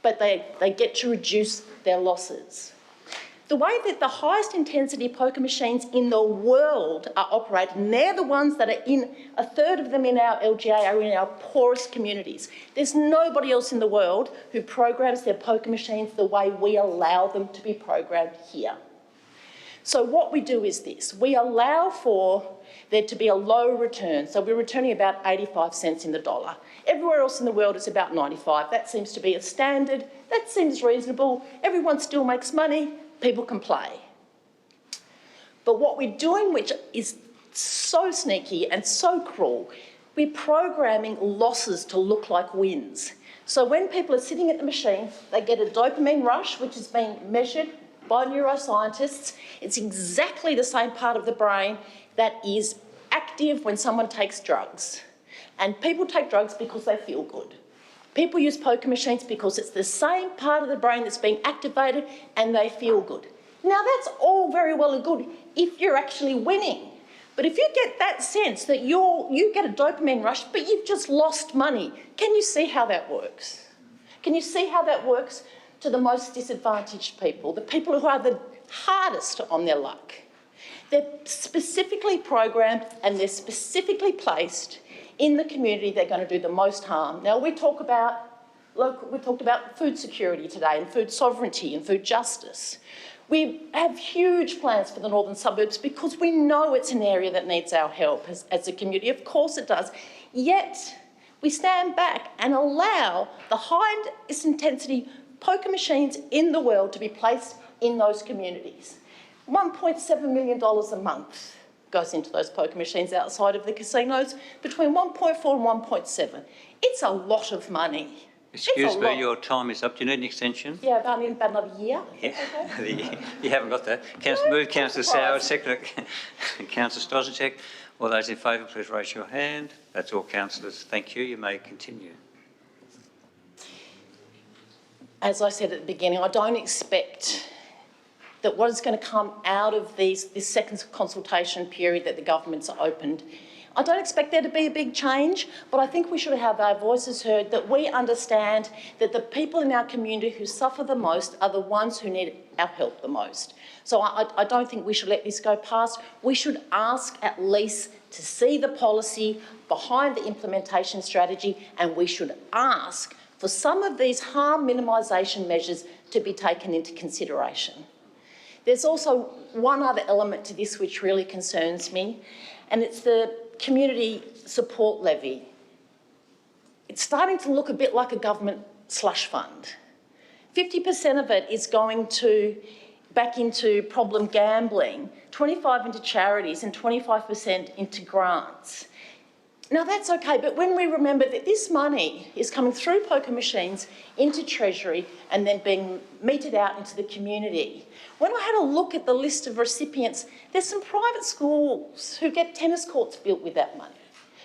but they get to reduce their losses. The way that the highest intensity poker machines in the world are operated, and they're the ones that are in, a third of them in our LGA are in our poorest communities. There's nobody else in the world who programs their poker machines the way we allow them to be programmed here. So what we do is this, we allow for there to be a low return. So we're returning about 85 cents in the dollar. Everywhere else in the world it's about 95. That seems to be a standard. That seems reasonable. Everyone still makes money. People can play. But what we're doing, which is so sneaky and so cruel, we're programming losses to look like wins. So when people are sitting at the machine, they get a dopamine rush, which is being measured by neuroscientists. It's exactly the same part of the brain that is active when someone takes drugs. And people take drugs because they feel good. People use poker machines because it's the same part of the brain that's being activated and they feel good. Now that's all very well and good if you're actually winning. But if you get that sense that you get a dopamine rush but you've just lost money, can you see how that works? Can you see how that works to the most disadvantaged people, the people who are the hardest on their luck? They're specifically programmed and they're specifically placed in the community they're going to do the most harm. Now, we talked about food security today and food sovereignty and food justice. We have huge plans for the northern suburbs because we know it's an area that needs our help as a community. Of course it does. Yet, we stand back and allow the highest intensity poker machines in the world to be placed in those communities. $1.7 million a month goes into those poker machines outside of the casinos, between 1.4 and 1.7. It's a lot of money. Excuse me, your time is up. Do you need an extension? Yeah, about another year. Yeah, okay. You haven't got that. Move Councillor Sauer, second Councillor Stosicek. All those in favour, please raise your hand. That's all councillors. Thank you. You may continue. As I said at the beginning, I don't expect that what is going to come out of this second consultation period that the government's opened, I don't expect there to be a big change, but I think we should have our voices heard, that we understand that the people in our community who suffer the most are the ones who need our help the most. So I don't think we should let this go past. We should ask at least to see the policy behind the implementation strategy, and we should ask for some of these harm minimisation measures to be taken into consideration. There's also one other element to this which really concerns me, and it's the community support levy. It's starting to look a bit like a government slush fund. 50% of it is going back into problem gambling, 25% into charities and 25% into grants. Now that's okay, but when we remember that this money is coming through poker machines into Treasury and then being meted out into the community. When I had a look at the list of recipients, there's some private schools who get tennis courts built with that money.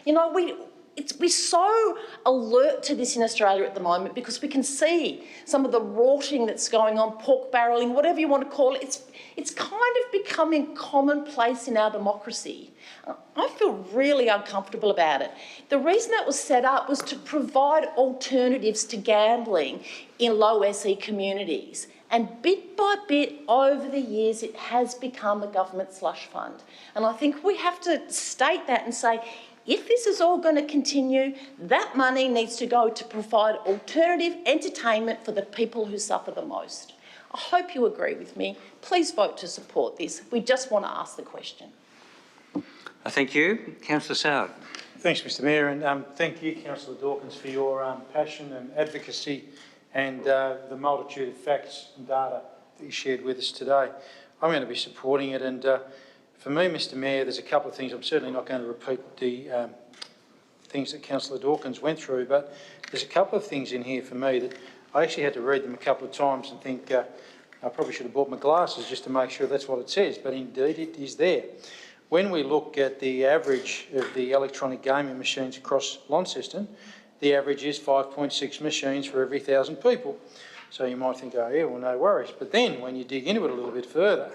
You know, we're so alert to this in Australia at the moment because we can see some of the rorting that's going on, pork barrelling, whatever you want to call it. It's kind of becoming commonplace in our democracy. I feel really uncomfortable about it. The reason that was set up was to provide alternatives to gambling in low SE communities. And bit by bit, over the years, it has become a government slush fund. And I think we have to state that and say, if this is all going to continue, that money needs to go to provide alternative entertainment for the people who suffer the most. I hope you agree with me. Please vote to support this. We just want to ask the question. Thank you. Councillor Soward. Thanks, Mr Mayor, and thank you, Councillor Dawkins, for your passion and advocacy and the multitude of facts and data that you shared with us today. I'm going to be supporting it, and for me, Mr Mayor, there's a couple of things. I'm certainly not going to repeat the things that Councillor Dawkins went through, but there's a couple of things in here for me that I actually had to read them a couple of times and think I probably should have bought my glasses just to make sure that's what it says, but indeed it is there. When we look at the average of the electronic gaming machines across Launceston, the average is 5.6 machines for every 1,000 people. So you might think, oh yeah, well no worries. But then when you dig into it a little bit further,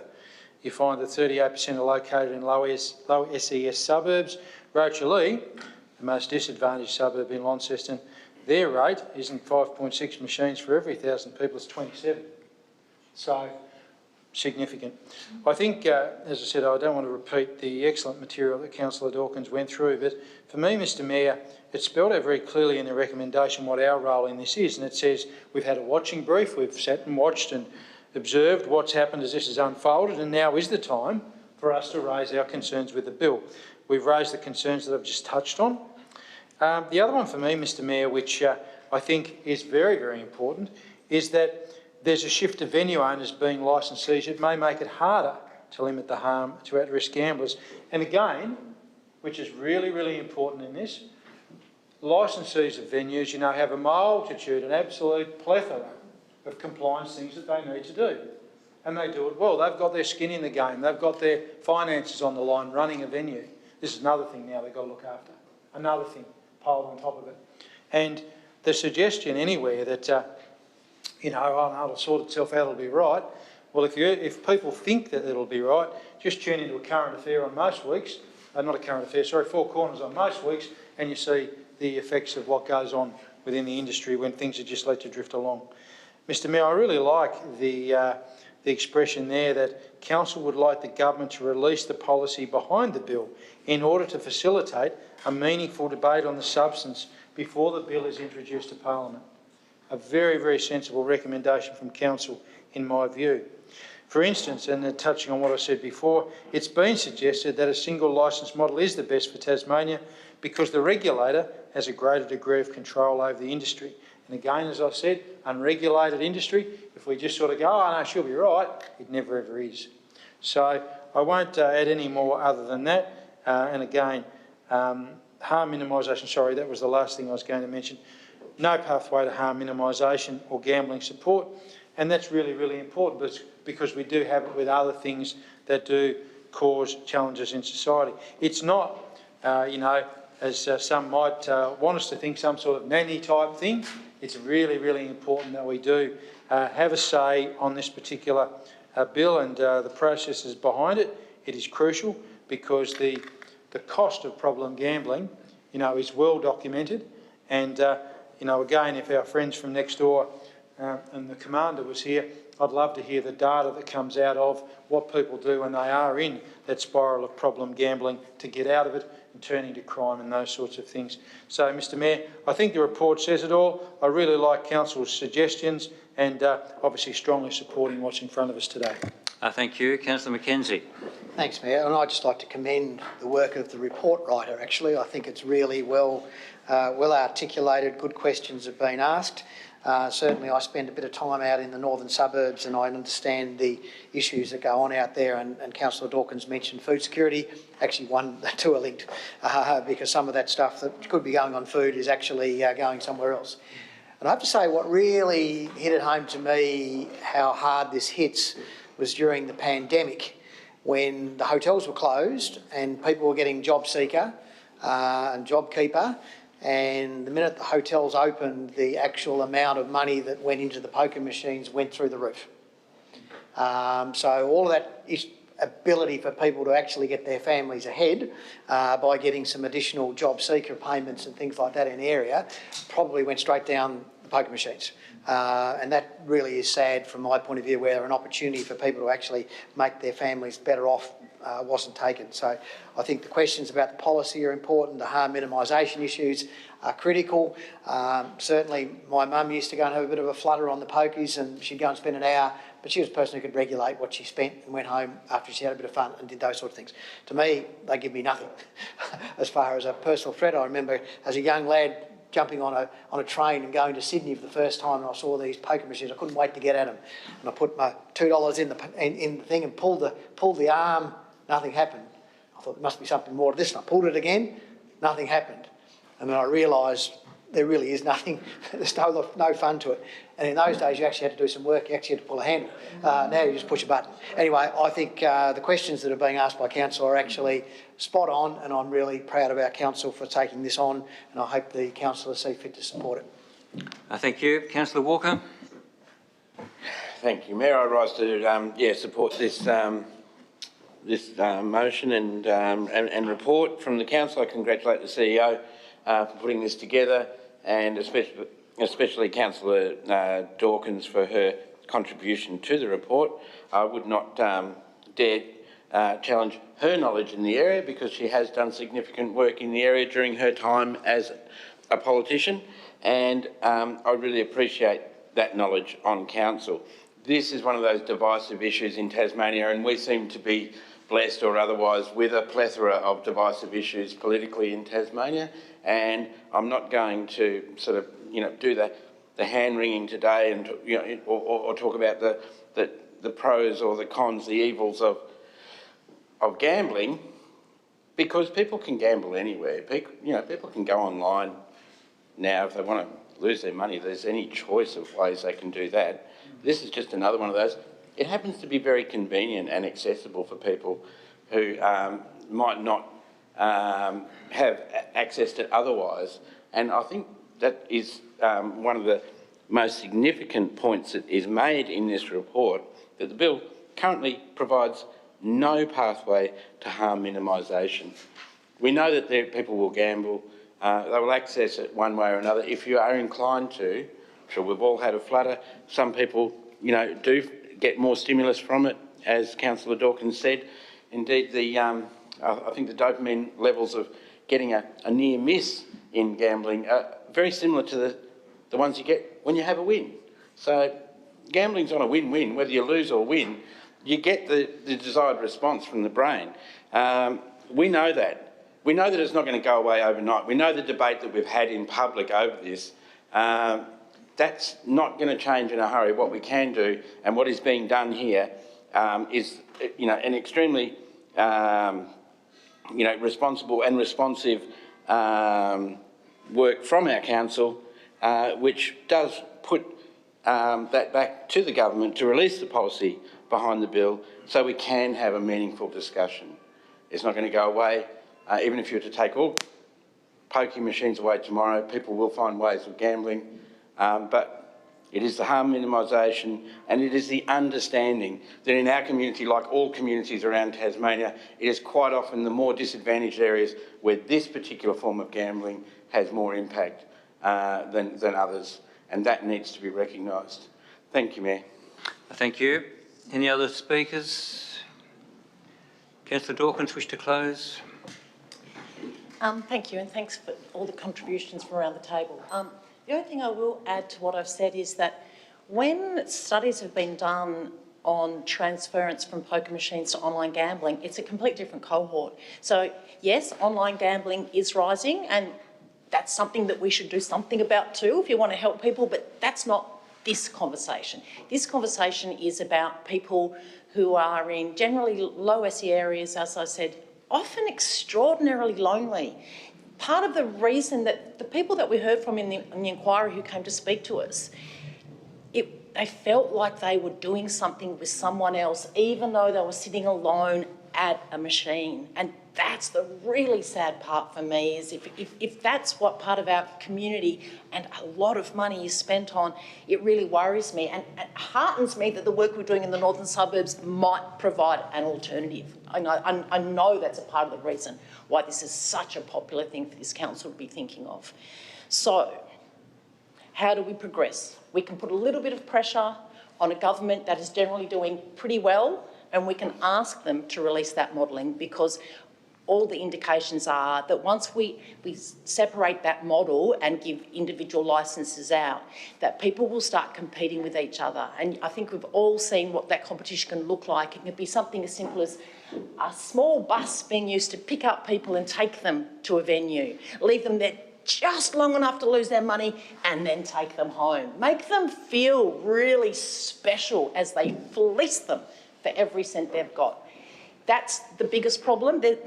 you find that 38% are located in low SES suburbs. Rochalee, the most disadvantaged suburb in Launceston, their rate isn't 5.6 machines for every 1,000 people, it's 27. So, significant. I think, as I said, I don't want to repeat the excellent material that Councillor Dawkins went through, but for me, Mr Mayor, it's spelled out very clearly in the recommendation what our role in this is, and it says we've had a watching brief, we've sat and watched and observed what's happened as this has unfolded, and now is the time for us to raise our concerns with the bill. We've raised the concerns that I've just touched on. The other one for me, Mr Mayor, which I think is very, very important, is that there's a shift to venue owners being licensees. It may make it harder to limit the harm to at-risk gamblers. And again, which is really, really important in this, licensees of venues, you know, have a multitude, an absolute plethora of compliance things that they need to do. And they do it well. They've got their skin in the game. They've got their finances on the line running a venue. This is another thing now they've got to look after. Another thing piled on top of it. And the suggestion anywhere that, you know, oh, it'll sort itself out, it'll be right. Well, if people think that it'll be right, just tune into a current affair on most weeks, not a current affair, sorry, Four Corners on most weeks, and you see the effects of what goes on within the industry when things are just let to drift along. Mr Mayor, I really like the expression there that Council would like the government to release the policy behind the bill in order to facilitate a meaningful debate on the substance before the bill is introduced to Parliament. A very, very sensible recommendation from Council in my view. For instance, and touching on what I said before, it's been suggested that a single licence model is the best for Tasmania because the regulator has a greater degree of control over the industry. And again, as I said, unregulated industry, if we just sort of go, oh no, she'll be right, it never ever is. So I won't add any more other than that. And again, harm minimisation, sorry, that was the last thing I was going to mention. No pathway to harm minimisation or gambling support. And that's really, really important because we do have it with other things that do cause challenges in society. It's not, you know, as some might want us to think, some sort of nanny type thing. It's really, really important that we do have a say on this particular bill and the processes behind it. It is crucial because the the cost of problem gambling, you know, is well documented. And, you know, again, if our friends from next door and the Commander was here, I'd love to hear the data that comes out of what people do when they are in that spiral of problem gambling to get out of it and turning to crime and those sorts of things. So, Mr Mayor, I think the report says it all. I really like Council's suggestions and obviously strongly supporting what's in front of us today. Thank you. Councillor Mackenzie. Thanks, Mayor. And I'd just like to commend the work of the report writer, actually. I think it's really well articulated, good questions have been asked. Certainly I spend a bit of time out in the northern suburbs and I understand the issues that go on out there, and Councillor Dawkins mentioned food security. Actually, the two are linked because some of that stuff that could be going on food is actually going somewhere else. And I have to say what really hit it home to me how hard this hits was during the pandemic when the hotels were closed and people were getting job seeker and JobKeeper. And the minute the hotels opened, the actual amount of money that went into the poker machines went through the roof. So all of that is ability for people to actually get their families ahead by getting some additional job seeker payments and things like that in the area probably went straight down the poker machines. And that really is sad from my point of view, where an opportunity for people to actually make their families better off wasn't taken. So I think the questions about the policy are important. The harm minimisation issues are critical. Certainly my mum used to go and have a bit of a flutter on the pokies and she'd go and spend an hour, but she was a person who could regulate what she spent and went home after she had a bit of fun and did those sort of things. To me, they give me nothing. As far as a personal threat, I remember as a young lad jumping on a train and going to Sydney for the first time, and I saw these poker machines. I couldn't wait to get at them, and I put my $2 in the thing and pulled the arm. Nothing happened. I thought there must be something more to this, and I pulled it again. Nothing happened, and then I realised there really is nothing. There's no fun to it. And in those days, you actually had to do some work. You actually had to pull a handle. Now you just push a button. Anyway, I think the questions that are being asked by council are actually spot on, and I'm really proud of our council for taking this on, and I hope the councillors see fit to support it. Thank you. Councillor Walker. Thank you, Mayor. I rise to support this motion and report from the council. I congratulate the CEO for putting this together, and especially Councillor Dawkins for her contribution to the report. I would not dare challenge her knowledge in the area because she has done significant work in the area during her time as a politician, and I really appreciate that knowledge on council. This is one of those divisive issues in Tasmania, and we seem to be blessed or otherwise with a plethora of divisive issues politically in Tasmania, and I'm not going to sort of do the hand-wringing today and or talk about the pros or the cons, the evils of gambling, because people can gamble anywhere. People can go online now if they want to lose their money. There's any choice of ways they can do that. This is just another one of those. It happens to be very convenient and accessible for people who might not have access to otherwise. And I think that is one of the most significant points that is made in this report, that the bill currently provides no pathway to harm minimisation. We know that people will gamble. They will access it one way or another. If you are inclined to, I'm sure we've all had a flutter. Some people, do get more stimulus from it, as Councillor Dawkins said. Indeed, I think the dopamine levels of getting a near miss in gambling are very similar to the ones you get when you have a win. So gambling's on a win-win, whether you lose or win. You get the desired response from the brain. We know that. We know that it's not going to go away overnight. We know the debate that we've had in public over this. That's not going to change in a hurry. What we can do, and what is being done here, is an extremely responsible and responsive work from our council, which does put that back to the government to release the policy behind the bill so we can have a meaningful discussion. It's not going to go away. Even if you were to take all pokie machines away tomorrow, people will find ways of gambling. But It is the harm minimisation, and it is the understanding that in our community, like all communities around Tasmania, it is quite often the more disadvantaged areas where this particular form of gambling has more impact than others, and that needs to be recognised. Thank you, Mayor. Thank you. Any other speakers? Councillor Dawkins, wish to close? Thank you, and thanks for all the contributions from around the table. The only thing I will add to what I've said is that when studies have been done on transference from poker machines to online gambling, it's a completely different cohort. So yes, online gambling is rising, and that's something that we should do something about too if you want to help people, but that's not this conversation. This conversation is about people who are in generally low SE areas, as I said, often extraordinarily lonely. Part of the reason that the people that we heard from in the inquiry who came to speak to us, they felt like they were doing something with someone else, even though they were sitting alone at a machine. And that's the really sad part for me, is if that's what part of our community and a lot of money is spent on, it really worries me and it heartens me that the work we're doing in the northern suburbs might provide an alternative. I know that's a part of the reason why this is such a popular thing for this council to be thinking of. So, how do we progress? We can put a little bit of pressure on a government that is generally doing pretty well, and we can ask them to release that modelling, because all the indications are that once we separate that model and give individual licences out, that people will start competing with each other. And I think we've all seen what that competition can look like. It can be something as simple as a small bus being used to pick up people and take them to a venue, leave them there just long enough to lose their money and then take them home. Make them feel really special as they fleece them for every cent they've got. That's the biggest problem. The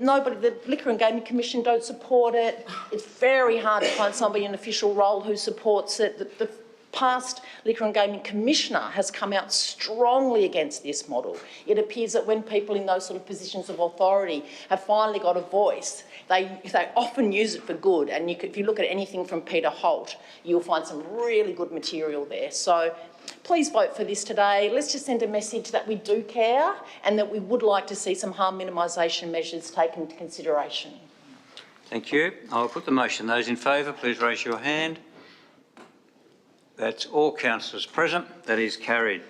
Liquor and Gaming Commission don't support it. It's very hard to find somebody in an official role who supports it. The past Liquor and Gaming Commissioner has come out strongly against this model. It appears that when people in those sort of positions of authority have finally got a voice, they often use it for good. And if you look at anything from Peter Holt, you'll find some really good material there. So please vote for this today. Let's just send a message that we do care and that we would like to see some harm minimisation measures taken into consideration. Thank you. I'll put the motion. Those in favour, please raise your hand. That's all councillors present. That is carried.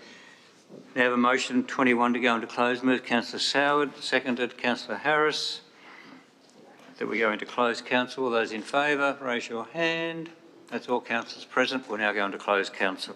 We have a motion 21 to go into close. Moved Councillor Soward, seconded Councillor Harris. That we go into closed council. All those in favour, raise your hand. That's all councillors present. We'll now go into closed council.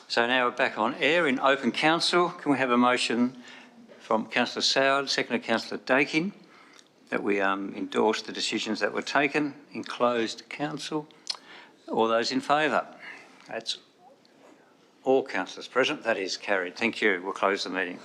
So now we're back on air in open council. Can we have a motion from Councillor Soward, seconded Councillor Dakin, that we endorse the decisions that were taken in closed council? All those in favour? That's all councillors present. That is carried. Thank you. We'll close the meeting.